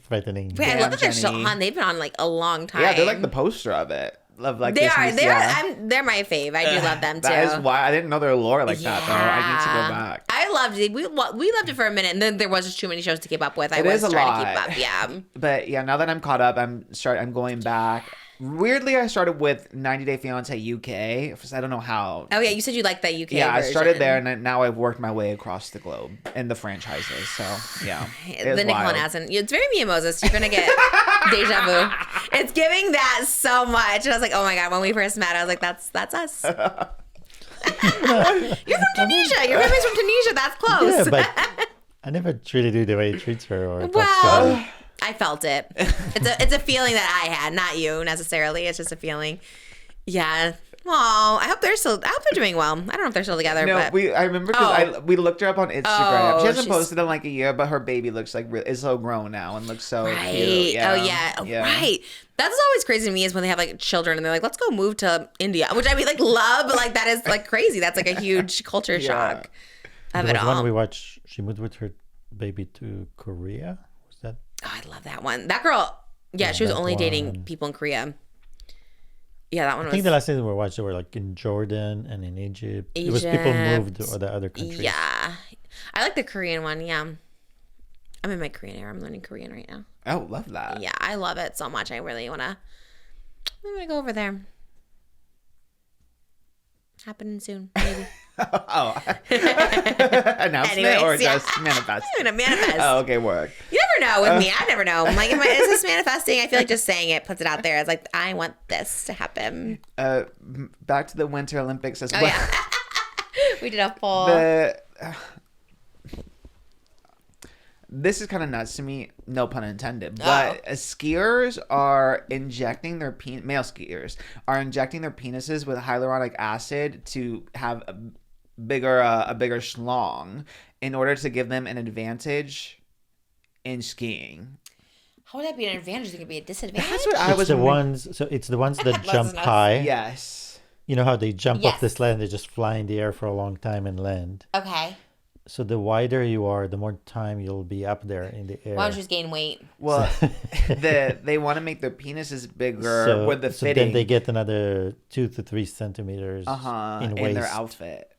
threatening. Wait, I Damn, love that they're still Jenny. on. They've been on like a long time. Yeah, they're like the poster of it. Love like They this are. news- They're. yeah. They're my fave. I do love them too. That is why I didn't know their lore like that though. I need to go back. I loved it. We loved it for a minute, and then there was just too many shows to keep up with. I It was is a trying to lot. keep up. Yeah. But yeah, now that I'm caught up, I'm going back. Weirdly, I started with 90 Day Fiance UK. I don't know how. Oh yeah, you said you liked that UK. Yeah, I started version. there, and now I've worked my way across the globe in the franchises. So yeah, The Nicole and Asin. It's very Mia Moses. You're gonna get deja vu. It's giving that so much, and I was like, oh my God. When we first met, I was like, that's us. You're from Tunisia. Your family's from Tunisia. That's close. Yeah, but I never really do the way he treats her or talks to Well, her. I felt it. It's a feeling that I had, not you necessarily. It's just a feeling. Yeah. Oh, I hope they're doing well. I don't know if they're still together. No, but I remember because we looked her up on Instagram. Oh, she hasn't she's- posted in like a year, but her baby looks like is so grown now and looks so right. cute. Yeah. Oh yeah. Right. That's always crazy to me is when they have like children and they're like, let's go move to India, which I mean like love, but like that is like crazy. That's like a huge culture shock of There it was one all. we watched. She moved with her baby to Korea. Was that? Oh, I love that one. That girl. Yeah, she was that only dating one. people in Korea. Yeah, that one I was. think the last season we watched, they were like in Jordan and in Egypt. It was people moved to the other countries. Yeah. I like the Korean one. Yeah. I'm in my Korean era. I'm learning Korean right now. Oh, love that. Yeah, I love it so much. I really want to. I'm going to go over there. Happening soon, maybe. Oh, announcement Anyways, or yeah. just manifest? I'm going to manifest. Oh, okay, work. You never know with me. I never know. I'm like, is this manifesting? I feel like just saying it puts it out there. It's like, I want this to happen. Back to the Winter Olympics as Oh, well. yeah. We did a full. This is kind of nuts to me, no pun intended, but skiers are injecting their male skiers are injecting their penises with hyaluronic acid to have a bigger schlong in order to give them an advantage in skiing. How would that be an advantage? It could be a disadvantage. That's what I It's was the wondering. ones. So it's the ones that Less jump than us. high. Yes. You know how they jump Yes. off this land, they just fly in the air for a long time and land. Okay. So the wider you are, the more time you'll be up there in the air. Why don't you just gain weight? Well, they want to make their penises bigger so, with the so fitting. then they get another 2 to 3 centimeters in waist. in their outfit.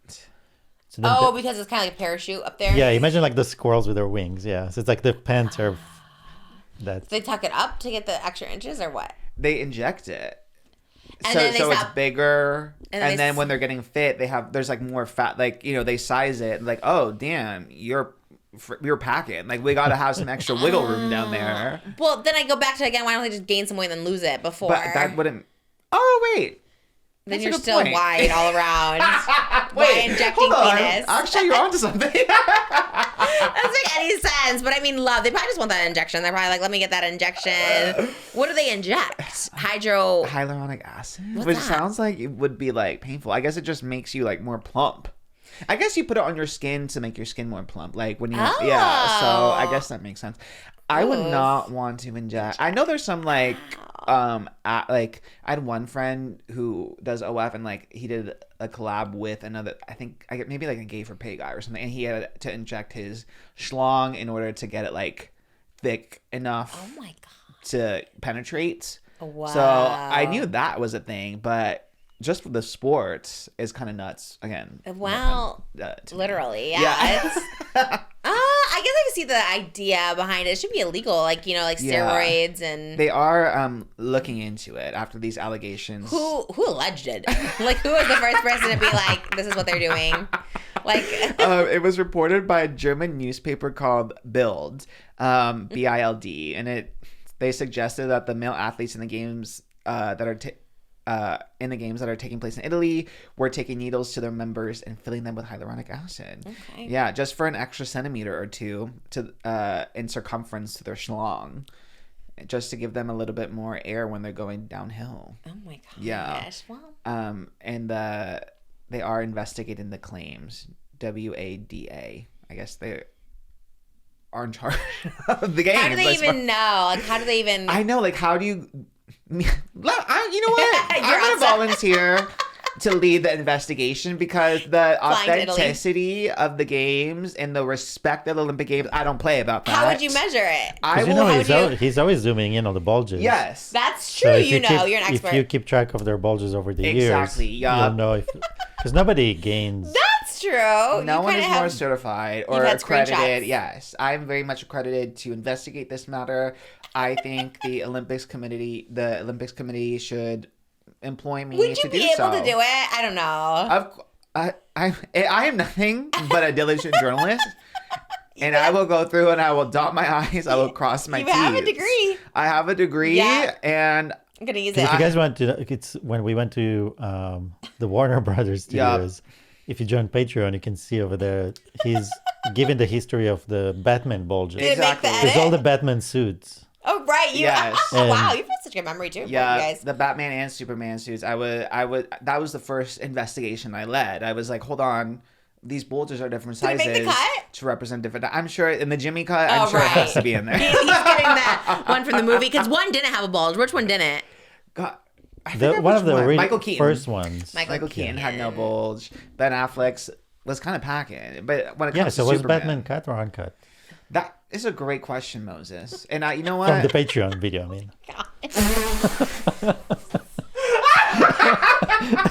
So then Oh, because it's kind of like a parachute up there. yeah, imagine like the squirrels with their wings. Yeah, so it's like the pants are. That's They tuck it up to get the extra inches, or what? They inject it. And so then they so it's stop- bigger, and and then then they when they're getting fit, there's like more fat. Like they size it like, oh damn, you're packing. Like we got to have some extra wiggle room down there. Well, then I go back to again. Why don't they just gain some weight and then lose it before? But that wouldn't. Oh wait. then That's a you're good still point. wide all around. By injecting hold on. penis. Actually, you're onto something. That doesn't make any sense. But I mean, love. They probably just want that injection. They're probably like, let me get that injection. What do they inject? Hyaluronic acid, What's which that? sounds like it would be like painful. I guess it just makes you like more plump. I guess you put it on your skin to make your skin more plump. Like when you, yeah. So I guess that makes sense. I would Oof. not want to inject. I know there's some like, like I had one friend who does OF and like he did a collab with another. I think maybe like a gay for pay guy or something, and he had to inject his schlong in order to get it like thick enough Oh my god. to penetrate. Wow. So I knew that was a thing, but just for the sports is kind of nuts. Again, Well, to me. literally, yeah. Yeah. It's, I guess I can see the idea behind it. It should be illegal, like like Yeah. steroids and. They are looking into it after these allegations. Who alleged it? Like, who was the first person to be like, this is what they're doing? Like, It was reported by a German newspaper called Bild, BILD, and they suggested that the male athletes in the games that are taking place in Italy were taking needles to their members and filling them with hyaluronic acid. Okay. Yeah, just for an extra centimeter or two in circumference to their schlong, just to give them a little bit more air when they're going downhill. oh my gosh. Yeah. Well, And they are investigating the claims. WADA. I guess they are in charge of the games. how do they even know? Like, how do they even? I know. Like, how do you? You know what? I'm You're gonna outside. volunteer to lead the investigation because the Flying to Italy. authenticity of the games and the respect of the Olympic Games, I don't play about that. How would you measure it? I because will. he's always zooming in on the bulges. Yes. That's So true. if You're an expert. If you keep track of their bulges over the Exactly, years, yeah. you'll know if because nobody gains. That's true. No You one kinda is more have- certified or you've had accredited. screenshots. Yes, I'm very much accredited to investigate this matter. I think the Olympics committee should employ me Would to you do be able so. to do it? I don't know. I am nothing but a diligent journalist, and I will go through and I will dot my I's, I will cross my You T's. have a degree. I have a degree, Yeah. and I'm gonna use If it. you guys want to, it's when we went to the Warner Brothers studios. If you join Patreon, you can see over there he's given the history of the Batman bulges. Did it make the Exactly. There's all edit? the Batman suits. Oh right, you. Yes. Wow, And- you've got such a good memory too. yeah, you guys. the Batman and Superman suits. I would. That was the first investigation I led. I was like, hold on, these bulges are different Did it sizes make the cut? to represent different. I'm sure in the Jimmy cut, I'm Oh, sure it has right. to be in there. He's getting that one from the movie because one didn't have a bulge. Which one didn't? God, I The, forget one which of the Michael Keaton. first ones. Michael Keaton had no bulge. Ben Affleck's was kind of packing, but when it comes Yeah, to so was Superman, Batman cut or uncut? that is a great question, Moses. And you know From the what? Patreon video, I mean. God.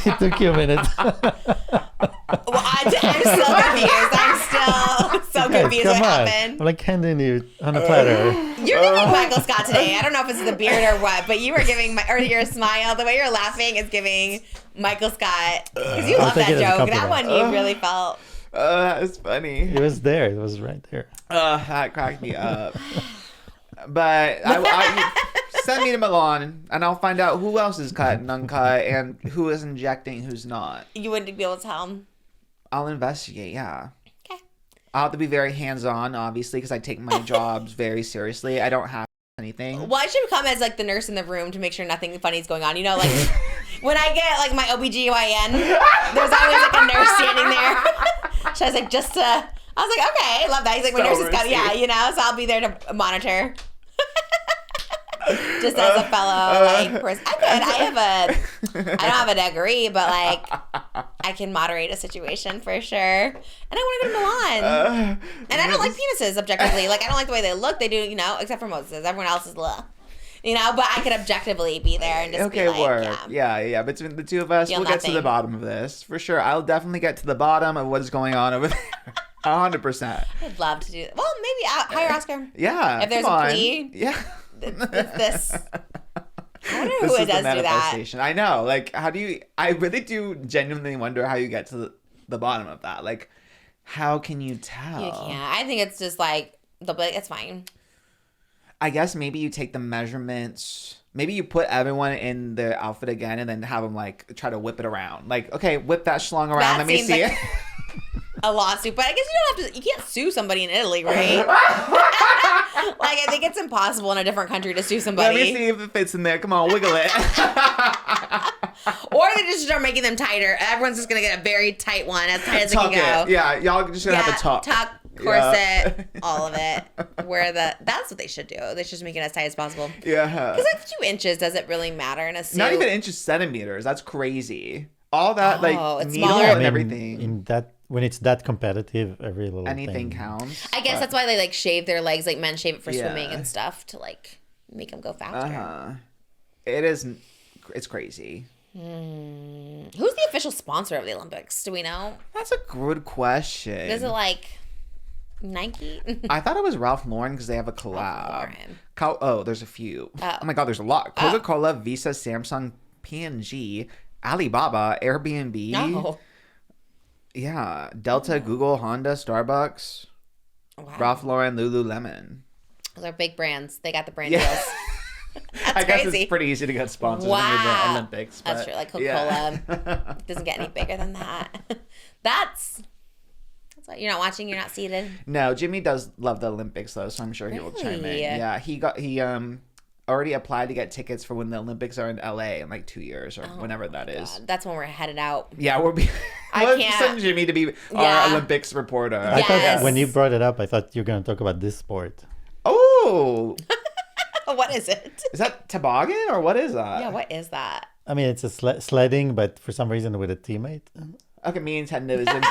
It took you a minute. Well, I'm still confused. I'm still so Guys, confused come what on. happened. I'm like handing you on a platter. You're giving Michael Scott today. I don't know if it's the beard or what, but you were giving or your smile. The way you're laughing is giving Michael Scott because you I'll love take that it as a joke. That compliment. one you really felt. It's funny. It was there. It was right there. That cracked me up. But I send me to Milan, and I'll find out who else is cut and uncut, and who is injecting, who's not. You wouldn't be able to tell him. I'll investigate. Yeah. Okay. I'll have to be very hands-on, obviously, because I take my jobs very seriously. I don't have anything. Well, I should come as like the nurse in the room to make sure nothing funny is going on. You know, like when I get like my OBGYN, there's always like a nurse standing there. So I was like, I was like, okay, I love that. He's like, my So nurse is got, yeah, risky. you know, so I'll be there to monitor. Just as a fellow like person, I don't have a degree, but like I can moderate a situation for sure. And I want to go to Milan. And I don't like penises objectively. Like I don't like the way they look. They do, you know, except for Moses. Everyone else is you know, but I could objectively be there and just be like, work. Yeah. Between the two of us, we'll get to the bottom of this for sure. I'll definitely get to the bottom of what is going on over there. 100%. I'd love to do that. Well, maybe hire Oscar. Yeah. If there's a plea. Yeah. This. I wonder who it does do that. I know. Like, how do you? I really do genuinely wonder how you get to the bottom of that. Like, how can you tell? You can't. I think it's just like they'll be like, it's fine. I guess maybe you take the measurements. Maybe you put everyone in their outfit again, and then have them like try to whip it around. Like, okay, whip that schlong around. Let me see it. A lawsuit, but I guess you don't have to. You can't sue somebody in Italy, right? Like I think it's impossible in a different country to sue somebody. Let me see if it fits in there. Come on, wiggle it. Or they just start making them tighter. Everyone's just gonna get a very tight one, as tight as it can go. Yeah, y'all just gonna have to tuck, corset, all of it. That's what they should do. They should just make it as tight as possible. Yeah. Because like 2 inches doesn't really matter in a suit. Not even inches, centimeters. That's crazy. All that it's needle smaller. and everything. In that. When it's that competitive, every little anything thing counts. I guess that's why they like shave their legs, like men shave it for swimming and stuff to like make them go faster. It's crazy. Who's the official sponsor of the Olympics? Do we know? That's a good question. Is it like Nike? I thought it was Ralph Lauren because they have a collab. There's a few. Oh my God, there's a lot. Coca-Cola, Visa, Samsung, P&G, Alibaba, Airbnb. No. Yeah, Delta, Google, Honda, Starbucks, Ralph Lauren, Lululemon. Those are big brands. They got the brand deals. That's I guess crazy. It's pretty easy to get sponsors in the Olympics. But, that's true. Like Coca-Cola doesn't get any bigger than that. That's what you're not watching. You're not seated. No, Jimmy does love the Olympics though, so I'm sure he will chime in. Yeah, he already applied to get tickets for when the Olympics are in LA in like 2 years or whenever that is. God. That's when we're headed out. Yeah, we'll send Jimmy to be our Olympics reporter. I thought when you brought it up, I thought you were going to talk about this sport. Oh. What is it? Is that toboggan or what is that? Yeah, what is that? I mean, it's a sledding, but for some reason with a teammate. Okay, me and Ted is in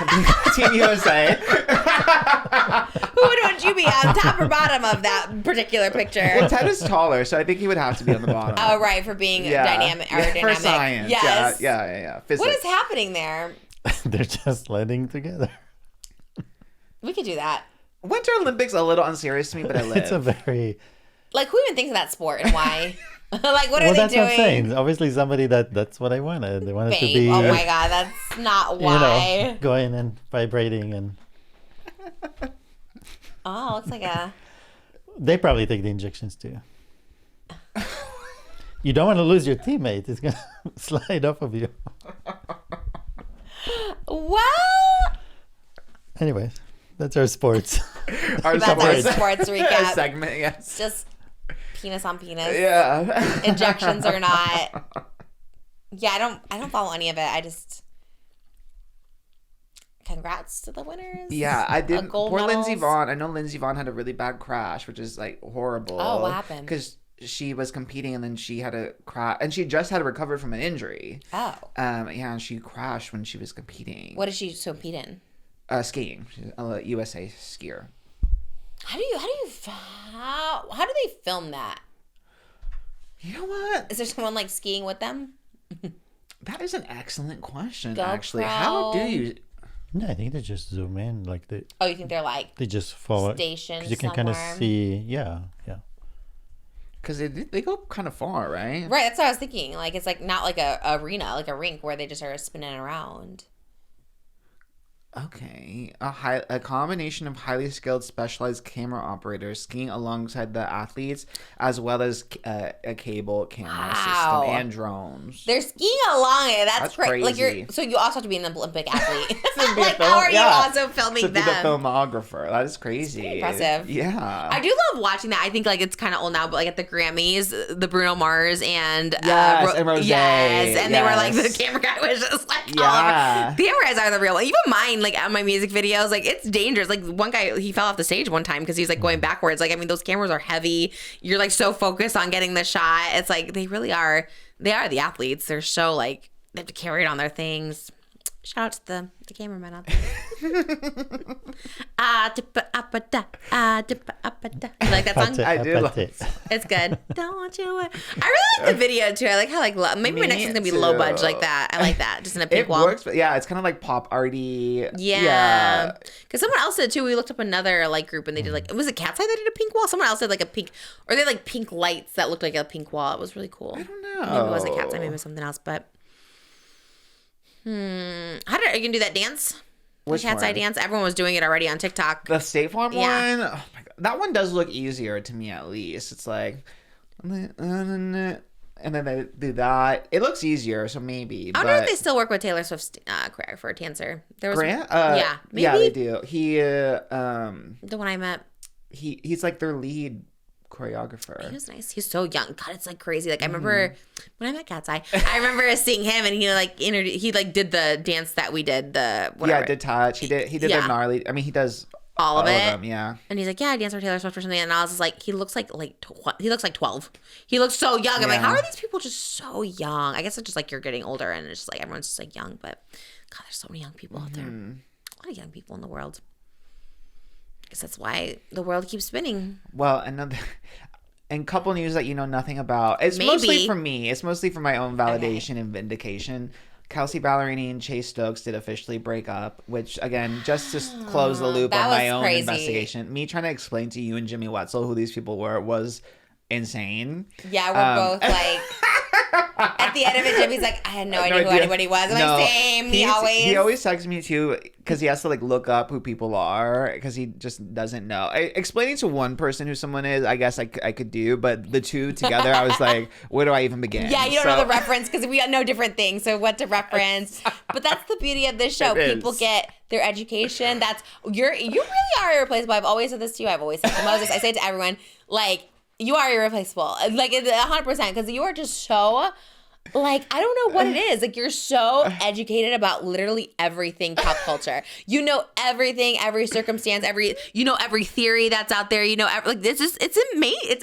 Team USA. Who would you be on, top or bottom of that particular picture? Well, Ted is taller, so I think he would have to be on the bottom. Oh, right, for being dynamic. For science. Yes. Yeah. Physics. What is happening there? They're just sledding together. We could do that. Winter Olympics a little unserious to me, but I live. It's a very... Like, who even thinks of that sport and why? Like, what are they that's doing? What I'm saying. Obviously, somebody that's what I wanted. They wanted to be. Oh my God, that's not why. Going and vibrating and. Oh, looks like a. They probably take the injections too. You don't want to lose your teammate. It's gonna slide off of you. Well. Anyways, that's our sports. That's our sports recap. Segment, yes. Just penis on penis. Yeah. Injections or not. Yeah, I don't follow any of it. I just congrats to the winners. Yeah, I didn't. Poor medals. Lindsey Vonn. I know Lindsey Vonn had a really bad crash, which is like horrible. Oh, what happened? Because she was competing and then she had a crash, and she just had recovered from an injury. Oh. Yeah, and she crashed when she was competing. What did she compete in? Skiing. She's a USA skier. How do they film that? You know what? Is there someone like skiing with them? That is an excellent question. GoPro. Actually, how do you? No, I think they just zoom in, like they. Oh, you think they're like? They just follow. Stationed. You can kind of see, yeah. Because they go kind of far, right? Right, that's what I was thinking. Like it's like not like a arena, like a rink where they just are spinning around. Okay, a combination of highly skilled specialized camera operators skiing alongside the athletes, as well as a cable camera system and drones. They're skiing along it. That's crazy. Like so you also have to be an Olympic athlete. Like, how are you also filming them? To be the filmographer. That is crazy. It's impressive. Yeah. I do love watching that. I think like it's kind of old now, but like at the Grammys, the Bruno Mars and and Rosé. Yes, and they were like the camera guy was just like all over. The camera guys are the real one. Even mine like at my music videos. Like it's dangerous. Like one guy, he fell off the stage one time because he's like going backwards. Like, I mean, those cameras are heavy. You're like so focused on getting the shot. It's like they really are. They are the athletes. They're so like they have to carry it on their things. Shout out to the cameraman out there. You like that song? I do love it. It's good. Don't want you. I really like the video too. I like how maybe my next one's gonna be low budge like that. I like that. Just in a pink It wall. works, but yeah, it's kind of like pop arty. Yeah. Because someone else did too. We looked up another like group and they did like, was it KATSEYE that did a pink wall? Someone else did like a pink, or they had like pink lights that looked like a pink wall. It was really cool. I don't know. Maybe it wasn't KATSEYE, maybe it was something else. But are you gonna do that dance? Which the KATSEYE one? dance. Everyone was doing it already on TikTok. The State Farm Yeah. one? Oh my God. That one does look easier to me, at least. It's like, and then they do that. It looks easier, so maybe. I wonder if they still work with Taylor Swift's choreographer, dancer. There was Grant? yeah, maybe Yeah, they do. the one I met. He's like their lead choreographer. He was nice. He's so young. God, it's like crazy. Like I remember when I met KATSEYE, I remember seeing him and he like he like did the dance that we did. The whatever. Yeah, did touch. He did Yeah. the gnarly. I mean, he does all of it. them, yeah. And he's like, yeah, I danced for Taylor Swift or something. And I was just like, he looks like he looks like 12. He looks so young. I'm like, Yeah. how are these people just so young? I guess it's just like you're getting older and it's just like everyone's just like young. But God, there's so many young people out there. A lot of young people in the world. I guess that's why the world keeps spinning. Well, another and couple news that you know nothing about. It's Maybe. mostly for me. It's mostly for my own validation and vindication. Kelsea Ballerini and Chase Stokes did officially break up, which again, just to close the loop That on my was own crazy. investigation, me trying to explain to you and Jimmy Wetzel who these people were was insane. Yeah, we're both like, at the end of it, Jimmy's like, I had no idea who anybody was. I'm No, like, same. He He always texts me too because he has to like look up who people are because he just doesn't know. Explaining to one person who someone is, I guess I could do, but the two together, I was like, where do I even begin? Yeah, you don't know the reference because we know different things. So what to reference? But that's the beauty of this show. It People is. get their education. You really are irreplaceable. I've always said this to you. I've always said to Moses. I say it to everyone. Like, you are irreplaceable. Like 100% because you are just so. Like, I don't know what it is. Like, you're so educated about literally everything pop culture. You know everything, every circumstance, every theory that's out there. You know, like this is it's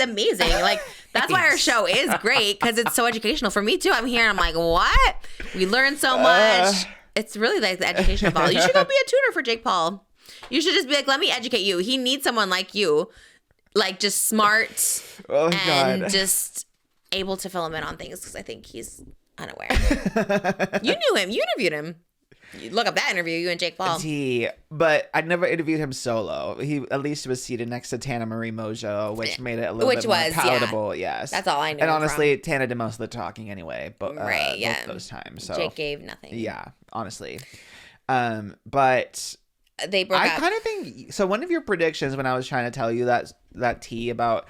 amazing. Like that's why our show is great because it's so educational for me too. I'm here and I'm like, what? We learn so much. It's really like the education of all. You should go be a tutor for Jake Paul. You should just be like, let me educate you. He needs someone like you, like just smart and God. just able to fill him in on things because I think he's unaware. You knew him. You interviewed him. You look up that interview, you and Jake Paul. But I never interviewed him solo. He at least was seated next to Tana Marie Mojo, which made it a little bit more palatable. Yes, That's all I knew And him honestly, Tana did most of the talking anyway. But Right, yeah. both those times. So Jake gave nothing. yeah, honestly. But They broke I up. kind of think so. One of your predictions when I was trying to tell you that tea about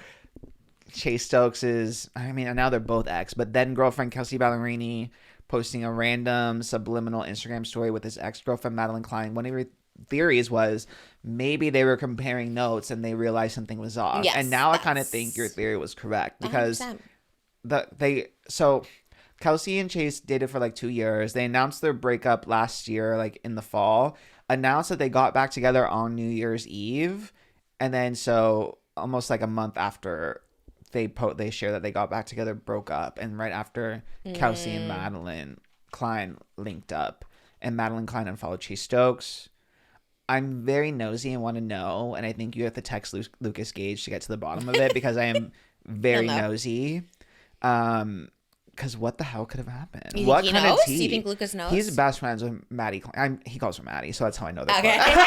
Chase Stokes is, I mean, now they're both ex, but then girlfriend Kelsea Ballerini posting a random subliminal Instagram story with his ex-girlfriend Madeline Klein. One of your theories was maybe they were comparing notes and they realized something was off. Yes, and now I kind of that's- think your theory was correct because 100%. so Kelsea and Chase dated for like 2 years. They announced their breakup last year, like in the fall, announced that they got back together on New Year's Eve. And then so almost like a month after they share that they got back together, broke up, and right after Kelsea and Madeline Klein linked up, and Madeline Klein unfollowed Chase Stokes. I'm very nosy and want to know, and I think you have to text Lucas Gage to get to the bottom of it because I am very He'll know. nosy. Because what the hell could have happened? You think What he kind knows? of Do tea? you think Lucas knows? He's best friends with Maddie Klein. He calls her Maddie, so that's how I know they're Okay. close. You're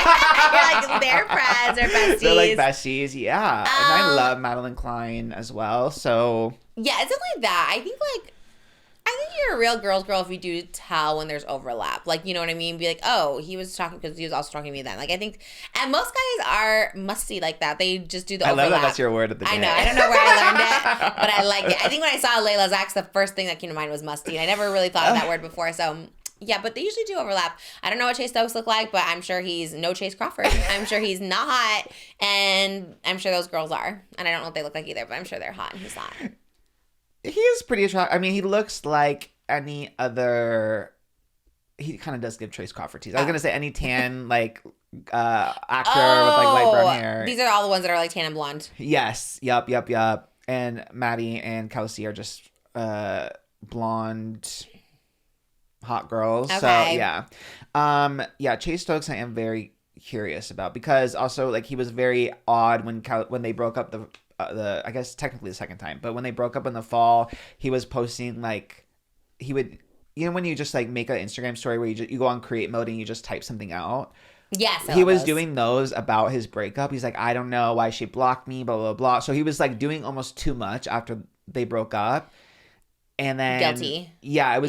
like, they're friends, they're besties. They're like besties, yeah. And I love Madeline Klein as well. So Yeah, it's something like that. I think you're a real girl's girl if you do tell when there's overlap. Like, you know what I mean? Be like, oh, he was talking because he was also talking to me then. Like, I think, and most guys are musty like that. They just do the overlap. I love that that's your word of the day. I know. I don't know where I learned it, but I like it. I think when I saw Layla's ex, the first thing that came to mind was musty. And I never really thought of that word before. So, yeah, but they usually do overlap. I don't know what Chase Stokes look like, but I'm sure he's no Chase Crawford. I'm sure he's not hot, and I'm sure those girls are. And I don't know what they look like either, but I'm sure they're hot and he's not. He is pretty attractive. I mean, he looks like any other he kind of does give Trace Crawford tease. I was gonna say any tan like actor with like light brown hair. These are all the ones that are like tan and blonde. Yes. Yup. And Maddie and KELSEA are just blonde hot girls. Okay. So yeah. Chase Stokes I am very curious about, because also like he was very odd when they broke up the I guess technically the second time, but when they broke up in the fall, he was posting like he would, you know, when you just like make an Instagram story where you go on create mode and you just type something out. Yes. He was doing those about his breakup. He's like, I don't know why she blocked me, blah, blah, blah. So he was like doing almost too much after they broke up. And then guilty. Yeah, it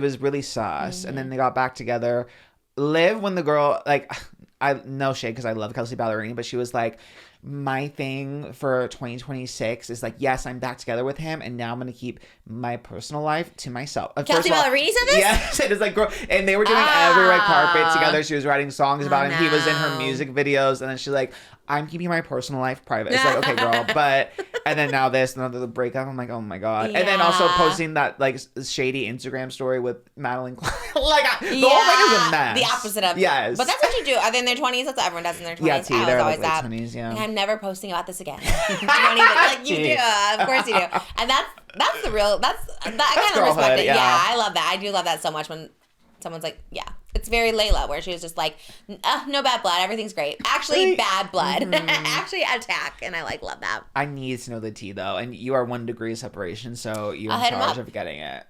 was really sus. And then they got back together. Liv, when the girl, like, I no shade because I love Kelsey Ballerini, but she was like, my thing for 2026 is like, yes, I'm back together with him, and now I'm gonna keep my personal life to myself. Kelsey Ballerini said this? Yes, it was like, and they were doing every red carpet together. She was writing songs about him. He was in her music videos, and then she's like, I'm keeping my personal life private. It's like, okay, girl, but and then now this, another breakup. I'm like, oh my god. And then also posting that like shady Instagram story with Madeline Klein. Like the whole thing is a mess. The opposite of yes. But that's what you do. Are they in their 20s? That's what everyone does in their 20s. Yeah, T, they're always like that. 20s, yeah. Like, I'm never posting about this again. Like you do, of course you do. And that's the real. That I kind of respect it. Yeah, I love that. I do love that so much when someone's like, yeah. It's very Layla, where she was just like, no bad blood, everything's great. Actually, bad blood. Actually, attack, and I love that. I need to know the tea though, and you are 1 degree separation, so you're in charge of getting it.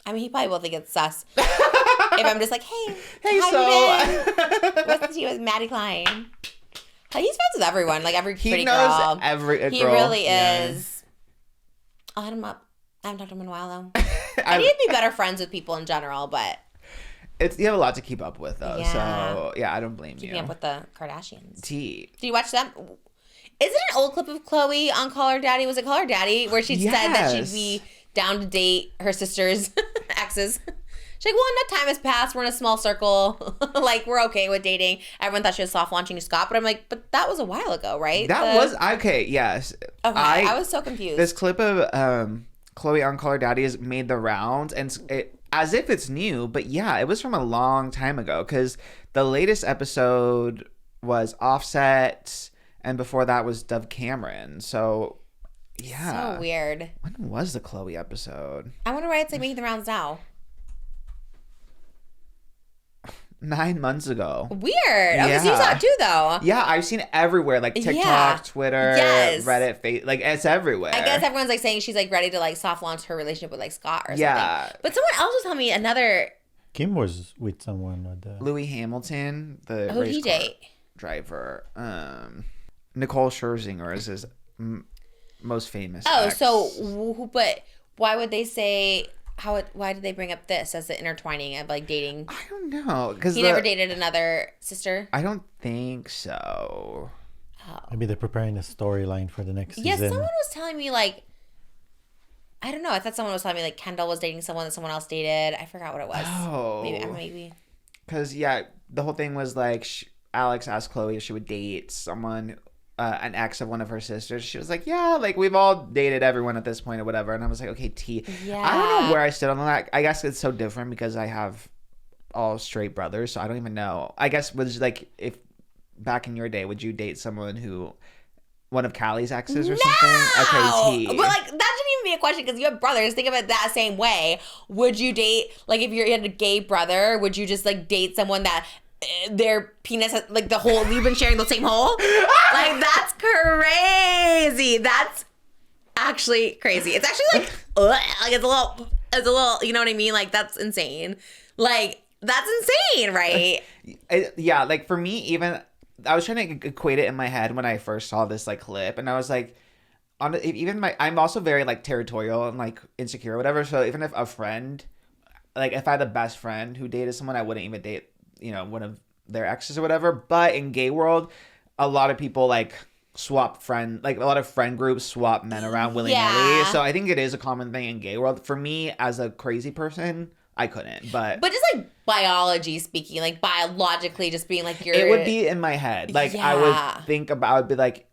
I mean, he probably will think it's sus. If I'm just like, hey, what's the tea with Maddie Klein? He's friends with everyone, like every pretty girl. He knows every girl. He really is. I'll hit him up. I haven't talked to him in a while though. I need to be better friends with people in general, but. You have a lot to keep up with though, Yeah. So yeah, I don't blame you. Keeping up with the Kardashians. T. Did you watch them? Is it an old clip of Khloe on Call Her Daddy? Was it Call Her Daddy where she said that she'd be down to date her sister's exes? She's like, well, enough time has passed. We're in a small circle. Like, we're okay with dating. Everyone thought she was soft launching Scott, but I'm like, but that was a while ago, right? That was okay. Yes. Okay, I was so confused. This clip of Khloe on Call Her Daddy has made the rounds, and as if it's new, but yeah, it was from a long time ago, because the latest episode was Offset, and before that was Dove Cameron. So, yeah. So weird. When was the Khloe episode? I wonder why it's like making the rounds now. 9 months ago. Weird. Okay, so you saw it too, though. Yeah, I've seen it everywhere, like TikTok, Twitter, Reddit, Facebook, like it's everywhere. I guess everyone's like saying she's like ready to like soft launch her relationship with like Scott or something. Yeah. But someone else was telling me another. Kim was with someone with the Louis Hamilton, the Who'd race he car date? driver. Nicole Scherzinger is his most famous. Oh, ex. so but why would they say? Why did they bring up this as the intertwining of like dating? I don't know, because He never dated another sister. I don't think so. Oh. maybe they're preparing a storyline for the next Yeah, season. someone was telling me like, I don't know. I thought someone was telling me like Kendall was dating someone that someone else dated. I forgot what it was. Oh, Maybe. Because yeah, the whole thing was like Alex asked Khloe if she would date someone, an ex of one of her sisters. She was like, yeah, like we've all dated everyone at this point or whatever. And I was like, okay, T. Yeah. I don't know where I stood on that. I guess it's so different because I have all straight brothers, so I don't even know. I guess was like, if back in your day, would you date someone who one of Callie's exes or something? Okay, T. But like that shouldn't even be a question because you have brothers. Think of it that same way. Would you date like if you had a gay brother? Would you just like date someone that their penis has, like the hole you've been sharing the same hole? Like that's crazy. That's actually crazy. It's actually like like it's a little. You know what I mean? Like that's insane. Like that's insane, right? Yeah, like for me, even I was trying to equate it in my head when I first saw this like clip, and I was like, I'm also very like territorial and like insecure or whatever. So even if a friend, like if I had a best friend who dated someone, I wouldn't even date, you know, one of their exes or whatever. But in gay world, a lot of people like swap like a lot of friend groups swap men around willy-nilly. Yeah. So I think it is a common thing in gay world. For me, as a crazy person, I couldn't, but just like biology speaking, like biologically just being like it would be in my head. Like I would I would be like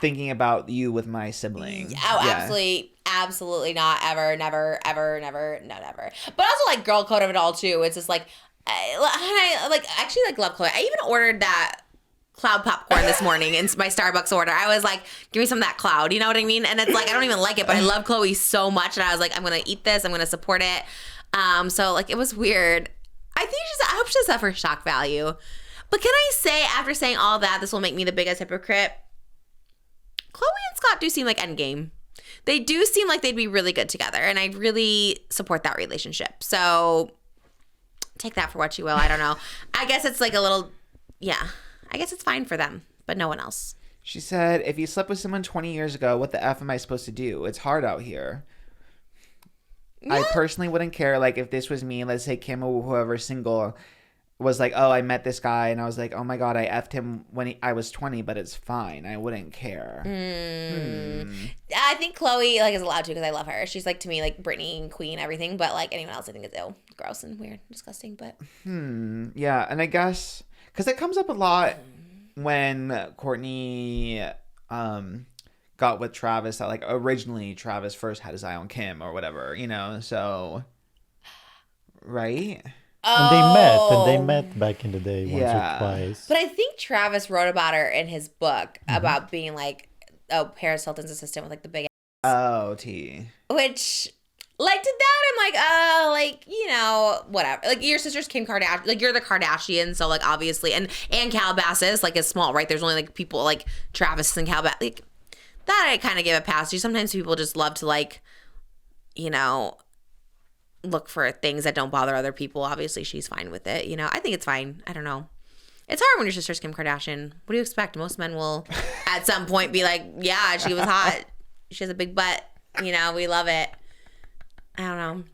thinking about you with my sibling. Oh, absolutely. absolutely not, ever, never, ever, never, no, never. But also like girl code of it all too. It's just like, I like actually like love Chloe. I even ordered that cloud popcorn this morning in my Starbucks order. I was like, give me some of that cloud. You know what I mean? And it's like, I don't even like it, but I love Chloe so much. And I was like, I'm going to eat this. I'm going to support it. So like, it was weird. I hope she does that for shock value. But can I say, after saying all that, this will make me the biggest hypocrite. Chloe and Scott do seem like endgame. They do seem like they'd be really good together. And I really support that relationship. So take that for what you will. I don't know. I guess it's like a little, yeah. I guess it's fine for them, but no one else. She said, if you slept with someone 20 years ago, what the F am I supposed to do? It's hard out here. Yeah. I personally wouldn't care. Like, if this was me, let's say Kim or whoever's single was like, oh, I met this guy, and I was like, oh my God, I effed him when I was 20, but it's fine. I wouldn't care. I think Chloe, like, is allowed to because I love her. She's, like, to me, like, Britney, Queen, everything, but, like, anyone else I think is ill, gross and weird, disgusting, but. Yeah, and I guess... Because it comes up a lot when Courtney got with Travis. That like originally Travis first had his eye on Kim or whatever, you know. So, right? And they met back in the day once or twice. But I think Travis wrote about her in his book about being like Paris Hilton's assistant with like the big. Oh, T. Which. Like, did that? I'm like, oh, like, you know, whatever. Like, your sister's Kim Kardashian. Like, you're the Kardashians, so, like, obviously. And Calabasas, like, is small, right? There's only, like, people like Travis and Calabasas. Like, that I kind of give a pass to. Sometimes people just love to, like, you know, look for things that don't bother other people. Obviously, she's fine with it. You know, I think it's fine. I don't know. It's hard when your sister's Kim Kardashian. What do you expect? Most men will, at some point, be like, yeah, she was hot. She has a big butt. You know, we love it. I don't know.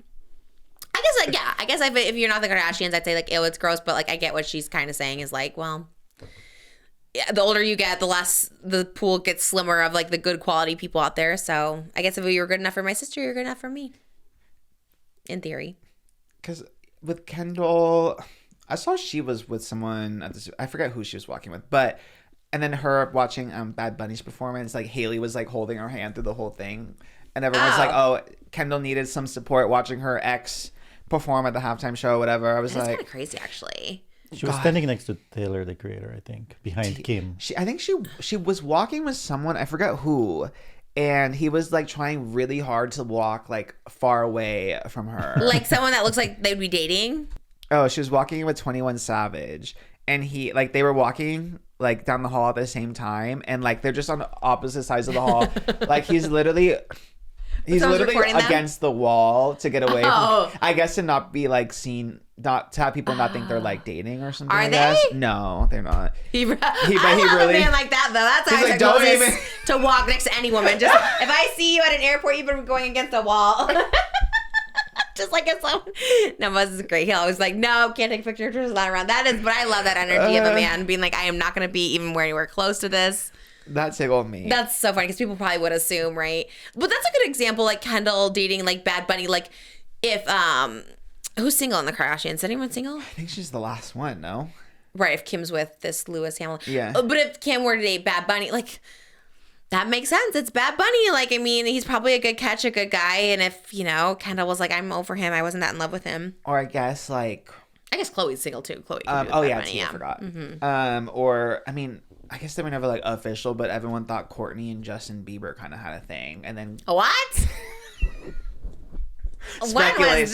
I guess, like, yeah. I guess if you're not the Kardashians, I'd say, like, ew, it's gross. But, like, I get what she's kind of saying is, like, well, yeah, the older you get, the less the pool gets slimmer of, like, the good quality people out there. So, I guess if you were good enough for my sister, you're good enough for me. In theory. Because with Kendall, I saw she was with someone at this, I forget who she was walking with. But, and then her watching Bad Bunny's performance, like, Haley was, like, holding her hand through the whole thing. And everyone's like, oh, Kendall needed some support watching her ex perform at the halftime show, whatever. I was like... That's kind of crazy, actually. She was standing next to Taylor, the creator, I think, behind Kim. I think she was walking with someone, I forget who, and he was, like, trying really hard to walk, like, far away from her. Like someone that looks like they'd be dating? Oh, she was walking with 21 Savage, and he, like, they were walking... like down the hall at the same time, and like they're just on opposite sides of the hall. Like he's literally against the wall to get away from, I guess, to not be like seen, not to have people not think they're like dating or something. Are I they? Guess. No, they're not. I love a man like that though. That's how I don't even to walk next to any woman. Just if I see you at an airport, you've been going against a wall. Just like it's so. No, Buzz is great. He always like, no, can't take pictures. There's not around. That is, but I love that energy of a man being like, I am not going to be even anywhere close to this. That's tickled me. That's so funny because people probably would assume, right? But that's a good example, like Kendall dating like Bad Bunny. Like if who's single in the Kardashians? Is anyone single? I think she's the last one. No. Right. If Kim's with this Lewis Hamilton. Yeah. But if Kim were to date Bad Bunny, like. That makes sense. It's Bad Bunny. Like, I mean, he's probably a good catch, a good guy. And if, you know, Kendall was like, I'm over him. I wasn't that in love with him. Or I guess, like... I guess Chloe's single, too. Chloe. I forgot. Mm-hmm. Or, I mean, I guess they were never, like, official, but everyone thought Courtney and Justin Bieber kind of had a thing. And then... What? Speculative,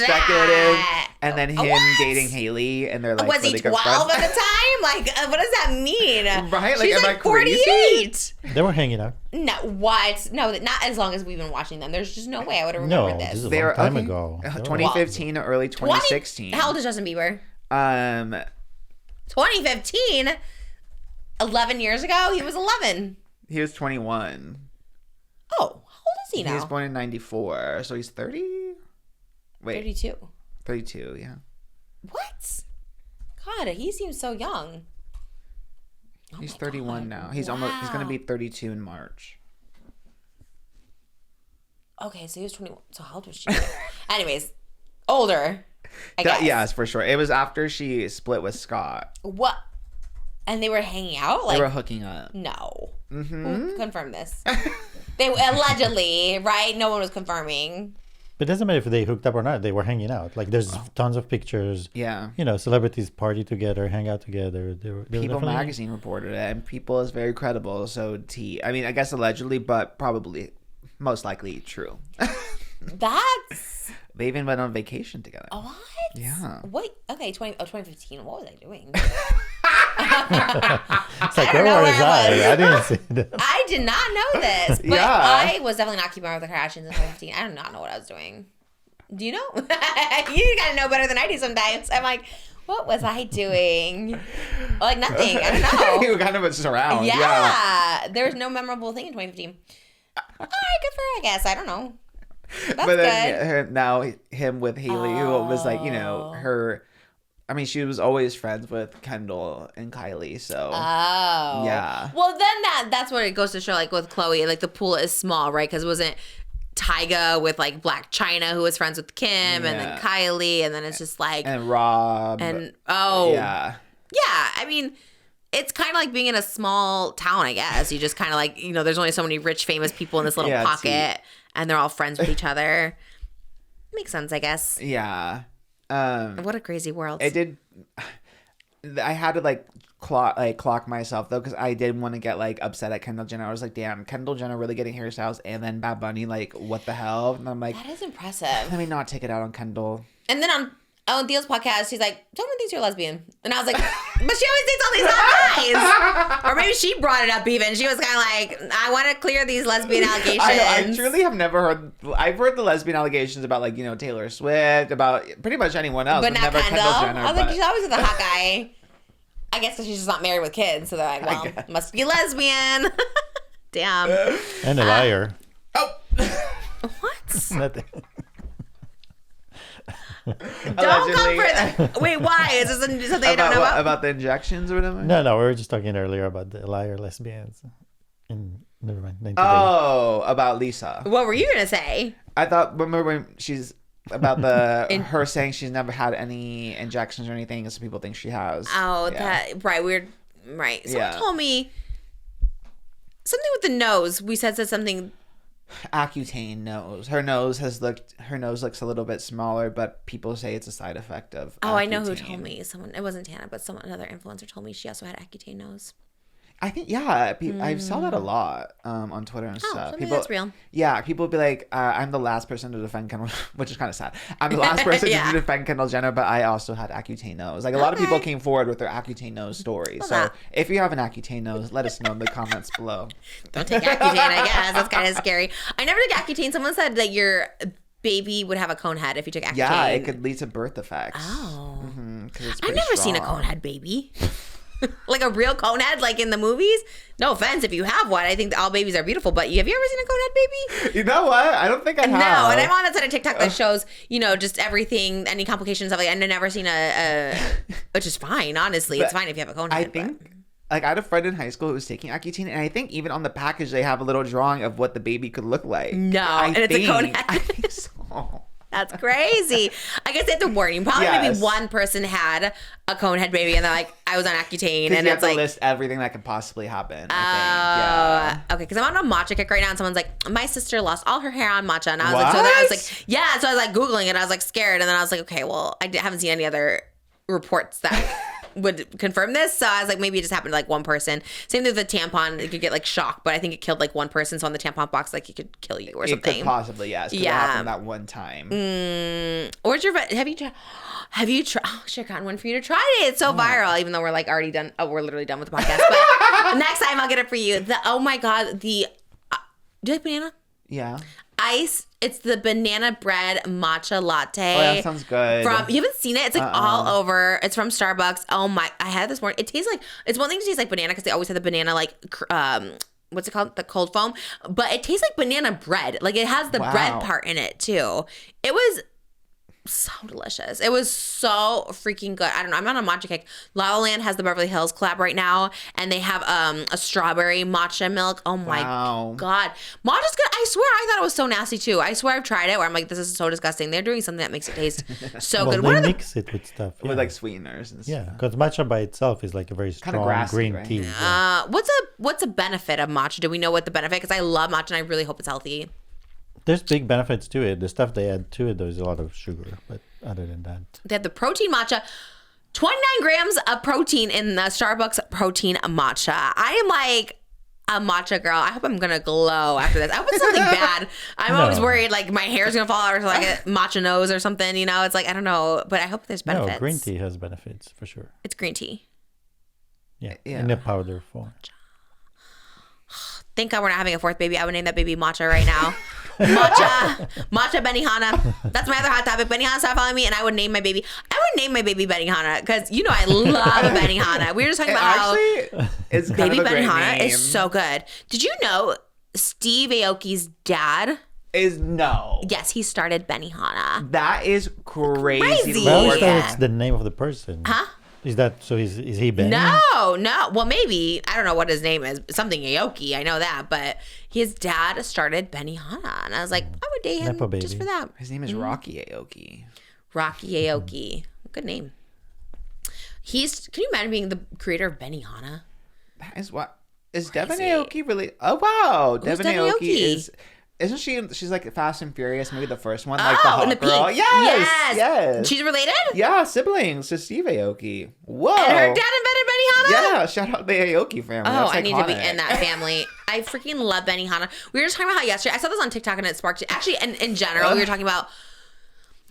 and then him dating Haley, and they're like, was he 12 at the time? Like, what does that mean? Right? Like, she's am like I 48. Crazy? They were hanging out. No, what? No, not as long as we've been watching them. There's just no way I would have remembered this. This is a long time ago. 2015 or early 2016. How old is Justin Bieber? 2015. 11 years ago, he was 11. He was 21. Oh, how old is he now? He was born in 94, so he's 30. Wait. 32. 32, yeah. What? God, he seems so young. He's 31 now. He's almost. He's gonna be 32 in March. Okay, so he was 21. So how old was she? Anyways, older. I guess. Yes, for sure. It was after she split with Scott. What? And they were hanging out? Like, they were hooking up. No. Mm-hmm. Who confirmed this? They allegedly, right? No one was confirming. But it doesn't matter if they hooked up or not. They were hanging out. Like there's tons of pictures. Yeah. You know, celebrities party together, hang out together. They were People definitely- magazine reported it, and People is very credible. So I mean, I guess allegedly, but probably most likely true. That's They even went on vacation together. what? Yeah. Wait. Okay. 2015. What was I doing? It's like, I don't know where where was I was. I didn't see that. I did not know this, but Yeah. I was definitely not keeping up with the Kardashians in 2015. I do not know what I was doing. Do you know? You gotta know better than I do sometimes. I'm like, what was I doing? Like nothing. I don't know. You were kind of just around. Yeah. There was no memorable thing in 2015. All right, good for her, I guess. I don't know. That's But good. then now him with Haley, who was like, you know, her. I mean, she was always friends with Kendall and Kylie, so Oh. yeah. Well, then that's what it goes to show, like with Khloe, like the pool is small, right? Because it wasn't Tyga with like Black China, who was friends with Kim, and then Yeah. Kylie, and then it's just like, And Rob. yeah. I mean, it's kind of like being in a small town, I guess. You just kind of like, you know, there's only so many rich, famous people in this little Yeah, pocket, and they're all friends with each other. Makes sense, I guess. Yeah. What a crazy world. It did. I had to clock myself though, because I did want to get like upset at Kendall Jenner. I was like, damn, Kendall Jenner really getting hairstyles, and then Bad Bunny, like, what the hell? And I'm like, That is impressive. let me not take it out on Kendall. And then on Theo's podcast, she's like, someone thinks you're a lesbian. And I was like, but she always dates all these hot guys. Or maybe she brought it up even. She was kind of like, I want to clear these lesbian allegations. I truly have never heard. I've heard the lesbian allegations about, like, you know, Taylor Swift, about pretty much anyone else, but not never Kendall. Kendall Jenner. I was like, but- she's always with a hot guy. I guess because she's just not married with kids. So they're like, well, guess. must be lesbian. Damn. And a liar. What? Nothing. Don't come Allegedly. for that. Wait, why? Is this something I don't know about? About the injections or whatever? No, we were just talking earlier about the liar lesbians. And never mind. 90 days. Oh, about Lisa. What were you going to say? I thought, remember when she's about her saying she's never had any injections or anything, and some people think she has. Oh, Yeah. that, right. Weird. Right. Someone Yeah. told me something with the nose. We said something. Accutane nose. Her nose looks a little bit smaller, but people say it's a side effect of. Oh, I know who Accutane. told me. Someone. It wasn't Tana, but another influencer told me she also had Accutane nose. I think I saw that a lot on Twitter and Oh, stuff. so maybe that's real. Yeah, people would be like, "I'm the last person to defend Kendall," which is kind of sad. I'm the last person Yeah. to defend Kendall Jenner, but I also had Accutane nose. Like, a lot of people came forward with their Accutane nose stories. Love So that. if you have an Accutane nose, let us know in the comments below. Don't take Accutane, I guess. That's kind of scary. I never took Accutane. Someone said that your baby would have a cone head if you took Accutane. Yeah, it could lead to birth effects. Oh. 'Cause it's I've pretty never seen a strong. cone head baby. Like a real cone head, like in the movies. No offense if you have one. I think all babies are beautiful, but have you ever seen a cone head baby? You know what? I don't think I have. No, and I'm on that side of TikTok that shows, you know, just everything, any complications, stuff like that. And I've never seen which is fine, honestly. It's But fine if you have a cone I head. think, like, I had a friend in high school who was taking Accutane, and I think even on the package they have a little drawing of what the baby could look like. No, and it's a cone head. I think so. That's crazy. I guess they have to warn you. Probably maybe Yes. one person had a cone head baby and they're like, I was on Accutane. Because And you it's have to like, list everything that could possibly happen. I think. okay, because I'm on a matcha kick right now, and someone's like, my sister lost all her hair on matcha, and I was like, so then I was What? like, yeah, so I was like googling it, I was like scared, and then I was like, okay, well, haven't seen any other reports that would confirm this, so I was like, maybe it just happened to like one person. Same thing with the tampon, it could get like shocked, but I think it killed like one person, so on the tampon box, like it could kill you or It something. could possibly, yes. Yeah. It Yeah. happened that one time. Where's your have you tried? Oh, should have gotten one for you to try it. It's so viral, even though we're like already done. Oh, we're literally done with the podcast. But next time I'll get it for you. Oh my God. Do you like banana? Yeah. Ice. It's the banana bread matcha latte. Oh, that sounds good. You haven't seen it? It's like all over. It's from Starbucks. Oh my! I had it this morning. It tastes like, it's one thing to taste like banana because they always have the banana like what's it called? The cold foam. But it tastes like banana bread. Like it has the Wow. bread part in it too. It was so delicious. It was so freaking good. I don't know. I'm not a matcha kick. La La Land has the Beverly Hills collab right now, and they have a strawberry matcha milk. Oh my God. Matcha's good. I swear I thought it was so nasty too. I swear I've tried it where I'm like, this is so disgusting. They're doing something that makes it taste so Well, good. they What mix it with stuff. with like sweeteners and stuff. Yeah, because matcha by itself is like a very strong grassy, green right? tea. what's a benefit of matcha? Do we know what the benefit? Because I love matcha and I really hope it's healthy. There's big benefits to it. The stuff they add to it, there's a lot of sugar, but other than that, They have the protein matcha. 29 grams of protein in the Starbucks protein matcha. I am like a matcha girl. I hope I'm going to glow after this. I hope it's something bad. I'm always worried like my hair's going to fall out or like a matcha nose or something. You know, it's like, I don't know. But I hope there's benefits. no, green tea has benefits for sure. It's green tea. Yeah, in a powder form. Thank God we're not having a fourth baby. I would name that baby Matcha right now. Matcha Benihana. That's my other hot topic. Benihana, stop following me, and I would name my baby Benihana because you know I love a Benihana. We were just talking about how it's kind baby of a great Benihana name. is so good. Did you know Steve Aoki's dad? Yes, he started Benihana. That is crazy. Crazy. Well, Yeah. at least that it's the name of the person. Huh? Is that so? Is he Benny? No. Well, maybe. I don't know what his name is. Something Aoki. I know that. But his dad started Benihana. And I was like, I would date him Nepo baby. just for that. His name is Rocky Aoki. Rocky Aoki. Good name. Can you imagine being the creator of Benihana? That is what is Devin Aoki really? Oh wow, Devin Devin Aoki Aoki? Isn't she? She's like Fast and Furious, maybe the first one, like the in the hot girl. pink. Yes. She's related? Yeah, siblings to Steve Aoki. Whoa. And her dad invented Benihana? Yeah, shout out the Aoki family. Oh, That's I need to be iconic. in that family. I freaking love Benihana. We were just talking about how yesterday, I saw this on TikTok and it sparked, actually, in general, we were talking about,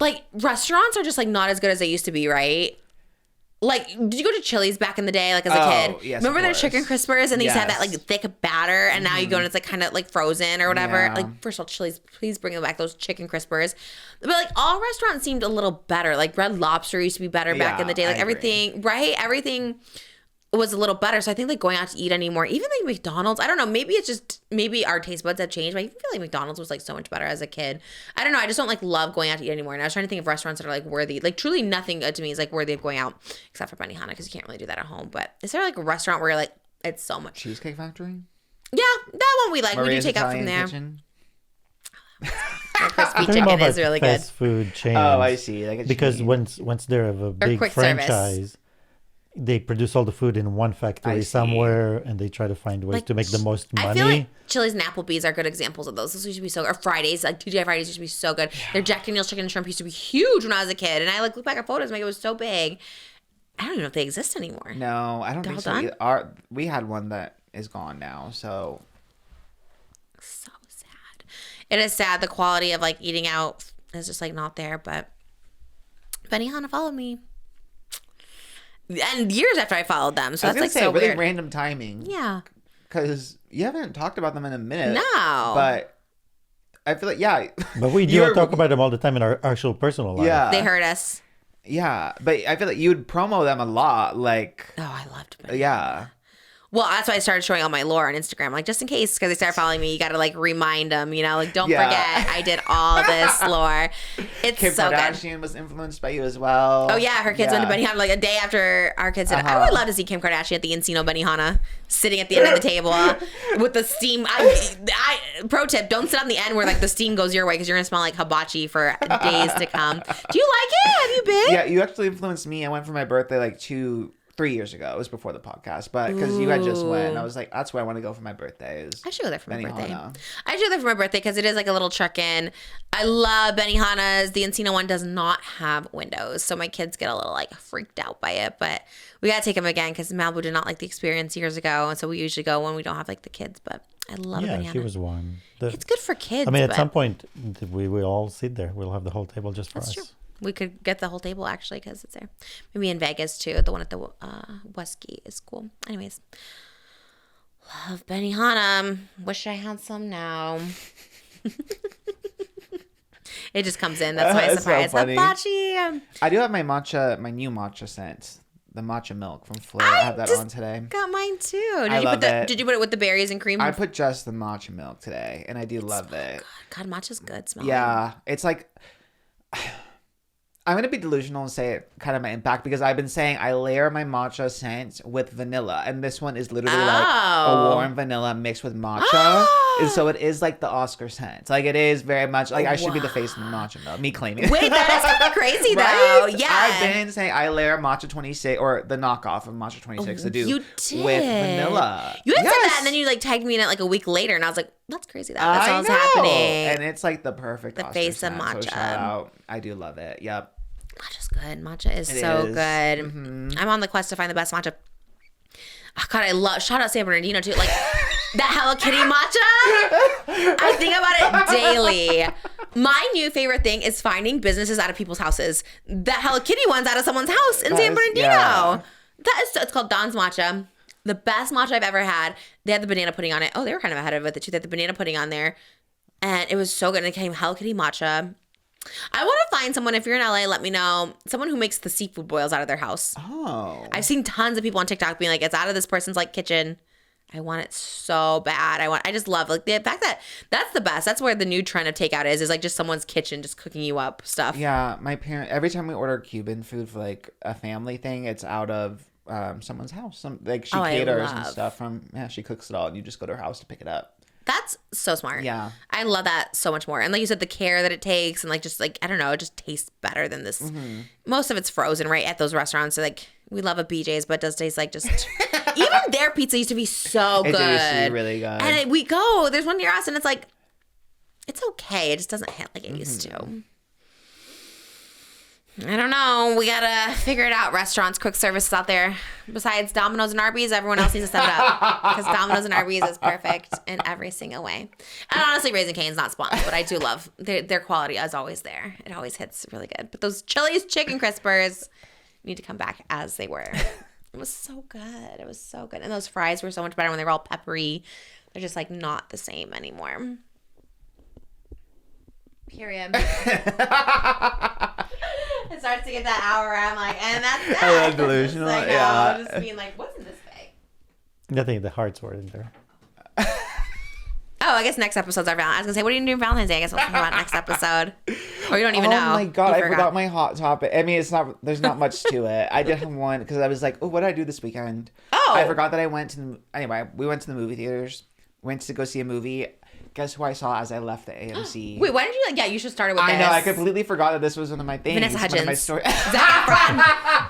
like, restaurants are just, like, not as good as they used to be, right? Like, did you go to Chili's back in the day, like, as a kid? Yes, Remember of their course. chicken crispers and they used to have that, Yes. like, thick batter, and now you go and it's, like, kind of, like, frozen or whatever? Yeah. Like, first of all, Chili's, please bring back those chicken crispers. But, like, all restaurants seemed a little better. Like, Red Lobster used to be better back Yeah, in the day. Like, I agree. everything, right? Everything was a little better. So I think like going out to eat anymore, even like McDonald's, I don't know, maybe our taste buds have changed, but I even feel like McDonald's was like so much better as a kid. I don't know, I just don't like love going out to eat anymore. And I was trying to think of restaurants that are like worthy, like truly nothing to me is like worthy of going out except for Benihana because you can't really do that at home. But is there like a restaurant where like it's so much? Cheesecake Factory. Yeah, that one we like. Maria's we do take out Italian from there. Kitchen. Our crispy Talking chicken about is really good. fast food chains. Oh, I see. Like a Because chain. once they have a big quick service. franchise, they produce all the food in one I factory see. somewhere, and they try to find ways Like, to make the most money. I feel like Chili's and Applebee's are good examples of those. Those used to be so good. Or Fridays, like TGI Fridays used to be so good. Their Jack Daniel's chicken and shrimp used to be huge when I was a kid. And I like look back at photos and like it was so big. I don't even know if they exist anymore. No, I don't think so. Done? Either. We had one that is gone now, so So sad. It is sad. The quality of like eating out is just like not there. But Benihana followed me. And years after I followed them. So I was that's gonna like say so really weird. random timing. Yeah. Because you haven't talked about them in a minute. No. But I feel like But we do You're- talk about them all the time in our actual personal life. Yeah. They heard us. Yeah, but I feel like you would promo them a lot. Like, Oh, I loved Benihana. yeah. Well, that's why I started showing all my lore on Instagram. Like, just in case, because they start following me, you got to, like, remind them, you know? Like, don't Yeah. forget, I did all this lore. It's Kim so good. Kardashian was influenced by you as well. Oh, yeah, her kids went to Benihana, like, a day after our kids did. I would love to see Kim Kardashian at the Encino Benihana, sitting at the end of the table with the steam. Pro tip, don't sit on the end where, like, the steam goes your way, because you're going to smell like hibachi for days to come. Do you like it? Have you been? Yeah, you actually influenced me. I went for my birthday like 3 years ago. It was before the podcast, but because you had just went, and I was like, that's where I want to go for my birthday. Is I should go there for my birthday. Benihana. I should go there for my birthday because it is like a little check-in. I love Benihana's. The Encino one does not have windows, so my kids get a little like freaked out by it. But we gotta take them again because Malibu did not like the experience years ago, and so we usually go when we don't have like the kids. But I love Yeah, Benihana. she was one. It's good for kids. I mean, at but some point, we will all sit there. We'll have the whole table just for that's us. true. We could get the whole table actually because it's there. Maybe in Vegas too. The one at the Westgate is cool. Anyways, love Benihana. Wish I had some now. It just comes in. That's my That's so surprise. funny. Hibachi. I do have my new matcha scent, the matcha milk from Fleur. I have that just on today. Got mine too. Did I you love it. Did you put it with the berries and cream? I put just the matcha milk today, and I do love it. God, matcha's good. Smell. Yeah, it's like I'm going to be delusional and say kind of my impact because I've been saying I layer my matcha scent with vanilla. And this one is literally like a warm vanilla mixed with matcha. And so it is like the Oscar scent. Like it is very much like I should be the face of the matcha though. Me claiming. Wait, that is kind of crazy though. Right? Yeah. I've been saying I layer matcha 26 or the knockoff of matcha 26 to do You did. with vanilla. You had said Yes. that and then you like tagged me in it like a week later and I was like, that's crazy that I sounds know. happening. And it's like the perfect Oscar face of scent. So matcha. shout out. I do love it. Yep. Matcha's good. Matcha is It so is. good. Mm-hmm. I'm on the quest to find the best matcha. Oh, God, I love. Shout out San Bernardino too. Like that Hello Kitty matcha. I think about it daily. My new favorite thing is finding businesses out of people's houses. The Hello Kitty one's out of someone's house in San Bernardino. Yeah. That is. It's called Don's Matcha. The best matcha I've ever had. They had the banana pudding on it. Oh, they were kind of ahead of it too. They had the banana pudding on there, and it was so good. And it came Hello Kitty matcha. I want to find someone, if you're in LA, let me know, someone who makes the seafood boils out of their house. Oh. I've seen tons of people on TikTok being like, it's out of this person's like kitchen. I want it so bad. I just love like the fact that that's the best. That's where the new trend of takeout is like just someone's kitchen just cooking you up stuff. Yeah, my parent, every time we order Cuban food for like a family thing, it's out of someone's house. Like she caters and stuff she cooks it all and you just go to her house to pick it up. That's so smart. Yeah. I love that so much more. And like you said, the care that it takes and like just like, I don't know, it just tastes better than this. Mm-hmm. Most of it's frozen, right? At those restaurants. So like we love a BJ's, but it does taste like just, even their pizza used to be so good. It used to be really good. And we go, there's one near us and it's like, it's okay. It just doesn't hit like it used to. I don't know. We gotta figure it out. Restaurants, quick services out there. Besides Domino's and Arby's, everyone else needs to step it up because Domino's and Arby's is perfect in every single way. And honestly, Raising Cane's not sponsored, but I do love their quality is always there. It always hits really good. But those Chili's chicken crispers need to come back as they were. It was so good. It was so good. And those fries were so much better when they were all peppery. They're just like not the same anymore. Period. It starts to get that hour. I'm like, and that's that. I love delusional. Like, yeah. just being like, what's in this bag? I think the hearts were in there. Oh, I guess next episode's our Valentine's. I was gonna say, what are you gonna do for Valentine's Day? I guess we'll talk about next episode. Or you don't even know. Oh my God, You I forgot my hot topic. I mean, there's not much to it. I did have one because I was like, oh, what did I do this weekend? Oh. I forgot that I went to we went to the movie theaters. Went to go see a movie. Guess who I saw as I left the AMC? Wait, why did you like? Yeah, you should start it with this. I know. I completely forgot that this was one of my things. Vanessa Hudgens. One of my stories. Zac Efron.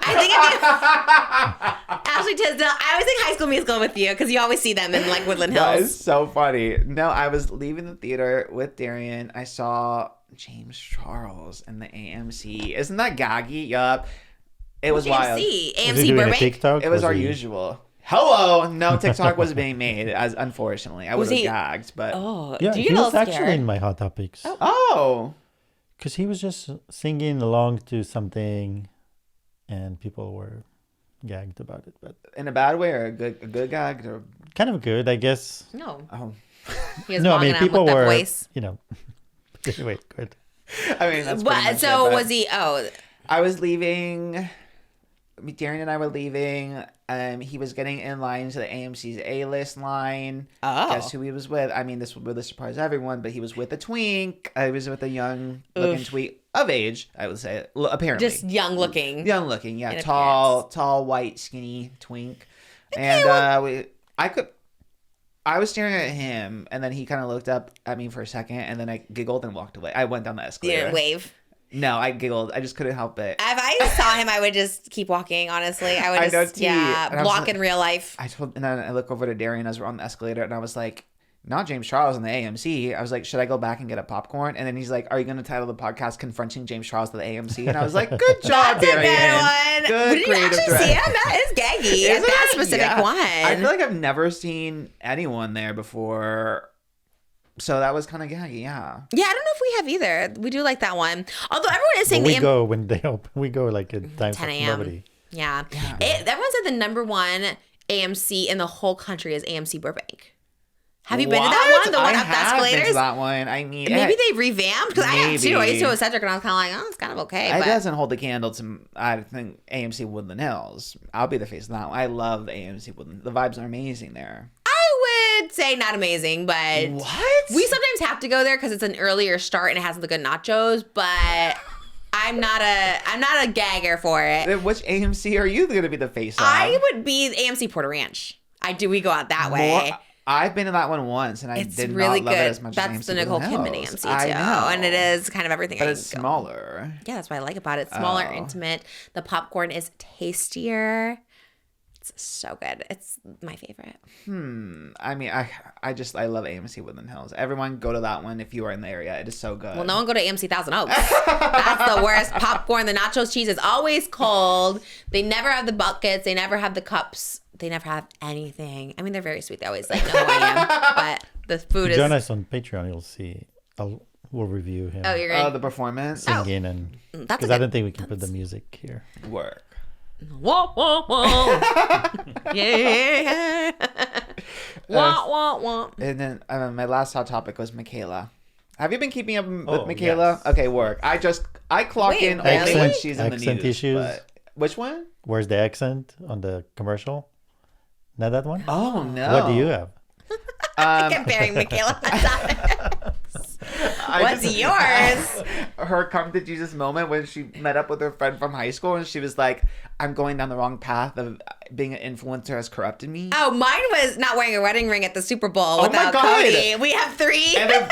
I think of you. Ashley Tisdale. I always think High School Musical with you because you always see them in like Woodland Hills. That is so funny. No, I was leaving the theater with Darian. I saw James Charles in the AMC. Isn't that gaggy? Yup. It was wild. Was he AMC doing a Burbank. TikTok? It was our he- usual. Hello. No, TikTok was being made. As unfortunately, I Was would have he- gagged, but Oh, Yeah, do you he get a was little actually scared? in my hot topics. oh, Because he was just singing along to something, and people were gagged about it. But in a bad way or a good gag or kind of good, I guess. No. oh. He was No, I long mean, enough people with that were, voice. Anyway, good. I mean, that's pretty But much so it, but was he? Oh, I was leaving. Darren and I were leaving. He was getting in line to the AMC's A-list line. Oh. Guess who he was with? I mean, this will really surprise everyone, but he was with a twink. I was with a young-looking twink of age, I would say, apparently. just young looking. Young-looking, yeah. in Tall, white, skinny twink. And I was staring at him, and then he kind of looked up at me for a second, and then I giggled and walked away. I went down the You escalator. didn't wave. No, I giggled. I just couldn't help it. If I saw him, I would just keep walking. Honestly, I would I know, just T. And I was block like- in real life. And then I look over to Darian as we're on the escalator, and I was like, not James Charles in the AMC. I was like, should I go back and get a popcorn? And then he's like, are you going to title the podcast Confronting James Charles to the AMC? And I was like, good job, That's a Darian. good one. Good Did you creative actually see direction. him? That is gaggy. Isn't that it? specific Yeah. one. I feel like I've never seen anyone there before. So that was kind of gaggy, yeah. Yeah, I don't know if we have either. We do like that one. Although everyone is saying But we the go when they open. We go like at times 10 of a.m. nobody. Yeah. Everyone said the number one AMC in the whole country is AMC Burbank. Have you been to that one? The one I up the have been to escalators? that one. I mean, Maybe they revamped because I have too. I used to Maybe. go with Cedric and I was kind of like, oh, it's kind of okay. It But doesn't hold the candle to, I think, AMC Woodland Hills. I'll be the face of that one. I love the AMC Woodland. The vibes are amazing there. I would say not amazing, but What? we sometimes have to go there because it's an earlier start and it has the good nachos. But I I'm not a gagger for it. Then which AMC are you going to be the face of? I would be AMC Porter Ranch. We go out that way. I've been to that one once, and I did really not love good. it as much That's as AMC the Nicole Woodland Kidman Hills. AMC too, I know. and it is kind of everything. But I it's go. smaller. Yeah, that's what I like about it. Smaller, intimate. The popcorn is tastier. It's so good. It's my favorite. I mean, I love AMC Woodland Hills. Everyone go to that one if you are in the area. It is so good. Well, no one go to AMC Thousand Oaks. That's the worst. Popcorn, the nacho cheese is always cold. They never have the buckets. They never have the cups. They never have anything. I mean, they're very sweet. They always like know who I am. But the food is... Join us on Patreon. You'll see. We'll review him. Oh, you're going to... the performance? Singing and... Because I don't think we can put the music here. Work. Whoa, whoa, whoa. Yeah. Wah, wah, wah. And then my last hot topic was Mikayla. Have you been keeping up with Mikayla? Yes. Okay, work. I clock Wait, in really? only when she's in the Accent news. issues? But which one? Where's the accent on the commercial? Not that one? Oh, no. What do you have? Comparing Mikayla. What's yours? Her come to Jesus moment when she met up with her friend from high school and she was like, I'm going down the wrong path of being an influencer has corrupted me. Oh, mine was not wearing a wedding ring at the Super Bowl without God. Cody. We have 3. And then,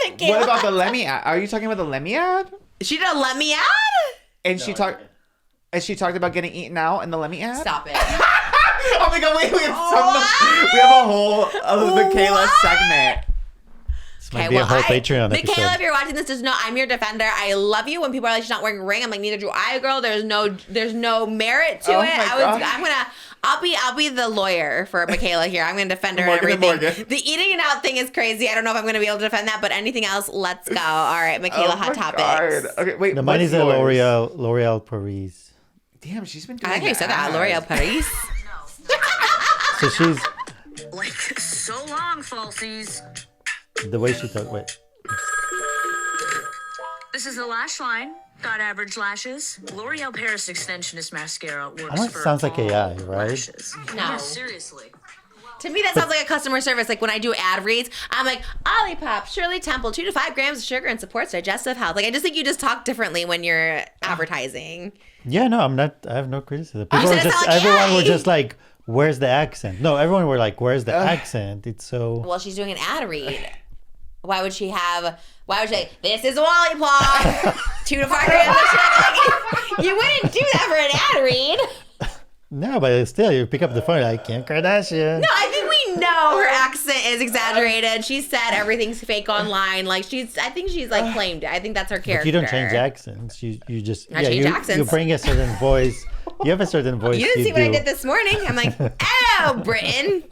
Mikayla. what about the Lemmy ad? Are you talking about the Lemmy ad? She did a Let Me Ad? And she talked about getting eaten out in the Lemmy ad? Stop it. Oh my god, wait, we have a whole Mikayla segment. This might be a whole Patreon Mikayla, if episode. you're watching this, just know I'm your defender. I love you. When people are like, she's not wearing a ring, I'm like, neither do I, girl. There's no merit to it. I'll be the lawyer for Mikayla here. I'm gonna defend her and everything. The eating it out thing is crazy. I don't know if I'm gonna be able to defend that, but anything else, let's go. All right, Mikayla, hot topics. God. Okay, wait. No, mine is a yours? L'Oreal Paris. Damn, she's been doing I think you said that. ads. L'Oreal Paris. So she's Like, so long, falsies. the way she talks. Wait, This is the lash line. Got average lashes. L'Oreal Paris Extensionist Mascara works I know it for sounds like all AI, right? lashes. No. Yeah, seriously. To me, that sounds like a customer service. Like when I do ad reads, I'm like, Olipop, Shirley Temple, 2 to 5 grams of sugar and supports digestive health. Like I just think you just talk differently when you're advertising. yeah, no, I'm not. I have no criticism. People so were it just sounds like everyone AI. were just like, "Where's the accent?" No, everyone were like, "Where's the accent?" It's so. Well, she's doing an ad read. Why would she say, this is Olipop, 2 to 5 grams of sugar? Like, you wouldn't do that for an ad read. No, but still, you pick up the phone like Kim Kardashian. No, I think we know her accent is exaggerated. She said everything's fake online. Like I think she's like claimed it. I think that's her character. But you don't change accents. You just change accents. You bring a certain voice. You have a certain voice. You didn't see what I do. did this morning. I'm like, oh, Britain.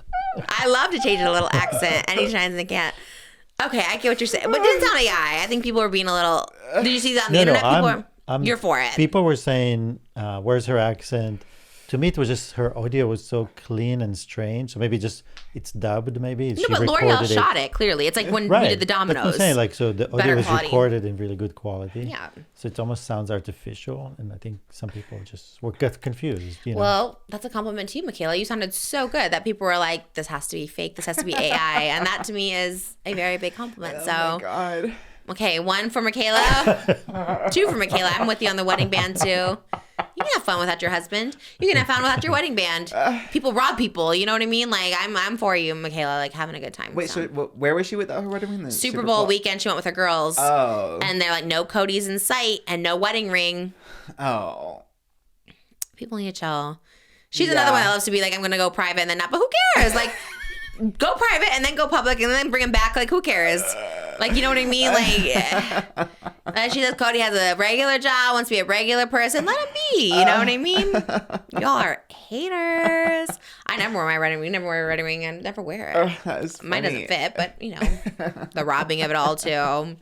I love to change a little accent anytime I can. Okay, I get what you're saying. But it didn't sound AI. I think people were being a little... Did you see that on the internet? You're for it. People were saying, where's her accent? To me, it was just her audio was so clean and strange. So maybe just it's dubbed. Maybe No, but L'Oreal shot it clearly. It's like when we did the Dominoes. That's what I'm saying. Like, so the audio was quality. recorded in really good quality. Yeah. So it almost sounds artificial, and I think some people just got confused. You know? Well, that's a compliment to you, Mikayla. You sounded so good that people were like, "This has to be fake. This has to be AI," and that to me is a very big compliment. Oh So. my god. Okay, 1 for Mikayla, 2 for Mikayla. I'm with you on the wedding band too. You can have fun without your husband. You can have fun without your wedding band. People rob people. You know what I mean? Like I'm for you, Mikayla. Like having a good time. Wait, so where was she with her wedding ring? The Super Bowl weekend, she went with her girls. Oh. And they're like, no Cody's in sight and no wedding ring. Oh. People need to chill. She's another one that loves to be like, I'm gonna go private and then not. But who cares? Like, go private and then go public and then bring him back. Like, who cares? Like, you know what I mean? Like, she says Cody has a regular job, wants to be a regular person. Let him be. You know what I mean? Y'all are haters. I never wear my wedding ring. Never wear a wedding ring. I never wear it. That's Mine funny. doesn't fit, but you know, the robbing of it all too.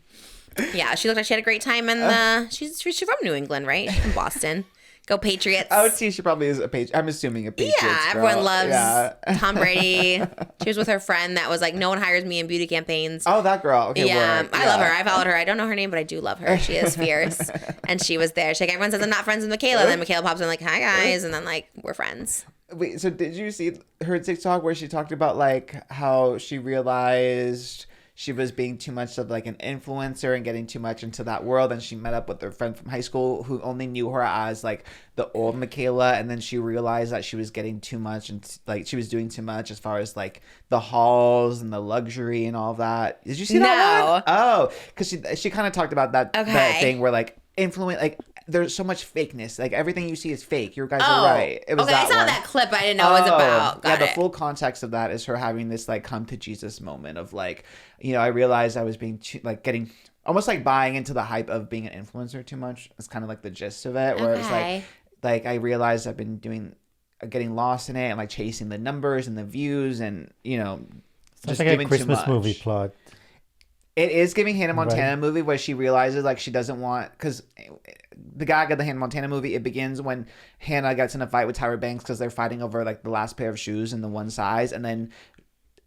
Yeah, she looked like she had a great time in the. She's from New England, right? She's from Boston. Go Patriots. I would see she probably is a Patriot. I'm assuming a Patriots Yeah, girl. everyone loves Yeah. Tom Brady. She was with her friend that was like, no one hires me in beauty campaigns. Oh, that girl. Okay, Yeah, word. I love her. I followed her. I don't know her name, but I do love her. She is fierce. And she was there. She's like, everyone says I'm not friends with Mikayla. And then Mikayla pops in like, hi guys. And then like, we're friends. Wait, so did you see her TikTok where she talked about like how she realized she was being too much of like an influencer and getting too much into that world. And she met up with her friend from high school who only knew her as like the old Mikayla. And then she realized that she was getting too much and like she was doing too much as far as like the halls and the luxury and all that. Did you see that one? Oh, because she kind of talked about that thing where like there's so much fakeness. Like everything you see is fake. You guys are right. It was I saw that clip. I didn't know what it was about. The full context of that is her having this like come to Jesus moment of like, you know, I realized I was being getting almost like buying into the hype of being an influencer too much. It's kind of like the gist of it, where it's like I realized I've been getting lost in it and like chasing the numbers and the views and, you know, just like a Christmas movie plot. It is giving Hannah Montana movie where she realizes like she doesn't want, because the gag of the Hannah Montana movie, it begins when Hannah gets in a fight with Tyra Banks because they're fighting over like the last pair of shoes in the one size, and then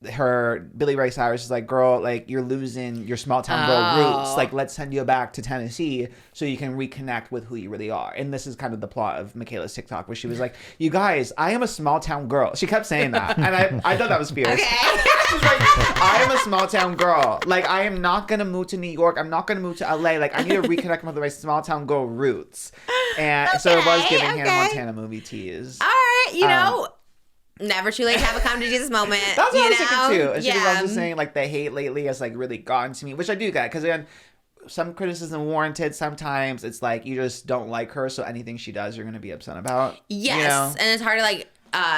Billy Ray Cyrus is like, girl, like you're losing your small town girl roots. Like let's send you back to Tennessee so you can reconnect with who you really are. And this is kind of the plot of Mikayla's TikTok where she was like, you guys, I am a small town girl. She kept saying that, and I thought that was fierce. Okay. She's like, I am a small town girl. Like I am not gonna move to New York. I'm not gonna move to LA. Like I need to reconnect with my small town girl roots. And so it was giving Hannah Montana movie tease. All right, you know. Never too late to have a come to Jesus moment. That's what I was thinking too. And she was also saying like the hate lately has like really gotten to me, which I do get, because again, some criticism warranted. Sometimes it's like you just don't like her, so anything she does, you're gonna be upset about. Yes, you know? And it's hard to like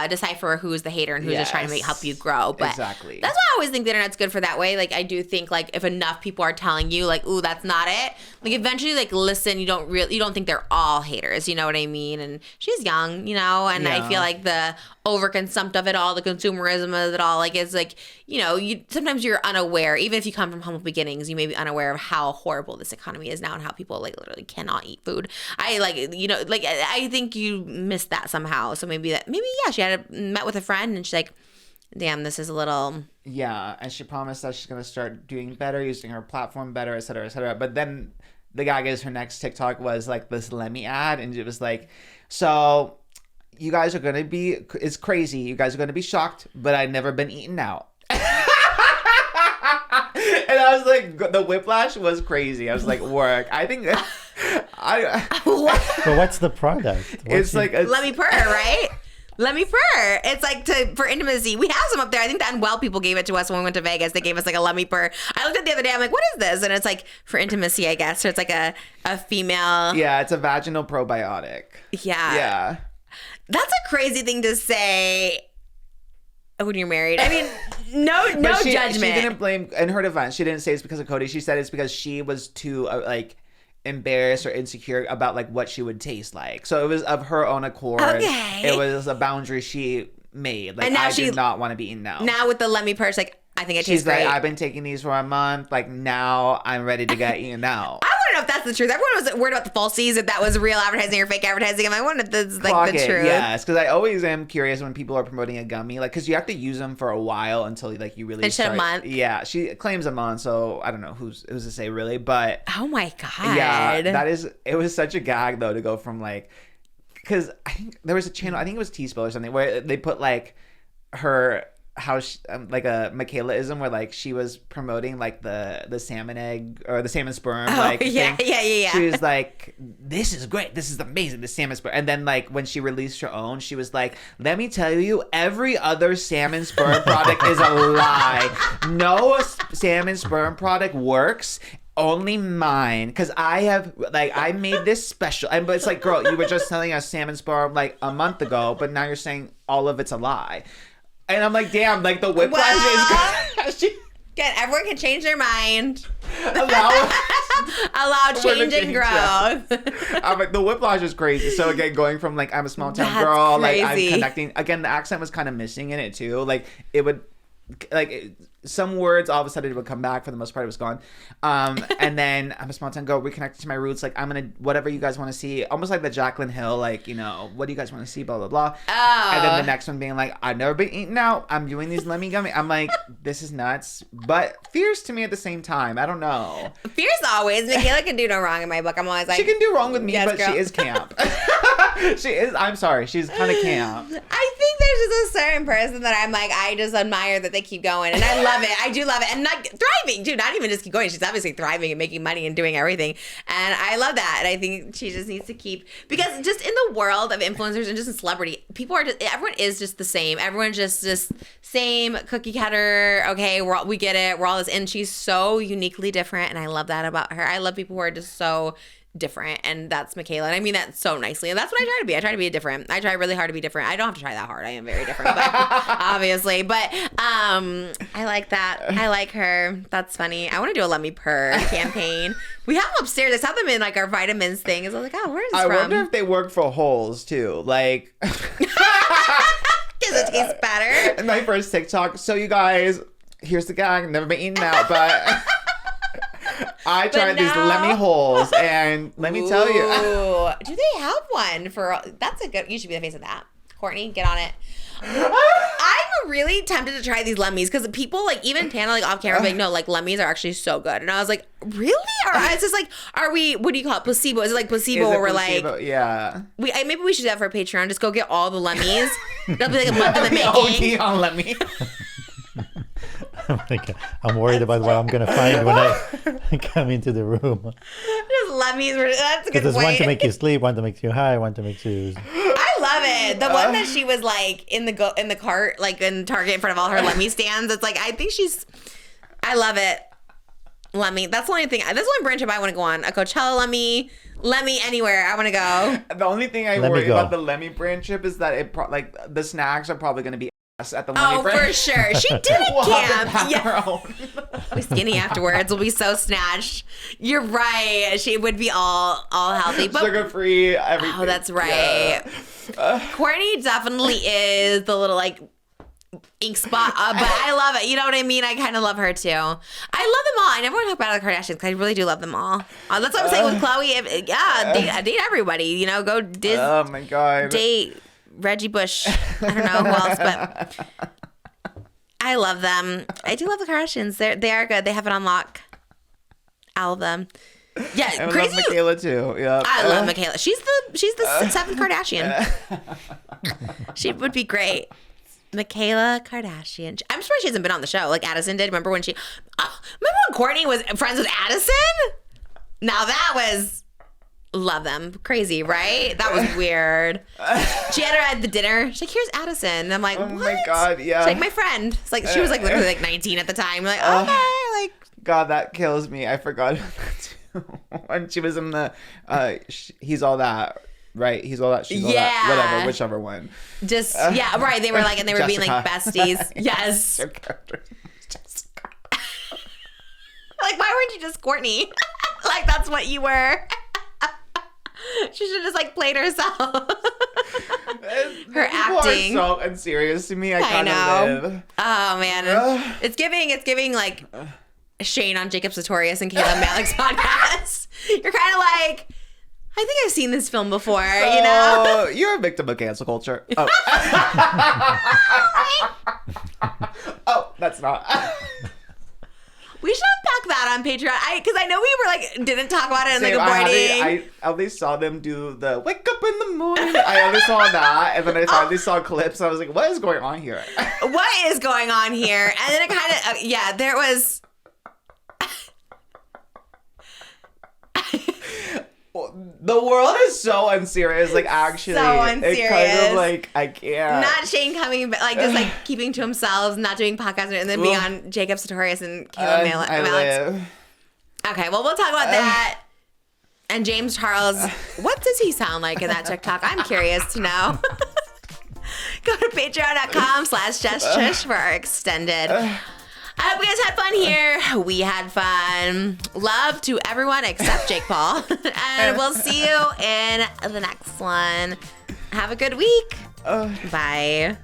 decipher who's the hater and who's just trying to help you grow. But exactly. That's why I always think the internet's good for that way. Like I do think like if enough people are telling you like, ooh, that's not it. Like eventually like listen, you don't think they're all haters. You know what I mean? And she's young, you know, and I feel like the overconsumption of it all, the consumerism of it all, like it's like, you know, sometimes you're unaware, even if you come from humble beginnings, you may be unaware of how horrible this economy is now and how people like literally cannot eat food. I think you missed that somehow. So maybe she had met with a friend and she's like, damn, this is a little. Yeah, and she promised that she's gonna start doing better, using her platform better, et cetera, et cetera. But then the guy gives her next TikTok was like this Lemmy ad, and it was like, so you guys are going to be, it's crazy. You guys are going to be shocked, but I've never been eaten out. And I was like, the whiplash was crazy. I was like, work. I think So what's the product? It's like Let me purr, right? Let me purr. It's like for intimacy. We have some up there. I think the Unwell people gave it to us when we went to Vegas. They gave us like a let me purr. I looked at it the other day. I'm like, what is this? And it's like for intimacy, I guess. So it's like a female. Yeah, it's a vaginal probiotic. Yeah. Yeah. That's a crazy thing to say when you're married. I mean, no judgment. She didn't blame, in her defense, she didn't say it's because of Cody. She said it's because she was too embarrassed or insecure about like what she would taste like. So it was of her own accord. Okay. It was a boundary she made. Like, and now I did not want to be eaten out. Now with the let me purse, like, I think it She's tastes great. like, I've been taking these for a month. Like, now I'm ready to get eaten out. I want to know if that's the truth. Everyone was worried about the falsies, if that was real advertising or fake advertising. I wonder if that's like the truth. Yes, because I always am curious when people are promoting a gummy, like, because you have to use them for a while until like you really Instead start. of a month. Yeah, she claims a month, so I don't know who's to say really, but oh my god, yeah, it was such a gag though to go from like, because I think there was a channel, I think it was T-Spill or something, where they put like her. How she, like a Mikaylaism where like she was promoting like the salmon egg or the salmon sperm yeah. She was like, this is great, this is amazing, the salmon sperm. And then like when she released her own, she was like, let me tell you, every other salmon sperm product is a lie. No salmon sperm product works. Only mine, because I made this special. But it's like, girl, you were just selling us salmon sperm like a month ago, but now you're saying all of it's a lie. And I'm like, damn, like the whiplash is. Again, everyone can change their mind. Allow change and growth. I'm like, the whiplash is crazy. So again, going from like I'm a small town That's girl, crazy. like I'm connecting. Again, the accent was kind of missing in it too. Like it would, some words all of a sudden it would come back. For the most part, it was gone. And then I'm a small town girl, reconnected to my roots. Like I'm gonna whatever you guys want to see. Almost like the Jaclyn Hill, like, you know, what do you guys want to see? Blah blah blah. Oh. And then the next one being like, I've never been eaten out. I'm doing these lemmy gummy. I'm like, this is nuts, but fierce to me at the same time. I don't know. Fierce always. Mikayla can do no wrong in my book. I'm always like, she can do wrong with me, yes, but girl. she is camp. She is. I'm sorry. She's kind of camp. I think there's just a certain person that I'm like, I just admire that they keep going. And I love it. I do love it. And not thriving, too. Not even just keep going. She's obviously thriving and making money and doing everything. And I love that. And I think she just needs to keep, because just in the world of influencers and just in celebrity, people are just, everyone is just the same. Everyone's just same cookie cutter. Okay, we get it. We're all this. And she's so uniquely different. And I love that about her. I love people who are just so different, and that's Mikayla, and I mean that so nicely, and that's what I try to be. I try to be different. I try really hard to be different. I don't have to try that hard. I am very different, but obviously, but I like that. I like her. That's funny. I want to do a Let Me Purr campaign. We have them upstairs. I saw them in like our vitamins thing. I was like, oh, where is this from? I wonder if they work for Holes too, like because it tastes better. In my first TikTok. So you guys, here's the gag. Never been eaten out, but I tried these Lemmy Holes, and let me tell you. Do they have one for, that's a good, you should be the face of that. Courtney, get on it. I'm really tempted to try these Lemmies, because people, like, even Tana, like, off camera, like, no, like, Lemmies are actually so good. And I was like, really? Or it's just like, are we, what do you call it, placebo? Is it like placebo where we're like, yeah. Maybe we should do that for Patreon, just go get all the Lemmies. That'll be like a month in the making. OD on Lemmy. I'm worried about what I'm gonna find when I come into the room. Just Lemmies. That's a good There's point. one to make you sleep, one to make you high, one to make you. I love it. The one that she was like in the cart, like in Target in front of all her Lemmy stands. It's like, I think I love it. Lemmy. That's the only thing. That's the only branch I want to go on. A Coachella Lemmy anywhere. I want to go. The only thing I worry about the Lemmy branch trip is that like the snacks are probably gonna be at the Lemmy branch. For sure. She did it, camp. Yeah. We're skinny afterwards. We'll be so snatched. You're right. She would be all healthy. But sugar-free, everything. Oh, that's right. Yeah. Courtney definitely is the little like ink spot, but I love it. You know what I mean? I kind of love her too. I love them all. I never want to talk about the Kardashians because I really do love them all. That's what I'm saying with Khloe. Date everybody. You know, go Oh my God. Date Reggie Bush. I don't know who else, but I love them. I do love the Kardashians. They are good. They have it on lock. All of them. Yeah, I crazy. love Mikayla too. Yeah, I love Mikayla. She's the seventh Kardashian. She would be great. Mikayla Kardashian. I'm surprised she hasn't been on the show like Addison did. Remember when Courtney was friends with Addison? Now that was. Love them. Crazy, right? That was weird. She had her at the dinner. She's like, here's Addison. And I'm like, what? Oh my God, yeah. She's like, my friend. It's like, she was like literally like 19 at the time. I'm like, okay. Like, God, that kills me. I forgot about that too. When she was in the, He's All That, right? He's All That, She's All That, whatever, whichever one. Just, yeah, right. They were like, and they were being like besties. Yes. Like, why weren't you just Courtney? Like, that's what you were. She should have just like played herself. Her acting. People are so unserious to me. I kind know. of live. Oh man, it's giving like Shane on Jacob Sartorius and Caleb Malik's podcast. You're kind of like, I think I've seen this film before. You know, you're a victim of cancel culture. Oh, oh, that's not. We should unpack that on Patreon. Because I know we were like, didn't talk about it in the good morning. I only saw them do the wake up in the morning. I only saw that. And then I finally saw clips. I was like, what is going on here? What is going on here? And then it kind of, there was. The world is so unserious. Like, actually. So unserious. It's kind of like, I can't. Not Shane coming, but like just like keeping to himself, not doing podcasts, and then being on Jacob Sartorius and Caleb Malik's. Okay, well, we'll talk about that. And James Charles, what does he sound like in that TikTok? I'm curious to know. Go to patreon.com/JustTrish for our extended. I hope you guys had fun here. We had fun. Love to everyone except Jake Paul. And we'll see you in the next one. Have a good week. Bye.